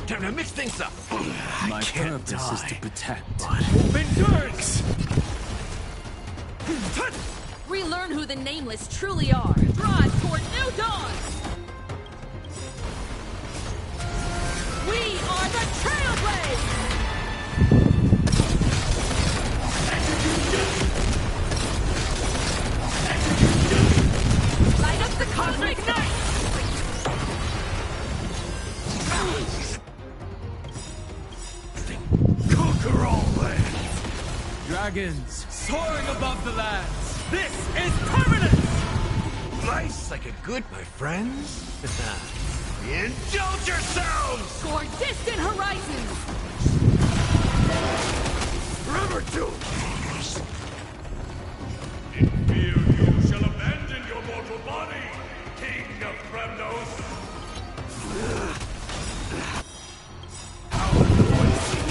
Time to mix things up. My purpose is to protect. Open dirks! Relearn who the Nameless truly are. Drive toward new dawns! We are the Trailblazers! Light up the cosmic night! Conquer all lands! Dragons soaring above the lands. This is permanent! Life's like a good, my friends. Indulge yourselves! Toward distant horizons! Forever doomed! In fear you shall abandon your mortal body, King of Kremnos! How noisy!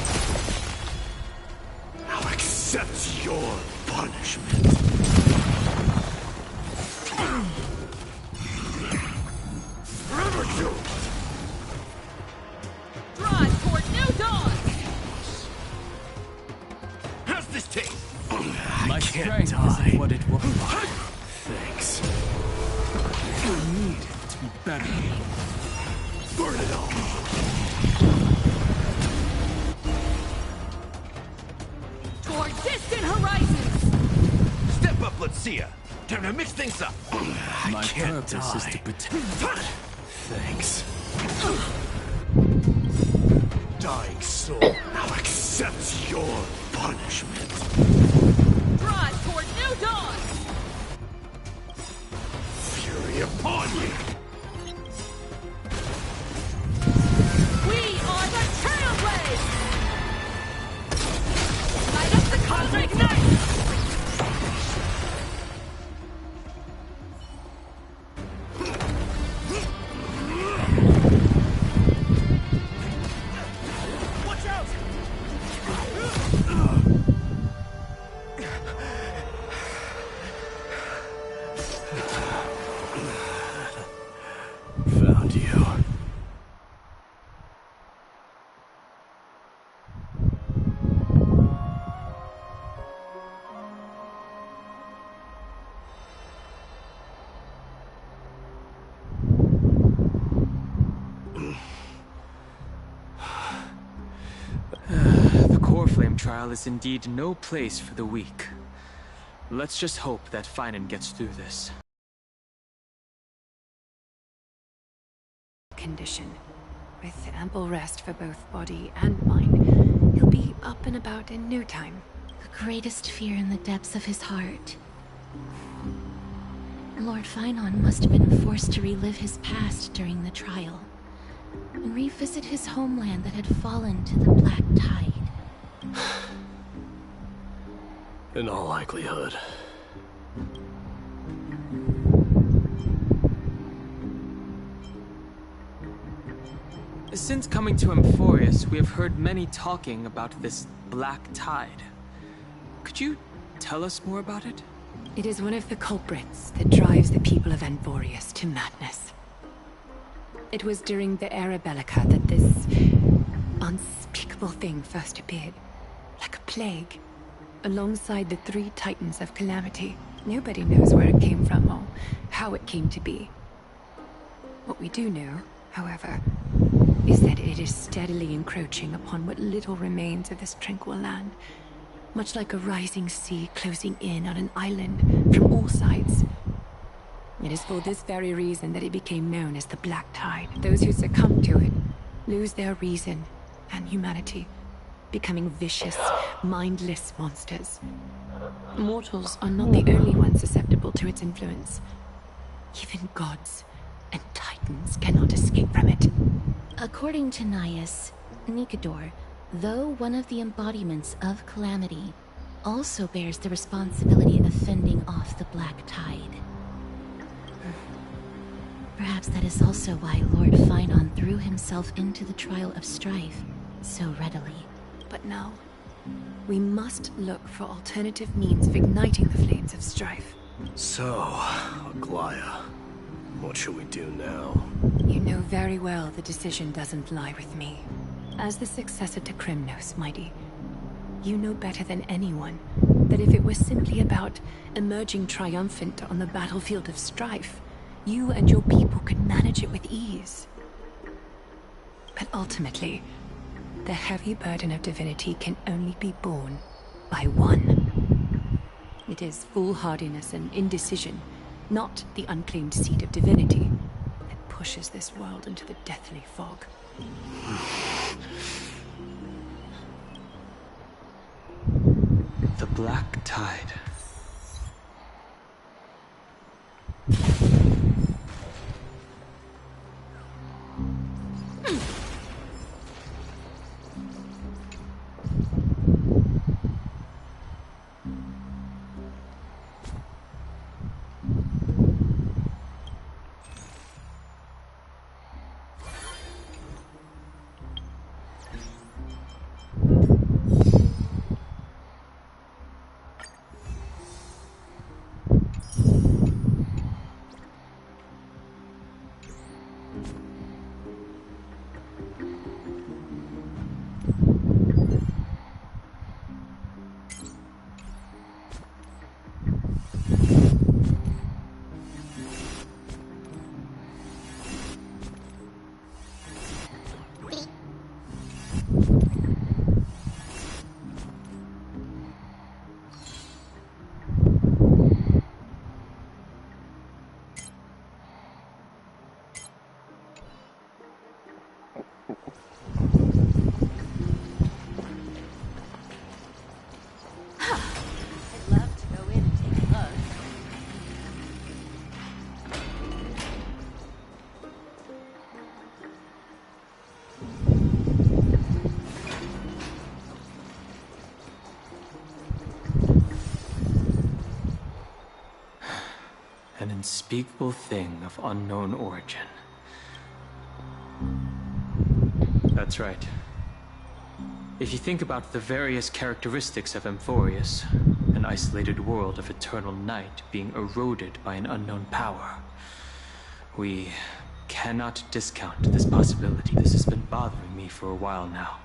Now accept your punishment! Forever doomed! Drive toward new better. Burn it all. Toward distant horizons! Step up, let's see ya. Time to mix things up. My purpose is to protect. Thanks. Dying soul now accepts your punishment. Drive toward new dawn! Fury upon you! We are the Trailblades! Light up the cosmic night! Found you. The core flame trial is indeed no place for the weak. Let's just hope that Finan gets through this. Condition. With ample rest for both body and mind, he'll be up and about in no time. The greatest fear in the depths of his heart. Lord Finan must have been forced to relive his past during the trial, and revisit his homeland that had fallen to the Black Tide. In all likelihood. Since coming to Emphorius, we have heard many talking about this Black Tide. Could you tell us more about it? It is one of the culprits that drives the people of Emphorius to madness. It was during the Era Bellica that this unspeakable thing first appeared, like a plague, alongside the 3 Titans of Calamity. Nobody knows where it came from or how it came to be. What we do know, however, is that it is steadily encroaching upon what little remains of this tranquil land, much like a rising sea closing in on an island from all sides. It is for this very reason that it became known as the Black Tide. Those who succumb to it lose their reason and humanity, becoming vicious, mindless monsters. Mortals are not the only ones susceptible to its influence. Even gods and titans cannot escape from it. According to Nias, Nikador, though one of the embodiments of Calamity, also bears the responsibility of fending off the Black Tide. Perhaps that is also why Lord Finan threw himself into the trial of Strife so readily. But now, we must look for alternative means of igniting the flames of Strife. So, Aglaya, what should we do now? You know very well the decision doesn't lie with me. As the successor to Kremnos, Mighty, you know better than anyone that if it was simply about emerging triumphant on the battlefield of Strife, you and your people could manage it with ease. But ultimately, the heavy burden of divinity can only be borne by one. It is foolhardiness and indecision, not the unclaimed seed of divinity, that pushes this world into the deathly fog. The Black Tide. I'd love to go in and take a look. An unspeakable thing of unknown origin. That's right. If you think about the various characteristics of Amphorius, an isolated world of eternal night being eroded by an unknown power, we cannot discount this possibility. This has been bothering me for a while now.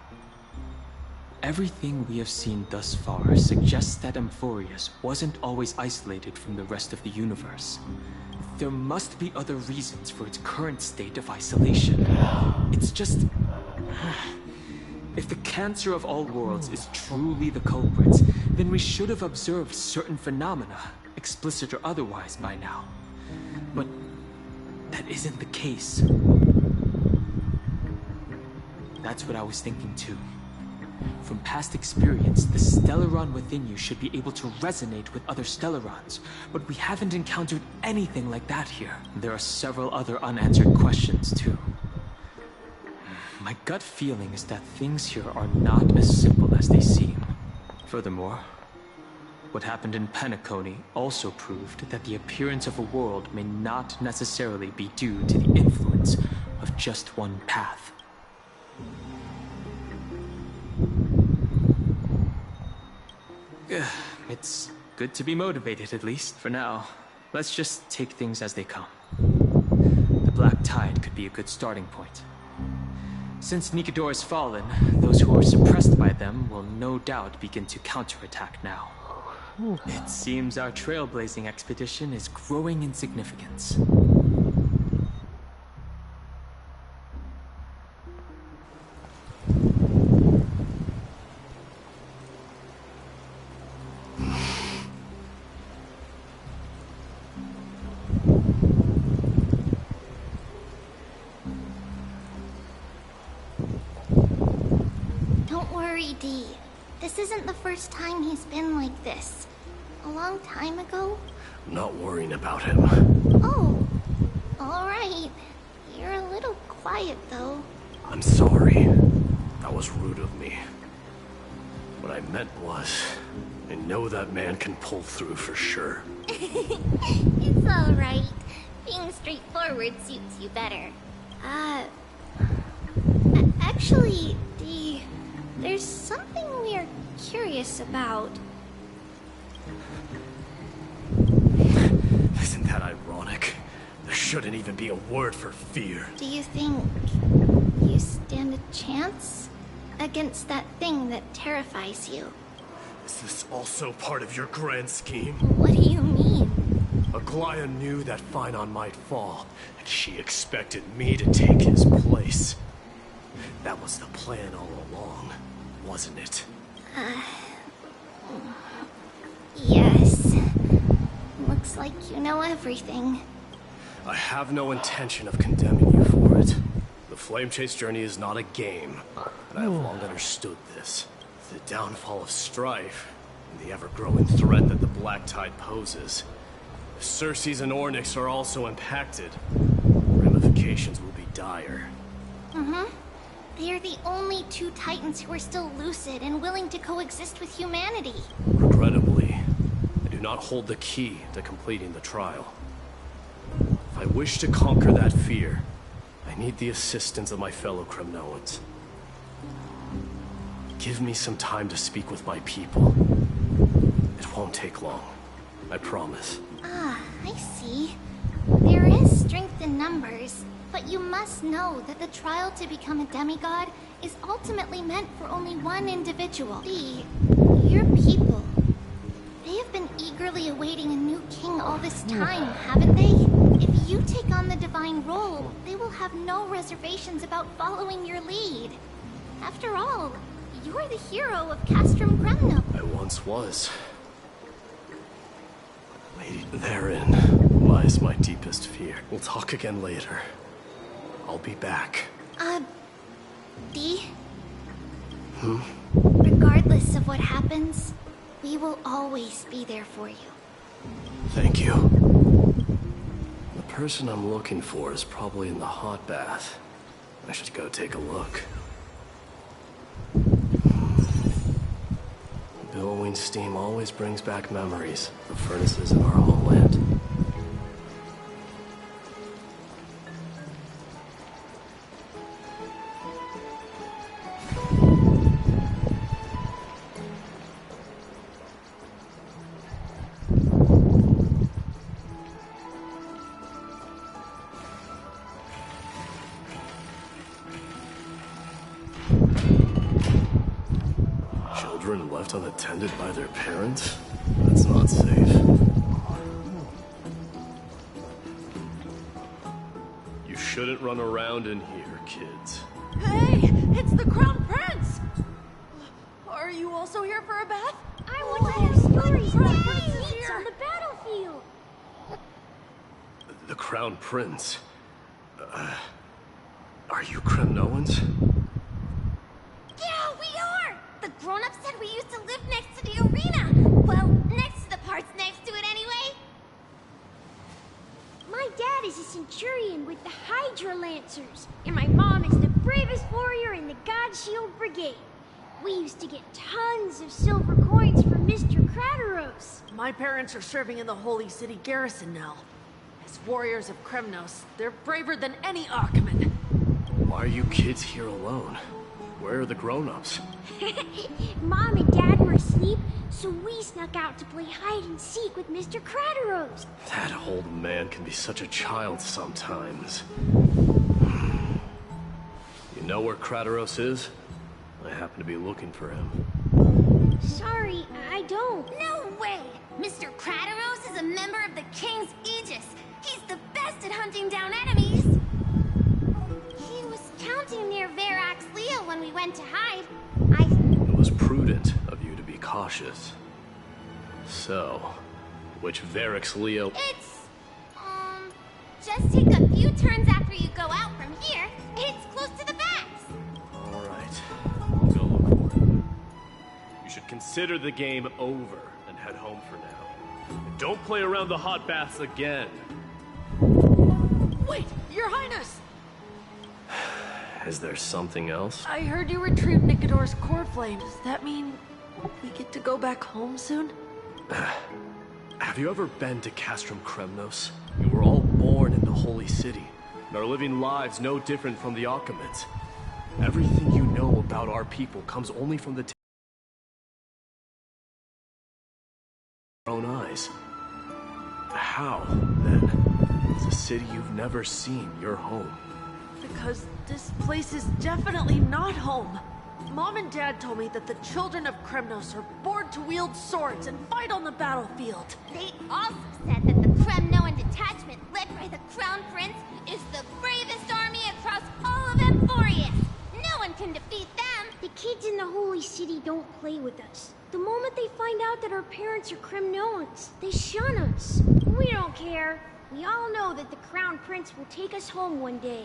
Everything we have seen thus far suggests that Amphorius wasn't always isolated from the rest of the universe. There must be other reasons for its current state of isolation. It's just... If the cancer of all worlds is truly the culprit, then we should have observed certain phenomena, explicit or otherwise, by now. But that isn't the case. That's what I was thinking too. From past experience, the Stellaron within you should be able to resonate with other Stellarons, but we haven't encountered anything like that here. There are several other unanswered questions, too. My gut feeling is that things here are not as simple as they seem. Furthermore, what happened in Penacony also proved that the appearance of a world may not necessarily be due to the influence of just one path. It's good to be motivated, at least, for now. Let's just take things as they come. The Black Tide could be a good starting point. Since Nikador has fallen, those who are suppressed by them will no doubt begin to counterattack now. It seems our trailblazing expedition is growing in significance. Don't worry, Dee. This isn't the first time he's been like this. A long time ago? I'm not worrying about him. Oh, alright. You're a little quiet, though. I'm sorry. That was rude of me. What I meant was, I know that man can pull through for sure. It's alright. Being straightforward suits you better. Actually, Dee, there's something we're curious about. Isn't that ironic? There shouldn't even be a word for fear. Do you think you stand a chance against that thing that terrifies you? Is this also part of your grand scheme? What do you mean? Aglaya knew that Phynon might fall, and she expected me to take his place. That was the plan all along, wasn't it? Yes. Looks like you know everything. I have no intention of condemning you for it. The Flame Chase journey is not a game, and I have long understood this. The downfall of Strife, and the ever-growing threat that the Black Tide poses. If Circes and Ornyx are also impacted, ramifications will be dire. They are the only two Titans who are still lucid and willing to coexist with humanity. Regrettably, I do not hold the key to completing the trial. If I wish to conquer that fear, I need the assistance of my fellow Kremnoans. Give me some time to speak with my people. It won't take long, I promise. I see. There is strength in numbers, but you must know that the trial to become a demigod is ultimately meant for only one individual. Your people. They have been eagerly awaiting a new king all this time, haven't they? If you take on the divine role, they will have no reservations about following your lead. After all, you're the hero of Castrum Gremno. I once was. Maybe therein lies my deepest fear. We'll talk again later. I'll be back. Dee, Hmm? regardless of what happens, we will always be there for you. Thank you. The person I'm looking for is probably in the hot bath. I should go take a look. Billowing steam always brings back memories of furnaces in our homeland. Children left unattended by their parents? That's not safe. You shouldn't run around in here, kids. Hey, it's the Crown Prince! Are you also here for a bath? I want to hear stories about Prince on the battlefield. The Crown Prince? Are you Kremnoans? Yeah, we are! The grown-ups said we used to live next to the arena. Well, next to the parts next to it anyway. My dad is a centurion with the Hydra Lancers, and my mom is the bravest warrior in the God Shield Brigade. We used to get tons of silver coins from Mr. Krataros. My parents are serving in the Holy City garrison now. As warriors of Kremnos, they're braver than any Achaemen. Why are you kids here alone? Where are the grown-ups? Mom and Dad were asleep, so we snuck out to play hide and seek with Mr. Krataros. That old man can be such a child sometimes. You know where Krataros is? I happen to be looking for him. Sorry, I don't. No way! Mr. Krataros is a member of the King's Aegis. He's the best at hunting down enemies. He was counting near Verax Leo when we went to hide. It was prudent of you to be cautious. So, which Verax Leo? It's, just take a few turns after you go out from here. It's close to the backs. Alright, I'll go look for him. You should consider the game over and head home for now. And don't play around the hot baths again. Wait, Your Highness! Is there something else? I heard you retrieved Nikador's core flame. Does that mean we get to go back home soon? Have you ever been to Castrum Kremnos? You were all born in the Holy City, and are living lives no different from the Achaemens. Everything you know about our people comes only from the own eyes. How, then, is a city you've never seen your home? Because this place is definitely not home. Mom and Dad told me that the children of Kremnos are born to wield swords and fight on the battlefield. They also said that the Kremnoan detachment led by the Crown Prince is the bravest army across all of Emphorius. No one can defeat them. The kids in the Holy City don't play with us. The moment they find out that our parents are Kremnoans, they shun us. We don't care. We all know that the Crown Prince will take us home one day.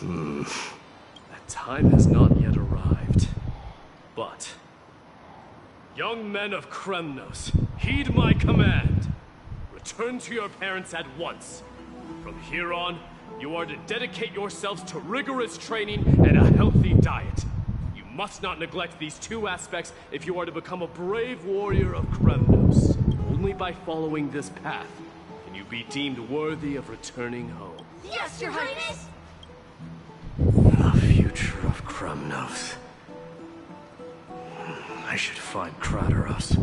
That time has not yet arrived. But, young men of Kremnos, heed my command. Return to your parents at once. From here on, you are to dedicate yourselves to rigorous training and a healthy diet. You must not neglect these two aspects if you are to become a brave warrior of Kremnos. Only by following this path can you be deemed worthy of returning home. Yes, Your Highness! The future of Kremnos. I should find Krataros.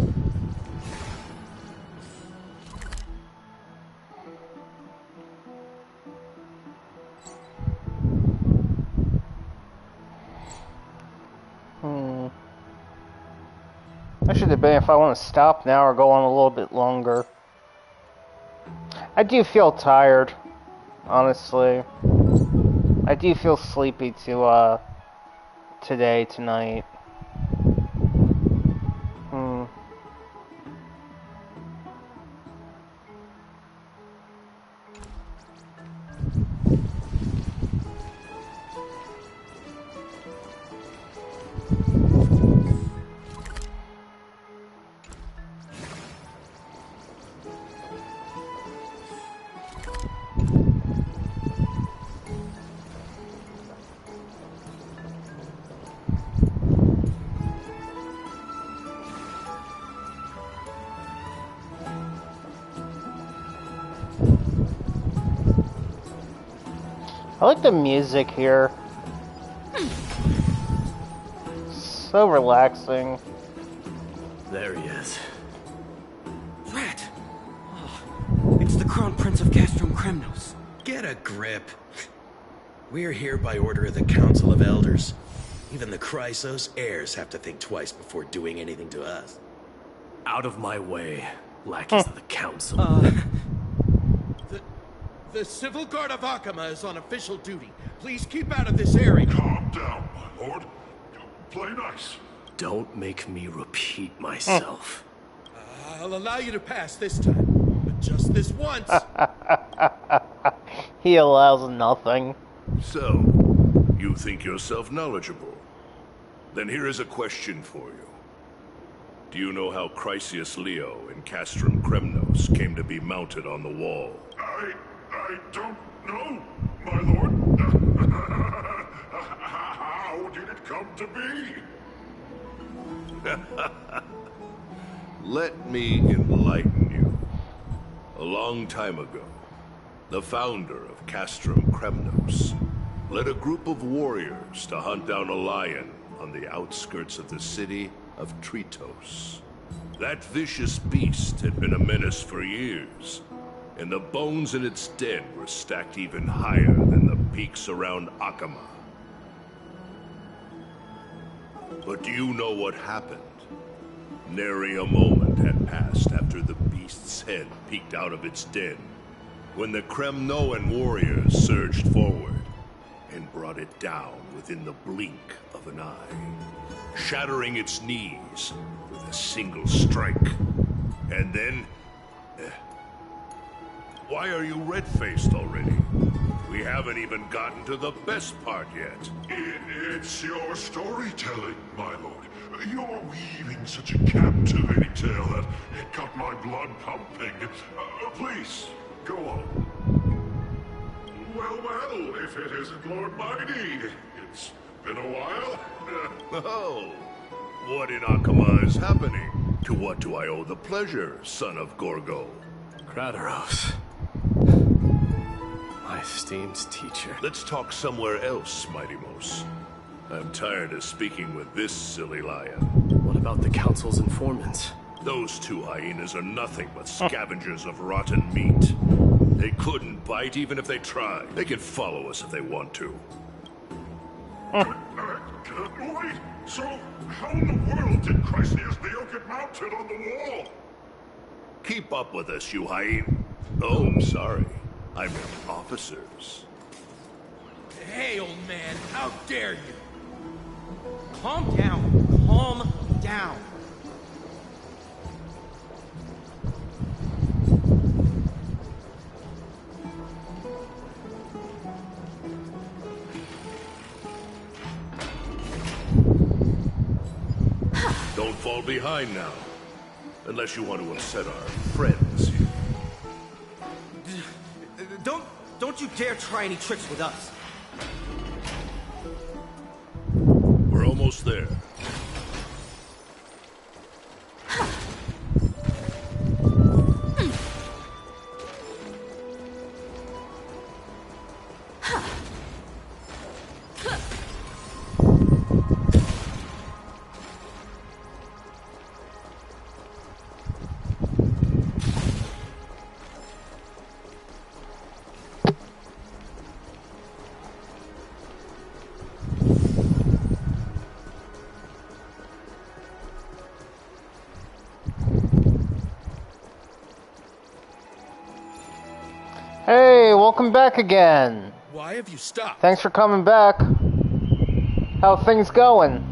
I should debate if I want to stop now or go on a little bit longer. I do feel tired, honestly. I do feel sleepy tonight. I like the music here. So relaxing. There he is. Rat! Oh, it's the Crown Prince of Castrum Kremnos. Get a grip. We're here by order of the Council of Elders. Even the Chrysos heirs have to think twice before doing anything to us. Out of my way, lackeys of the Council. The Civil Guard of Akama is on official duty. Please keep out of this area. Calm down, my lord. Play nice. Don't make me repeat myself. I'll allow you to pass this time, but just this once. He allows nothing. So, you think yourself knowledgeable? Then here is a question for you. Do you know how Chrysius Leo in Castrum Kremnos came to be mounted on the wall? I don't know, my lord. How did it come to be? Let me enlighten you. A long time ago, the founder of Castrum Kremnos led a group of warriors to hunt down a lion on the outskirts of the city of Tritos. That vicious beast had been a menace for years, and the bones in its den were stacked even higher than the peaks around Akama. But do you know what happened? Nary a moment had passed after the beast's head peeked out of its den, when the Kremnoan warriors surged forward and brought it down within the blink of an eye, shattering its knees with a single strike. And then... why are you red-faced already? We haven't even gotten to the best part yet. It's your storytelling, my lord. You're weaving such a captivating tale that it got my blood pumping. Please, go on. Well, if it isn't Lord Mighty. It's been a while. Oh, what in Akama is happening? To what do I owe the pleasure, son of Gorgo? Kradaros. My esteemed teacher. Let's talk somewhere else, Mighty Mos. I'm tired of speaking with this silly lion. What about the Council's informants? Those two hyenas are nothing but scavengers of rotten meat. They couldn't bite even if they tried. They can follow us if they want to. Wait, so how in the world did Chrysius Leo get mounted on the wall? Keep up with us, you hyena. Oh, sorry. I meant officers. Hey, old man, how dare you? Calm down. Calm down. Don't fall behind now. Unless you want to upset our friends here. Don't you dare try any tricks with us. We're almost there. Hey, welcome back again. Why have you stopped? Thanks for coming back. How things going?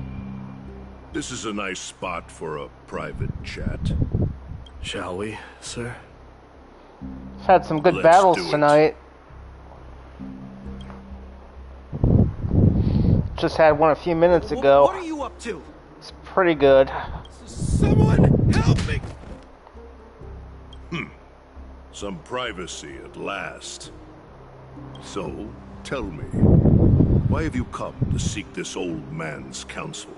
This is a nice spot for a private chat. Shall we, sir? Had some good Let's battles do it. tonight. Just had one a few minutes ago. What are you up to? It's pretty good. Someone help me! Some privacy at last. So, tell me, why have you come to seek this old man's counsel?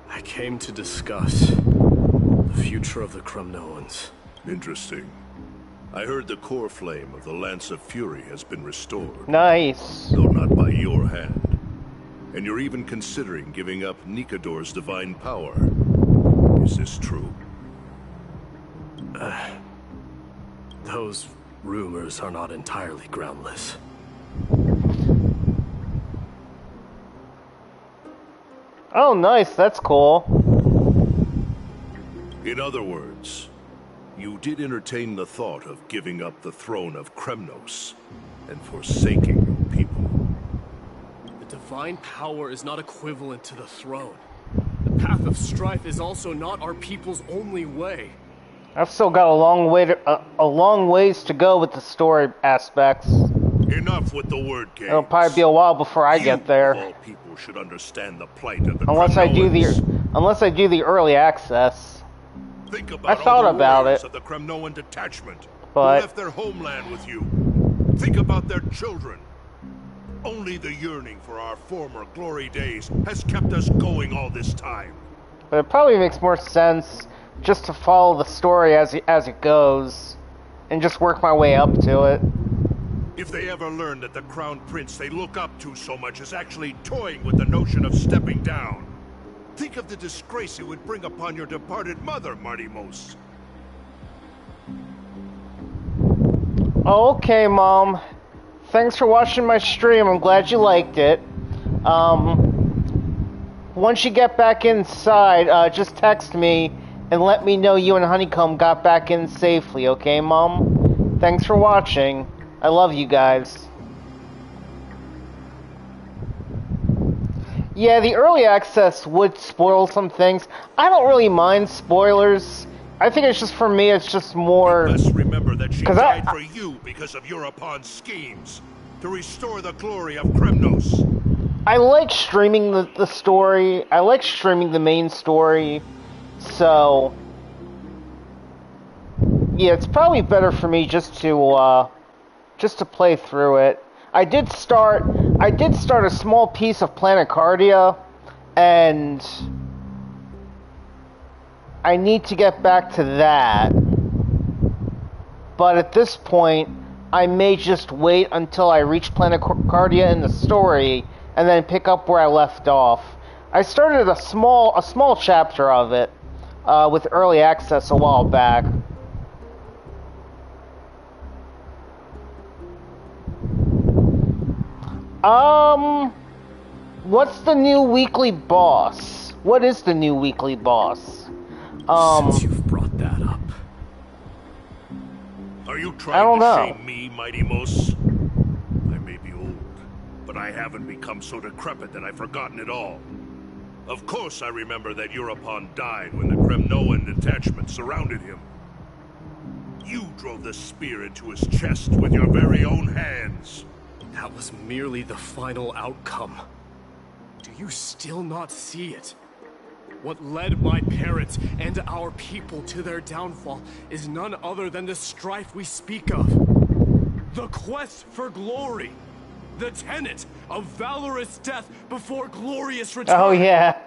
I came to discuss the future of the Kremnoans. Interesting. I heard the core flame of the Lance of Fury has been restored. Nice. Though not by your hand. And you're even considering giving up Nikador's divine power. Is this true? Those rumors are not entirely groundless. Oh, nice. That's cool. In other words, you did entertain the thought of giving up the throne of Kremnos and forsaking your people. The divine power is not equivalent to the throne. The path of strife is also not our people's only way. I've still got a long ways to go with the story aspects. Enough with the word games. It'll probably be a while before I get there. All people should understand the plight of the Unless I do the early access. Think about I thought all the about warriors it, of the Kremnoan detachment but who left their homeland with you. Think about their children. Only the yearning for our former glory days has kept us going all this time. But it probably makes more sense just to follow the story as it goes, and just work my way up to it. If they ever learn that the crown prince they look up to so much is actually toying with the notion of stepping down, think of the disgrace it would bring upon your departed mother, Martimos. Okay, Mom. Thanks for watching my stream. I'm glad you liked it. Once you get back inside, just text me and let me know you and Honeycomb got back in safely, okay, Mom? Thanks for watching. I love you guys. Yeah, the early access would spoil some things. I don't really mind spoilers. I think it's just, for me, it's just more... You must remember that she died for you because of Europon's schemes to restore the glory of Kremnos. I like streaming the story. I like streaming the main story. So... yeah, it's probably better for me just to play through it. I did start a small piece of Planet Cardia, and I need to get back to that. But at this point, I may just wait until I reach Planet Cardia in the story, and then pick up where I left off. I started a small chapter of it with early access a while back. What's the new weekly boss? What is the new weekly boss? Since you've brought that up. Are you trying to shame me, Martimos? I may be old, but I haven't become so decrepit that I've forgotten it all. Of course I remember that Europon died when the Kremnoan detachment surrounded him. You drove the spear into his chest with your very own hands. That was merely the final outcome. Do you still not see it? What led my parents and our people to their downfall is none other than the strife we speak of. The quest for glory. The tenet of valorous death before glorious return. Oh yeah.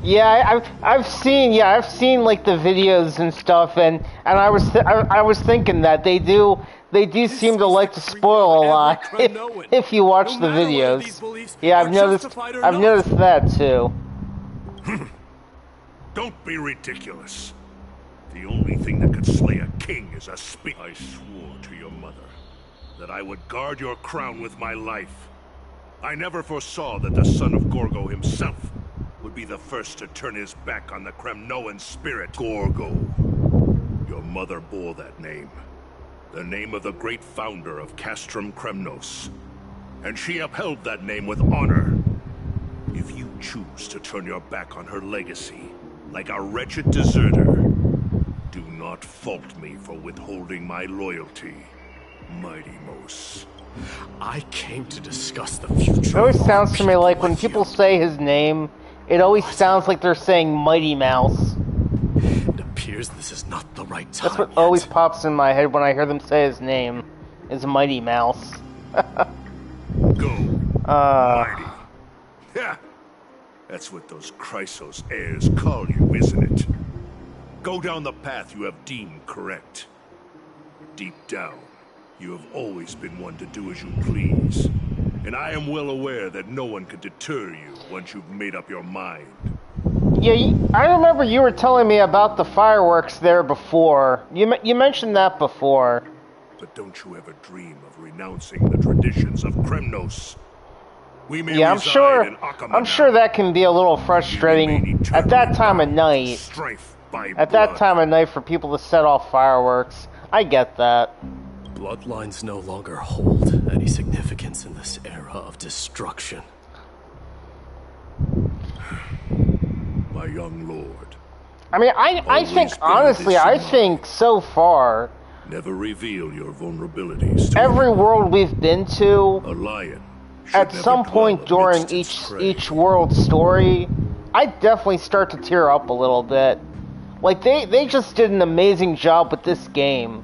Yeah, I've seen like the videos and stuff, and I was thinking that they do seem to like to spoil a lot if you watch the videos. Yeah, I've noticed that too. Don't be ridiculous. The only thing that could slay a king is a spear. I swore to your mother that I would guard your crown with my life. I never foresaw that the son of Gorgo himself would be the first to turn his back on the Kremnoan spirit. Gorgo. Your mother bore that name. The name of the great founder of Castrum Kremnos. And she upheld that name with honor. If you choose to turn your back on her legacy, like a wretched deserter, do not fault me for withholding my loyalty, Martimos. I came to discuss the future. It always sounds to me like when people say his name, it always sounds like they're saying Mighty Mouse. It appears this is not the right time. That's what always pops in my head when I hear them say his name, is Mighty Mouse. Go, Mighty. Yeah, that's what those Chrysos heirs call you, isn't it? Go down the path you have deemed correct, Deep down, you have always been one to do as you please. And I am well aware that no one can deter you once you've made up your mind. Yeah, I remember you were telling me about the fireworks there before. You mentioned that before. But don't you ever dream of renouncing the traditions of Kremnos. We may Yeah, reside in Akama I'm sure that can be a little frustrating at that time of night. Strife by At that time of night for people to set off fireworks. I get that. Bloodlines no longer hold any significance in this era of destruction. My young lord. I mean, I think, honestly, I think so far, never reveal your vulnerabilities to every world we've been to, a lion at some point during each world story, I definitely start to tear up a little bit. Like, they just did an amazing job with this game.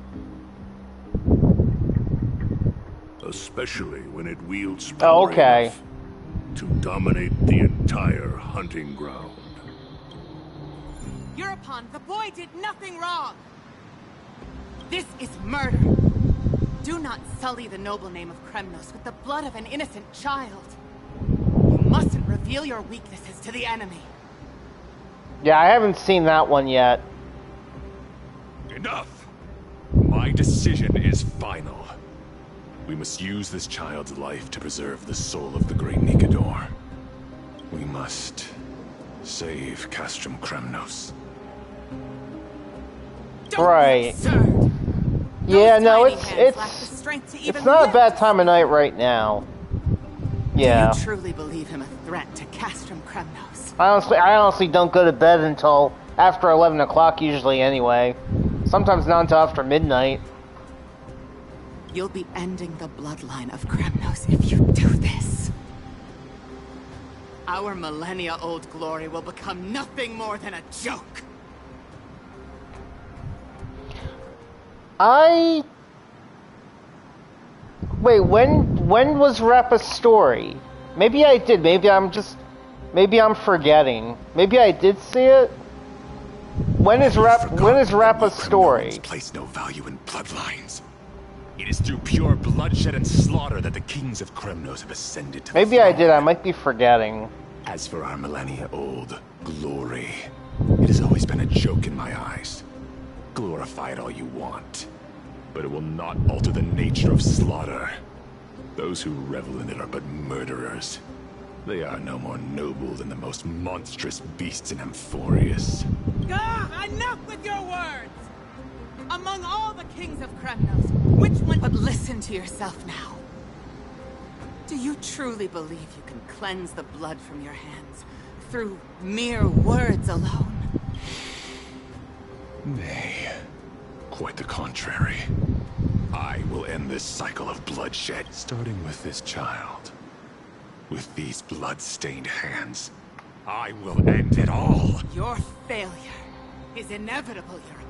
Especially when it wields power enough to dominate the entire hunting ground. Eurupon, the boy did nothing wrong! This is murder! Do not sully the noble name of Kremnos with the blood of an innocent child. You mustn't reveal your weaknesses to the enemy. Yeah, I haven't seen that one yet. Enough! My decision is final. We must use this child's life to preserve the soul of the great Nikador. We must save Castrum Kremnos. Right. Yeah, no, it's not a bad time of night right now. Yeah. Do you truly believe him a threat to Castrum Kremnos? I honestly don't go to bed until after 11 o'clock usually anyway. Sometimes not until after midnight. You'll be ending the bloodline of Kremnos if you do this. Our millennia-old glory will become nothing more than a joke. Wait, when was Rappa's story? Maybe I did, maybe I'm forgetting. Maybe I did see it? When is Rappa's story? Place no value in bloodlines. It is through pure bloodshed and slaughter that the kings of Kremnos have ascended to the Maybe I did, I might be forgetting. As for our millennia-old glory, it has always been a joke in my eyes. Glorify it all you want, but it will not alter the nature of slaughter. Those who revel in it are but murderers. They are no more noble than the most monstrous beasts in Amphorius. Enough with your words! Among all the kings of Kremnos, which one— But listen to yourself now. Do you truly believe you can cleanse the blood from your hands through mere words alone? Nay, quite the contrary. I will end this cycle of bloodshed, starting with this child. With these blood-stained hands, I will end it all. Your failure is inevitable, Eurupon.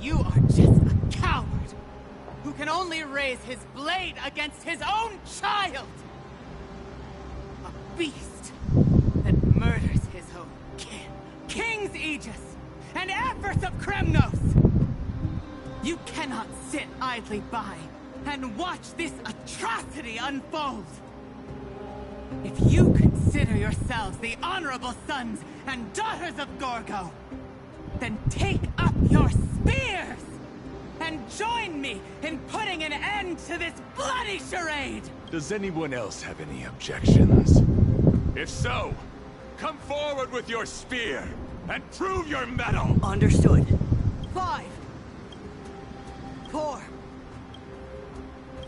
You are just a coward who can only raise his blade against his own child. A beast that murders his own kin, King's Aegis, and Empress of Kremnos. You cannot sit idly by and watch this atrocity unfold. If you consider yourselves the honorable sons and daughters of Gorgo, then take up your spears and join me in putting an end to this bloody charade! Does anyone else have any objections? If so, come forward with your spear and prove your mettle! Understood. 5, 4,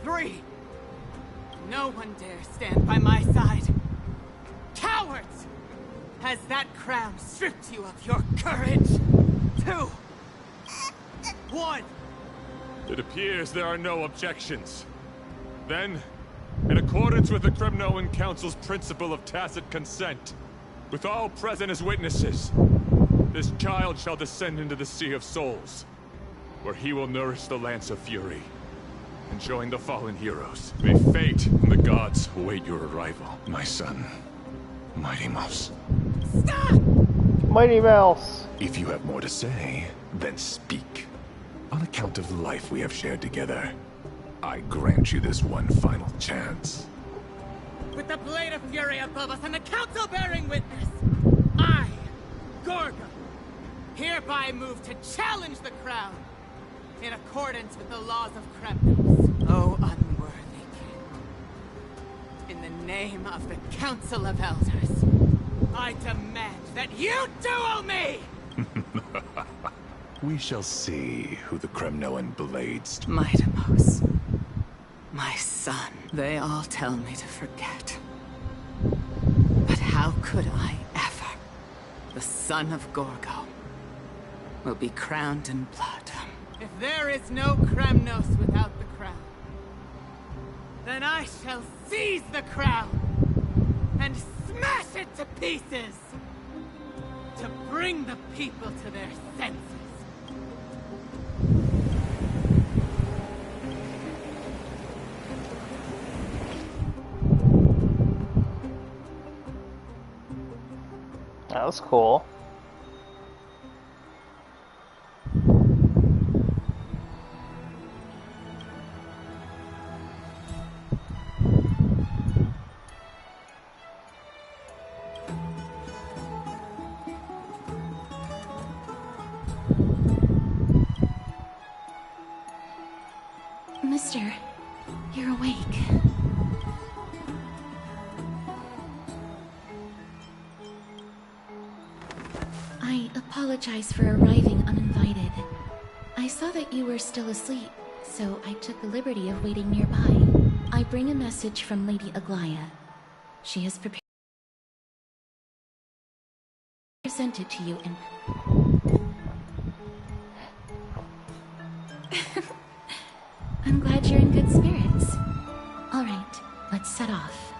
3. No one dare stand by my side. Cowards! Has that crown stripped you of your courage? 2, 1. It appears there are no objections. Then, in accordance with the Kremnoan Council's principle of tacit consent, with all present as witnesses, this child shall descend into the Sea of Souls, where he will nourish the Lance of Fury and join the fallen heroes. May fate and the gods await your arrival, my son, Mighty Mouse. Stop! Mighty Mouse. If you have more to say, then speak. On account of the life we have shared together, I grant you this one final chance. With the blade of fury above us and the council bearing witness, I, Gorgo, hereby move to challenge the crown in accordance with the laws of Kremnos. O unworthy king, in the name of the Council of Elders, I demand that you duel me! We shall see who the Kremnoan blades... Midamos, my son, they all tell me to forget. But how could I ever? The son of Gorgo will be crowned in blood. If there is no Kremnos without the crown, then I shall seize the crown and smash it to pieces to bring the people to their senses. That was cool. Mister, you're awake. I apologize for arriving uninvited. I saw that you were still asleep, so I took the liberty of waiting nearby. I bring a message from Lady Aglaya. She has prepared it to you and... I'm glad you're in good spirits. All right, let's set off.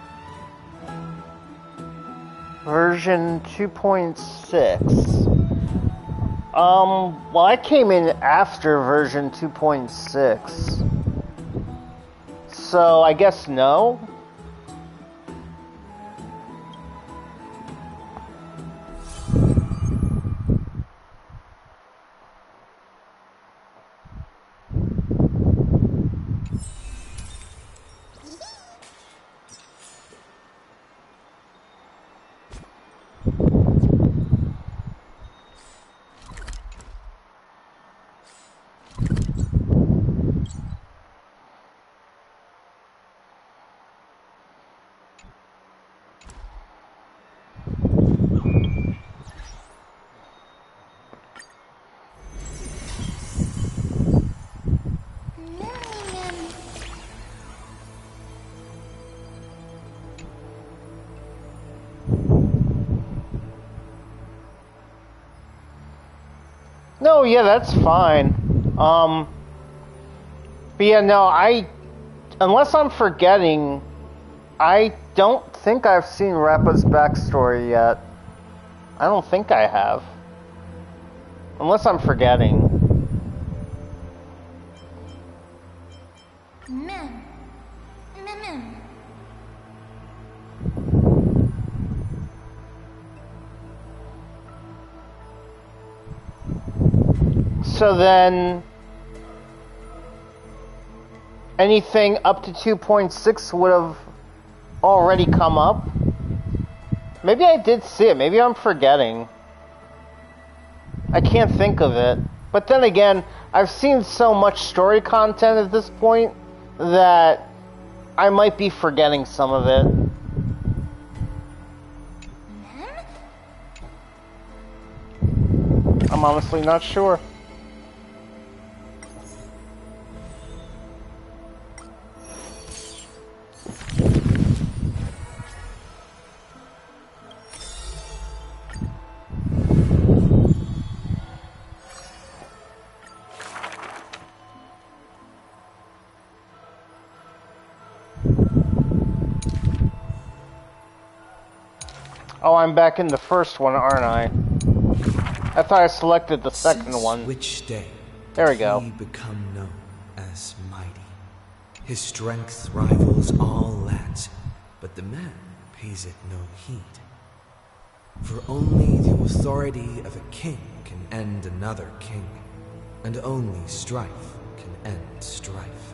Version 2.6. Well, I came in after version 2.6. So, I guess no? No, yeah, that's fine. But yeah, no, unless I'm forgetting, I don't think I've seen Rappa's backstory yet. I don't think I have. Unless I'm forgetting. So then, anything up to 2.6 would have already come up? Maybe I did see it. Maybe I'm forgetting. I can't think of it. But then again, I've seen so much story content at this point that I might be forgetting some of it. I'm honestly not sure. Oh, I'm back in the first one, aren't I? I thought I selected the second one. Which day there we go. He become known as mighty. His strength rivals all lands, but the man pays it no heed. For only the authority of a king can end another king. and only strife can end strife.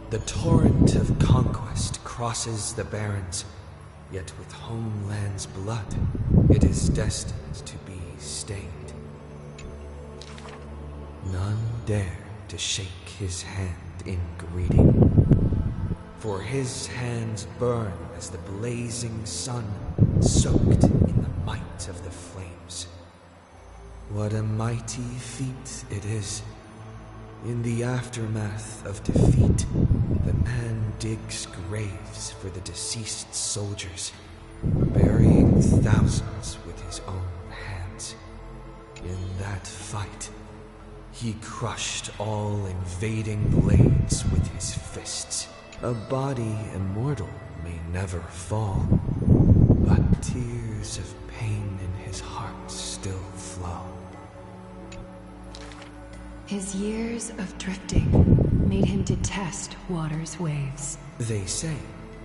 The torrent of conquest crosses the barrens, yet with homeland's blood, it is destined to be stained. None dare to shake his hand in greeting, for his hands burn as the blazing sun, soaked in the might of the flames. What a mighty feat it is. In the aftermath of defeat, the man digs graves for the deceased soldiers, burying thousands with his own hands. In that fight, he crushed all invading blades with his fists. A body immortal may never fall, but tears of pain in his heart still flow. His years of drifting made him detest water's waves. They say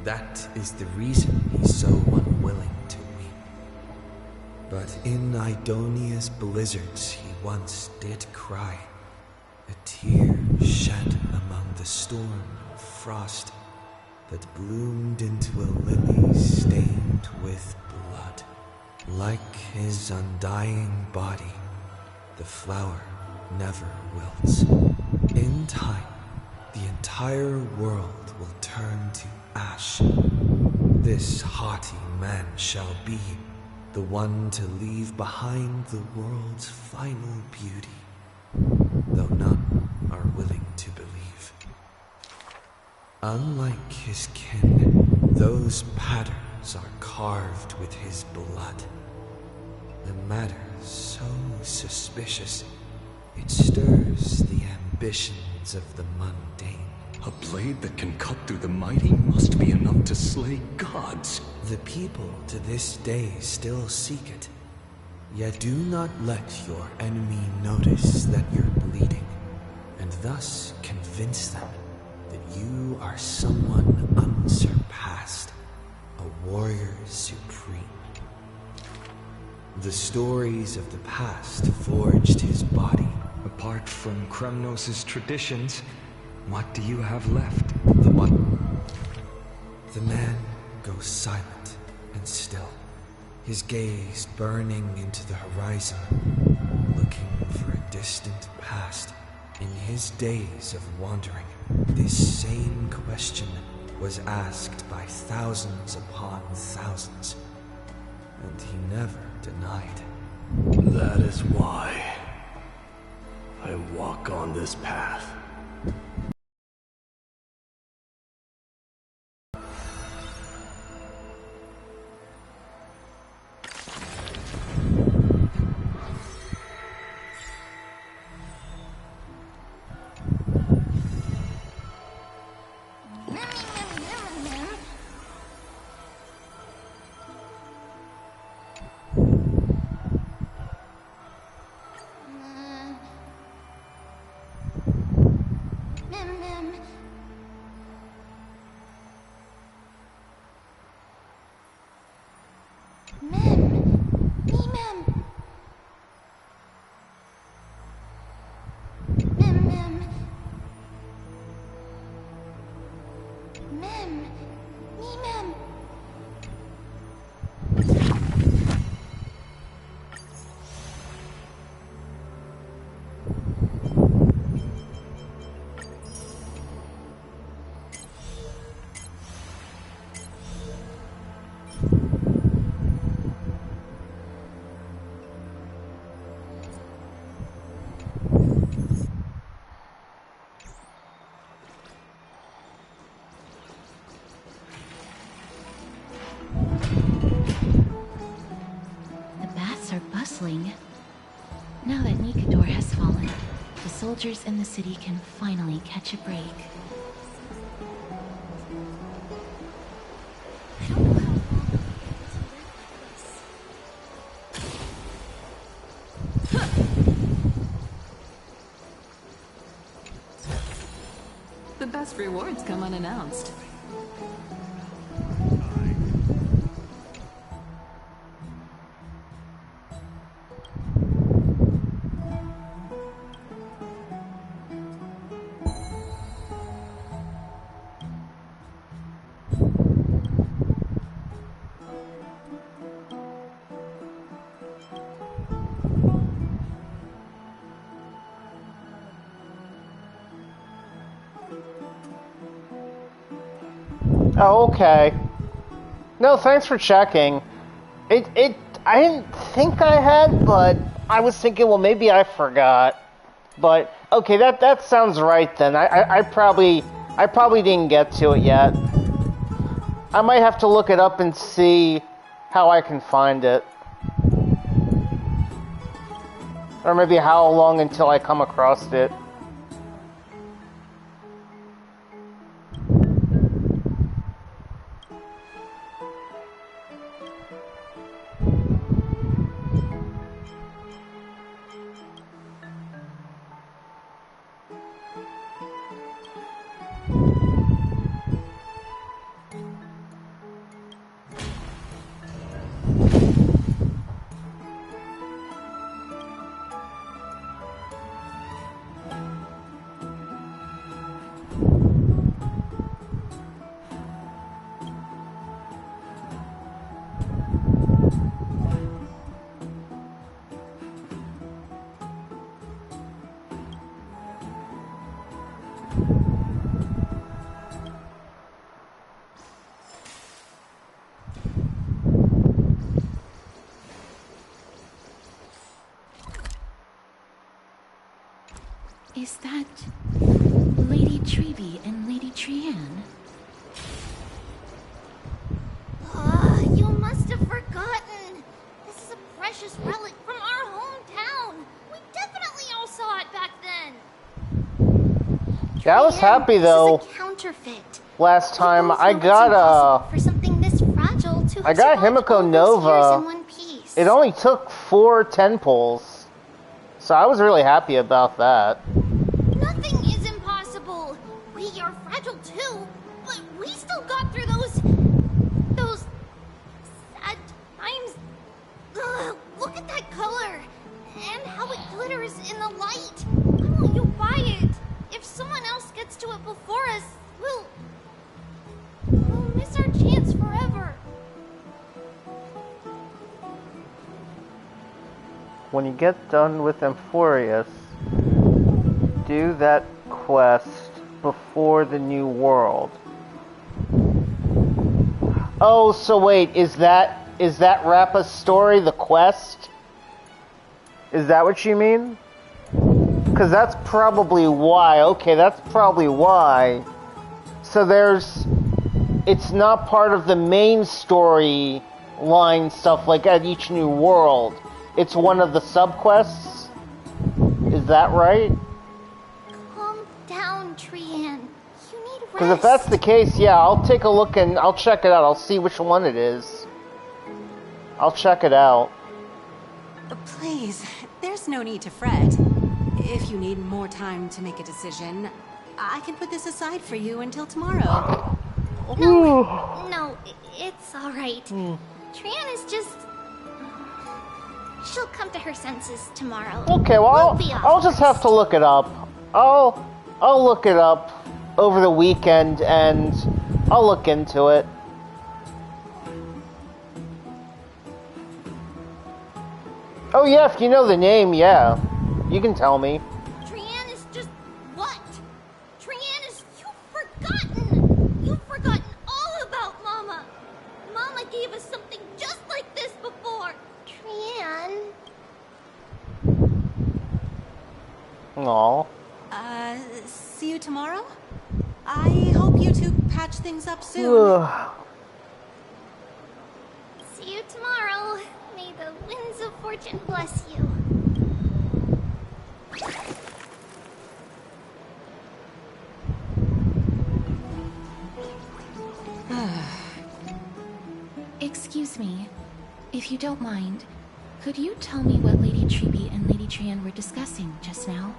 that is the reason he's so unwilling to weep. But in Idonia's blizzards he once did cry, a tear shed among the storm of frost that bloomed into a lily stained with blood. Like his undying body, the flower never wilts. In time, the entire world will turn to ash. This haughty man shall be the one to leave behind the world's final beauty, though none are willing to believe. Unlike his kin, those patterns are carved with his blood. A matter so suspicious, it stirs the ambitions of the mundane. A blade that can cut through the mighty must be enough to slay gods. The people to this day still seek it. Yet do not let your enemy notice that you're bleeding, and thus convince them that you are someone unsurpassed, a warrior supreme. The stories of the past forged his body. Apart from Kremnos' traditions, what do you have left? The man goes silent and still, his gaze burning into the horizon, looking for a distant past. In his days of wandering, this same question was asked by thousands upon thousands, and he never denied. That is why I walk on this path. Now that Nikador has fallen, the soldiers in the city can finally catch a break. The best rewards come unannounced. Oh, okay. No, thanks for checking. I didn't think I had, but I was thinking, well, maybe I forgot. But okay, that sounds right then. I probably didn't get to it yet. I might have to look it up and see how I can find it. Or maybe how long until I come across it. Is that Lady Treby and Lady Trianne? You must have forgotten. This is a precious relic from our hometown. We definitely all saw it back then. Yeah, I was happy though. This is a counterfeit. Last time I It's got impossible for something this fragile to I got Himiko Nova. in one piece. It only took 4 10 pulls. So I was really happy about that. Nothing is impossible. We are fragile too, but we still got through those sad times. Ugh, look at that color and how it glitters in the light. Why won't you buy it? If someone else gets to it before us, we'll miss our chance forever. When you get done with Emphorius, do that quest before the new world. Oh, so wait, is that Rappa's story, the quest? Is that what you mean? Because that's probably why. Okay, that's probably why. So it's not part of the main story line stuff like at each new world. It's one of the subquests? Is that right? Calm down, Trianne. You need rest. Because if that's the case, yeah, I'll take a look and I'll check it out. I'll see which one it is. I'll check it out. Please, there's no need to fret. If you need more time to make a decision, I can put this aside for you until tomorrow. No, it's all right. Trianne is just... She'll come to her senses tomorrow. Okay, well, I'll just have to look it up. I'll look it up over the weekend and I'll look into it. Oh yeah, if you know the name, yeah. You can tell me. Trianne is just... what? Trianne is... You've forgotten all about Mama. Mama gave us something just like this before. Trianne... Aww. See you tomorrow? I hope you two patch things up soon. See you tomorrow. May the winds of fortune bless you. Excuse me, if you don't mind, could you tell me what Lady Treby and Lady Trianne were discussing just now?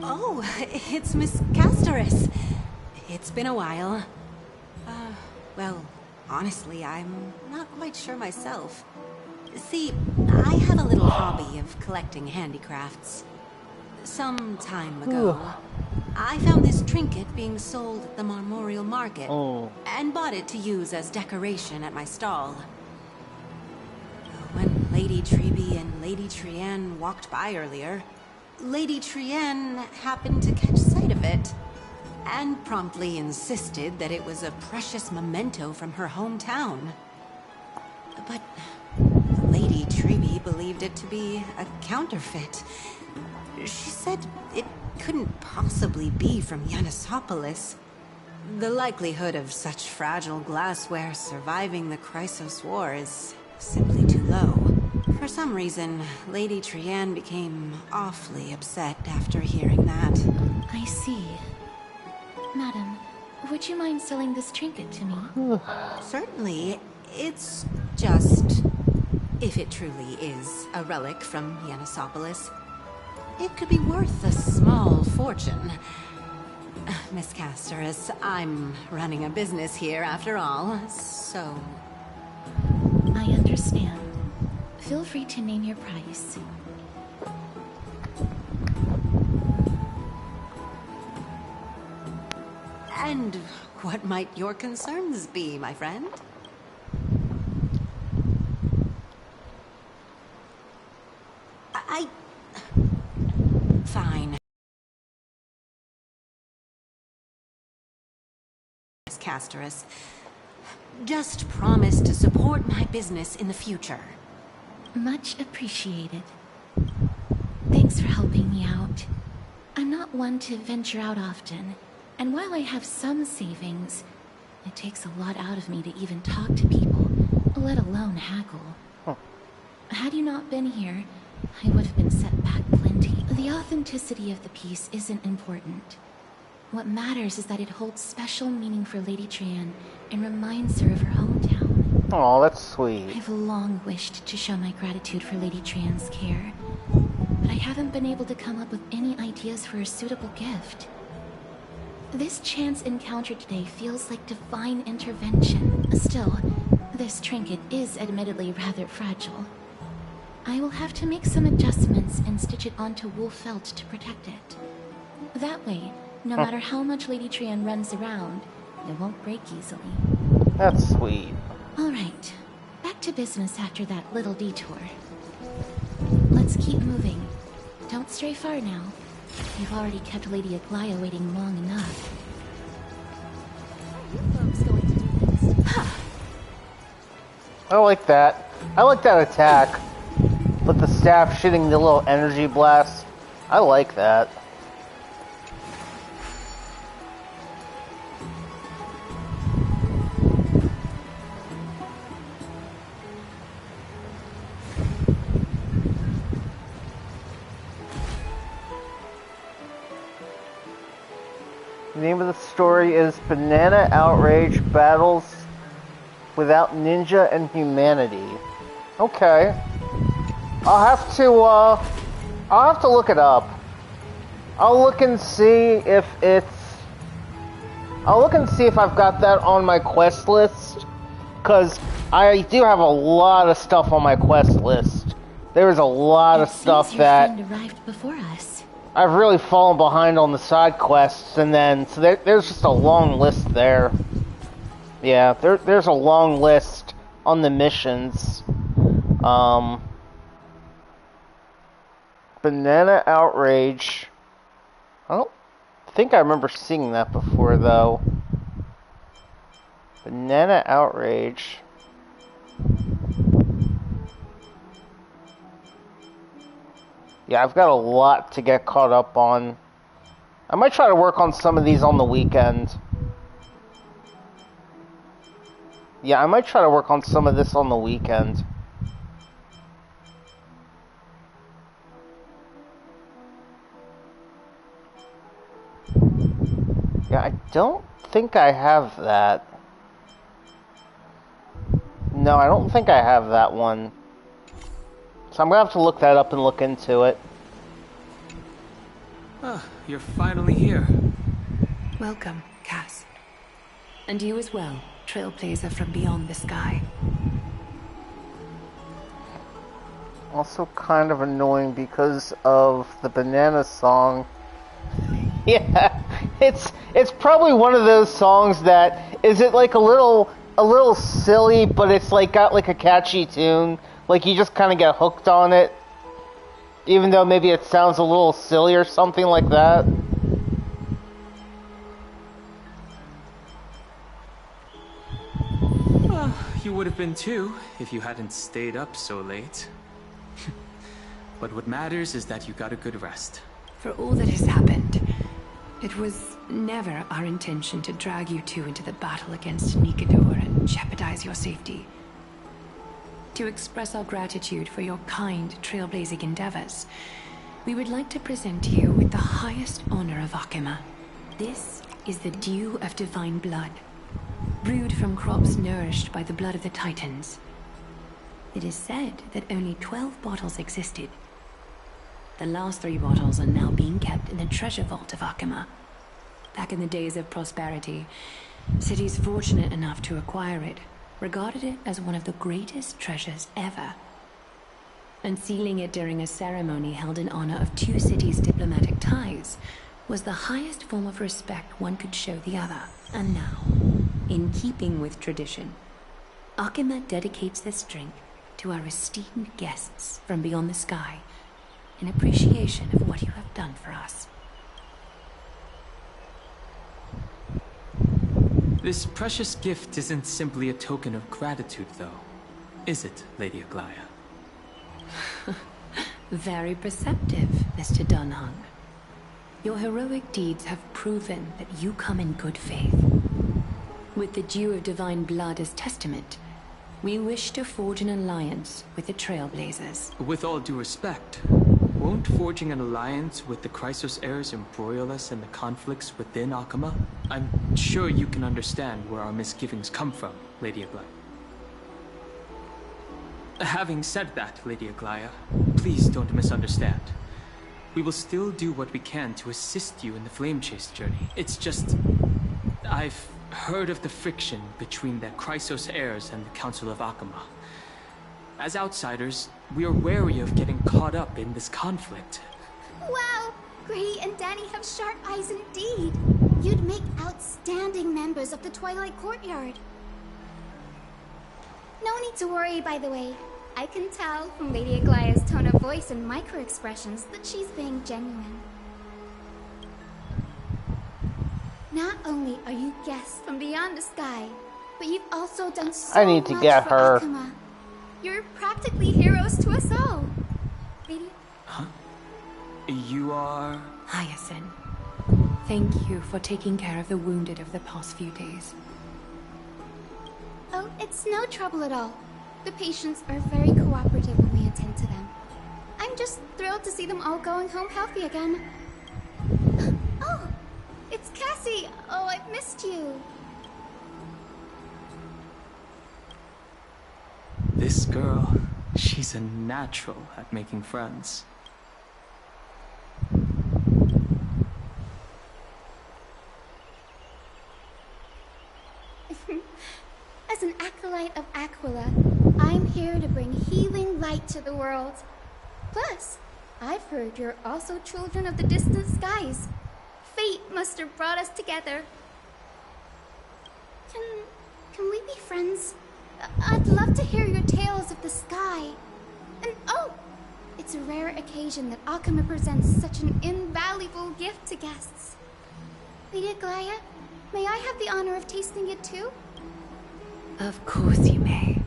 Oh, it's Miss Castoris. It's been a while. Well, honestly, I'm not quite sure myself. See, I have a little hobby of collecting handicrafts. Some time ago, I found this trinket being sold at the Marmorial Market, and bought it to use as decoration at my stall. When Lady Treby and Lady Trianne walked by earlier, Lady Trianne happened to catch sight of it. and promptly insisted that it was a precious memento from her hometown. But Lady Treby believed it to be a counterfeit. She said it couldn't possibly be from Yanisopolis. The likelihood of such fragile glassware surviving the Chrysos War is simply too low. For some reason, Lady Trianne became awfully upset after hearing that. I see. Madam, would you mind selling this trinket to me? Certainly. It's just... if it truly is a relic from Yanisopolis, it could be worth a small fortune. Miss Casterus, I'm running a business here after all, so... I understand. Feel free to name your price. And what might your concerns be, my friend? Fine. Miss Casterus, just promise to support my business in the future. Much appreciated. Thanks for helping me out. I'm not one to venture out often, and while I have some savings, it takes a lot out of me to even talk to people, let alone haggle. Had you not been here, I would have been set back plenty. The authenticity of the piece isn't important. What matters is that it holds special meaning for Lady Trianne and reminds her of her hometown. Oh, that's sweet. I've long wished to show my gratitude for Lady Trianne's care, but I haven't been able to come up with any ideas for a suitable gift. This chance encounter today feels like divine intervention. Still, this trinket is admittedly rather fragile. I will have to make some adjustments and stitch it onto wool felt to protect it. That way, no matter how much Lady Trianne runs around, it won't break easily. That's sweet. Alright, back to business after that little detour. Let's keep moving. Don't stray far now. You've already kept Lady Aglaia waiting long enough. Are you folks going to do next? I like that. I like that attack. With the staff shooting the little energy blast. I like that. The name of the story is Banana Outrage Battles Without Ninja and Humanity. Okay. I'll have to look it up. I'll look and see if I've got that on my quest list, because I do have a lot of stuff on my quest list. There is a lot of stuff that arrived before us. I've really fallen behind on the side quests, and then so there's just a long list there. Yeah, there's a long list on the missions. Banana Outrage. I don't think I remember seeing that before, though. Banana Outrage. Yeah, I've got a lot to get caught up on. I might try to work on some of these on the weekend. Yeah, I might try to work on some of this on the weekend. Yeah, I don't think I have that. No, I don't think I have that one. So I'm gonna have to look that up and look into it. Ah, you're finally here. Welcome, Cass. And you as well, trailblazer from beyond the sky. Also kind of annoying because of the banana song. Yeah, it's probably one of those songs that is it like a little silly, but it's like got like a catchy tune. Like you just kind of get hooked on it, even though maybe it sounds a little silly or something like that. would have been too, if you hadn't stayed up so late. But what matters is that you got a good rest. For all that has happened, it was never our intention to drag you two into the battle against Nikador and jeopardize your safety. To express our gratitude for your kind, trailblazing endeavors, we would like to present you with the highest honor of Akima. This is the dew of divine blood, brewed from crops nourished by the blood of the Titans. It is said that only 12 bottles existed. The last 3 bottles are now being kept in the treasure vault of Akima. Back in the days of prosperity, cities fortunate enough to acquire it regarded it as one of the greatest treasures ever. Unsealing it during a ceremony held in honor of 2 cities' diplomatic ties was the highest form of respect one could show the other. And now, in keeping with tradition, Akima dedicates this drink to our esteemed guests from beyond the sky, in appreciation of what you have done for us. This precious gift isn't simply a token of gratitude, though, is it, Lady Aglaya? Very perceptive, Mr. Dunhung. Your heroic deeds have proven that you come in good faith. With the dew of divine blood as testament, we wish to forge an alliance with the Trailblazers. With all due respect, won't forging an alliance with the Chrysos heirs embroil us in the conflicts within Akima? I'm sure you can understand where our misgivings come from, Lady Aglaya. Having said that, Lady Aglaya, please don't misunderstand. We will still do what we can to assist you in the Flame Chase journey. It's just, I've heard of the friction between the Chrysos heirs and the Council of Akima. As outsiders, we are wary of getting caught up in this conflict. Wow! Gray and Danny have sharp eyes indeed. You'd make outstanding members of the Twilight Courtyard. No need to worry, by the way. I can tell from Lady Aglaya's tone of voice and micro-expressions that she's being genuine. Not only are you guests from beyond the sky, but you've also done so I need to much get for her. Akima. You're practically heroes to us all. Lady... Huh? You are... Hyacinth, thank you for taking care of the wounded of the past few days. Oh, it's no trouble at all. The patients are very cooperative when we attend to them. I'm just thrilled to see them all going home healthy again. Oh, it's Cassie. Oh, I've missed you. This girl, she's a natural at making friends. As an acolyte of Aquila, I'm here to bring healing light to the world. Plus, I've heard you're also children of the distant skies. Fate must have brought us together. Can we be friends? I'd love to hear your tales of the sky. And oh, it's a rare occasion that Akima presents such an invaluable gift to guests. Lady Aglaya, may I have the honor of tasting it too? Of course you may.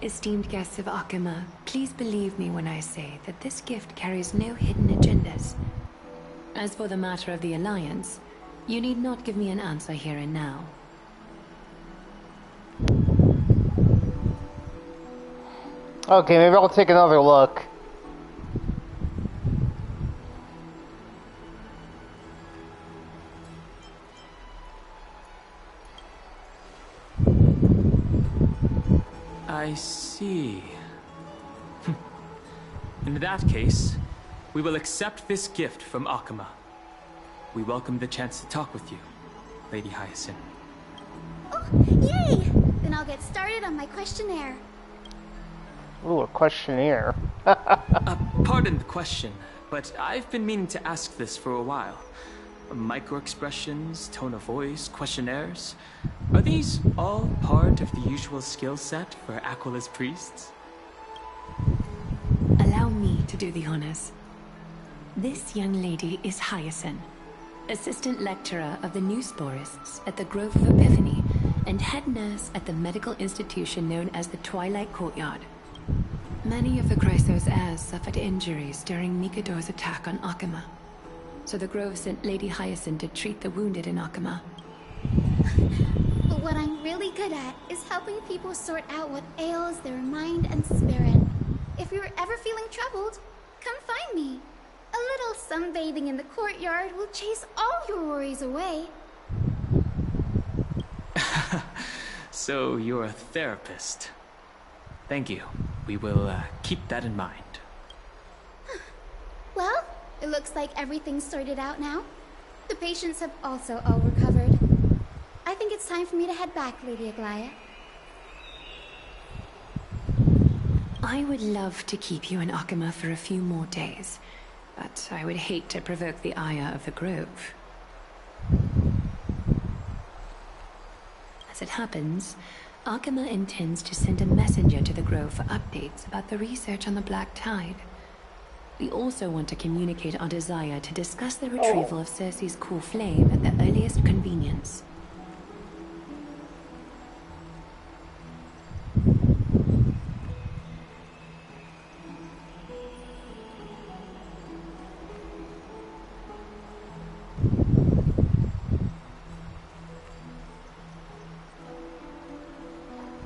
Esteemed guests of Akima, please believe me when I say that this gift carries no hidden agendas. As for the matter of the Alliance, you need not give me an answer here and now. Okay, maybe I'll take another look. I see. In that case, we will accept this gift from Akima. We welcome the chance to talk with you, Lady Hyacinth. Oh, yay! Then I'll get started on my questionnaire. Ooh, a questionnaire. Pardon the question, but I've been meaning to ask this for a while. Micro-expressions, tone of voice, questionnaires. Are these all part of the usual skill set for Aquila's priests? Allow me to do the honors. This young lady is Hyacinth, assistant lecturer of the new sporists at the Grove of Epiphany and head nurse at the medical institution known as the Twilight Courtyard. Many of the Chrysos heirs suffered injuries during Nikador's attack on Akama, so the Grove sent Lady Hyacinth to treat the wounded in Akama. But what I'm really good at is helping people sort out what ails their mind and spirit. If you're ever feeling troubled, come find me. A little sunbathing in the courtyard will chase all your worries away. So you're a therapist. Thank you. We will keep that in mind. Well, it looks like everything's sorted out now. The patients have also all recovered. I think it's time for me to head back, Lady Aglaya. I would love to keep you in Akama for a few more days, but I would hate to provoke the ire of the Grove. As it happens, Akama intends to send a messenger to the Grove for updates about the research on the Black Tide. We also want to communicate our desire to discuss the retrieval of Circe's cool flame at the earliest convenience.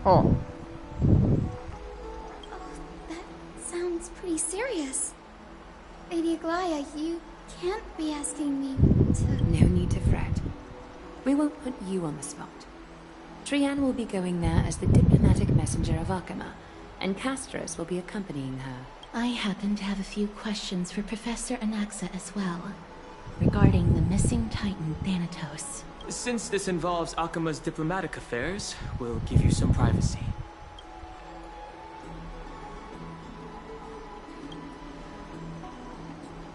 Oh. That sounds pretty serious. Lady Aglaya, you can't be asking me to... No need to fret. We won't put you on the spot. Trianne will be going there as the diplomatic messenger of Akama, and Castros will be accompanying her. I happen to have a few questions for Professor Anaxa as well, regarding the missing Titan Thanatos. Since this involves Akama's diplomatic affairs, we'll give you some privacy.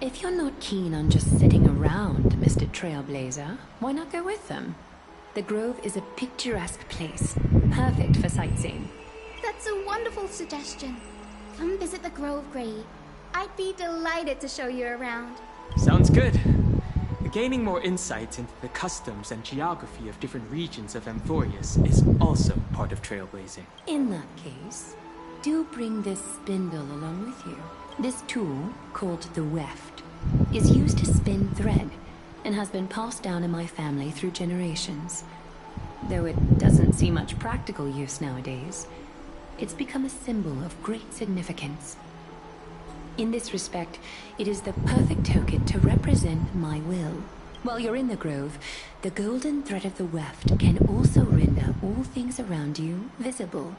If you're not keen on just sitting around, Mr. Trailblazer, why not go with them? The Grove is a picturesque place, perfect for sightseeing. That's a wonderful suggestion. Come visit the Grove, Grady. I'd be delighted to show you around. Sounds good. Gaining more insights into the customs and geography of different regions of Amphorius is also part of trailblazing. In that case, do bring this spindle along with you. This tool, called the weft, is used to spin thread and has been passed down in my family through generations. Though it doesn't see much practical use nowadays, it's become a symbol of great significance. In this respect, it is the perfect token to represent my will. While you're in the Grove, the golden thread of the weft can also render all things around you visible,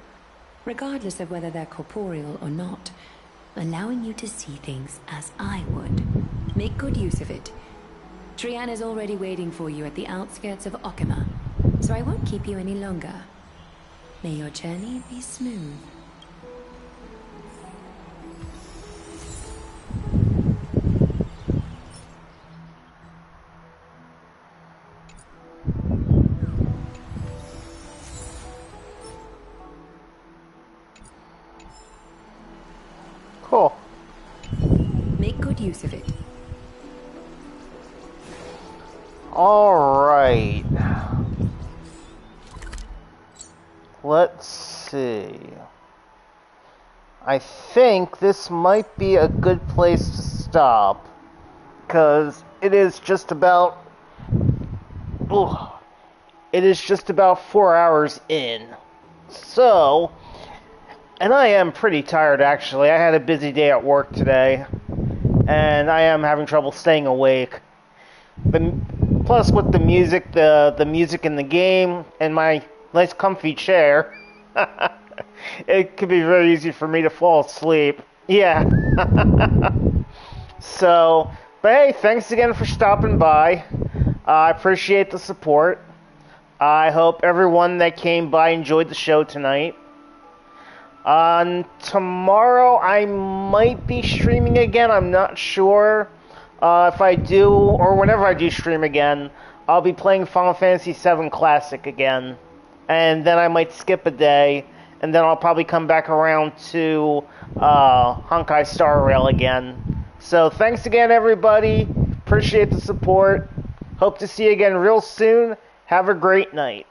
regardless of whether they're corporeal or not, allowing you to see things as I would. Make good use of it. Trianne is already waiting for you at the outskirts of Akama, so I won't keep you any longer. May your journey be smooth. Cool. Make good use of it. All right. Let's see. I think this might be a good place to stop, because it is just about... it is just about 4 hours in. So... And I am pretty tired, actually. I had a busy day at work today, and I am having trouble staying awake. Plus, with the music, the music in the game, and my nice comfy chair, it could be very easy for me to fall asleep. Yeah. So, but hey, thanks again for stopping by. I appreciate the support. I hope everyone that came by enjoyed the show tonight. Tomorrow I might be streaming again. I'm not sure if I do, or whenever I do stream again, I'll be playing Final Fantasy VII Classic again. And then I might skip a day, and then I'll probably come back around to Honkai Star Rail again. So thanks again, everybody. Appreciate the support. Hope to see you again real soon. Have a great night.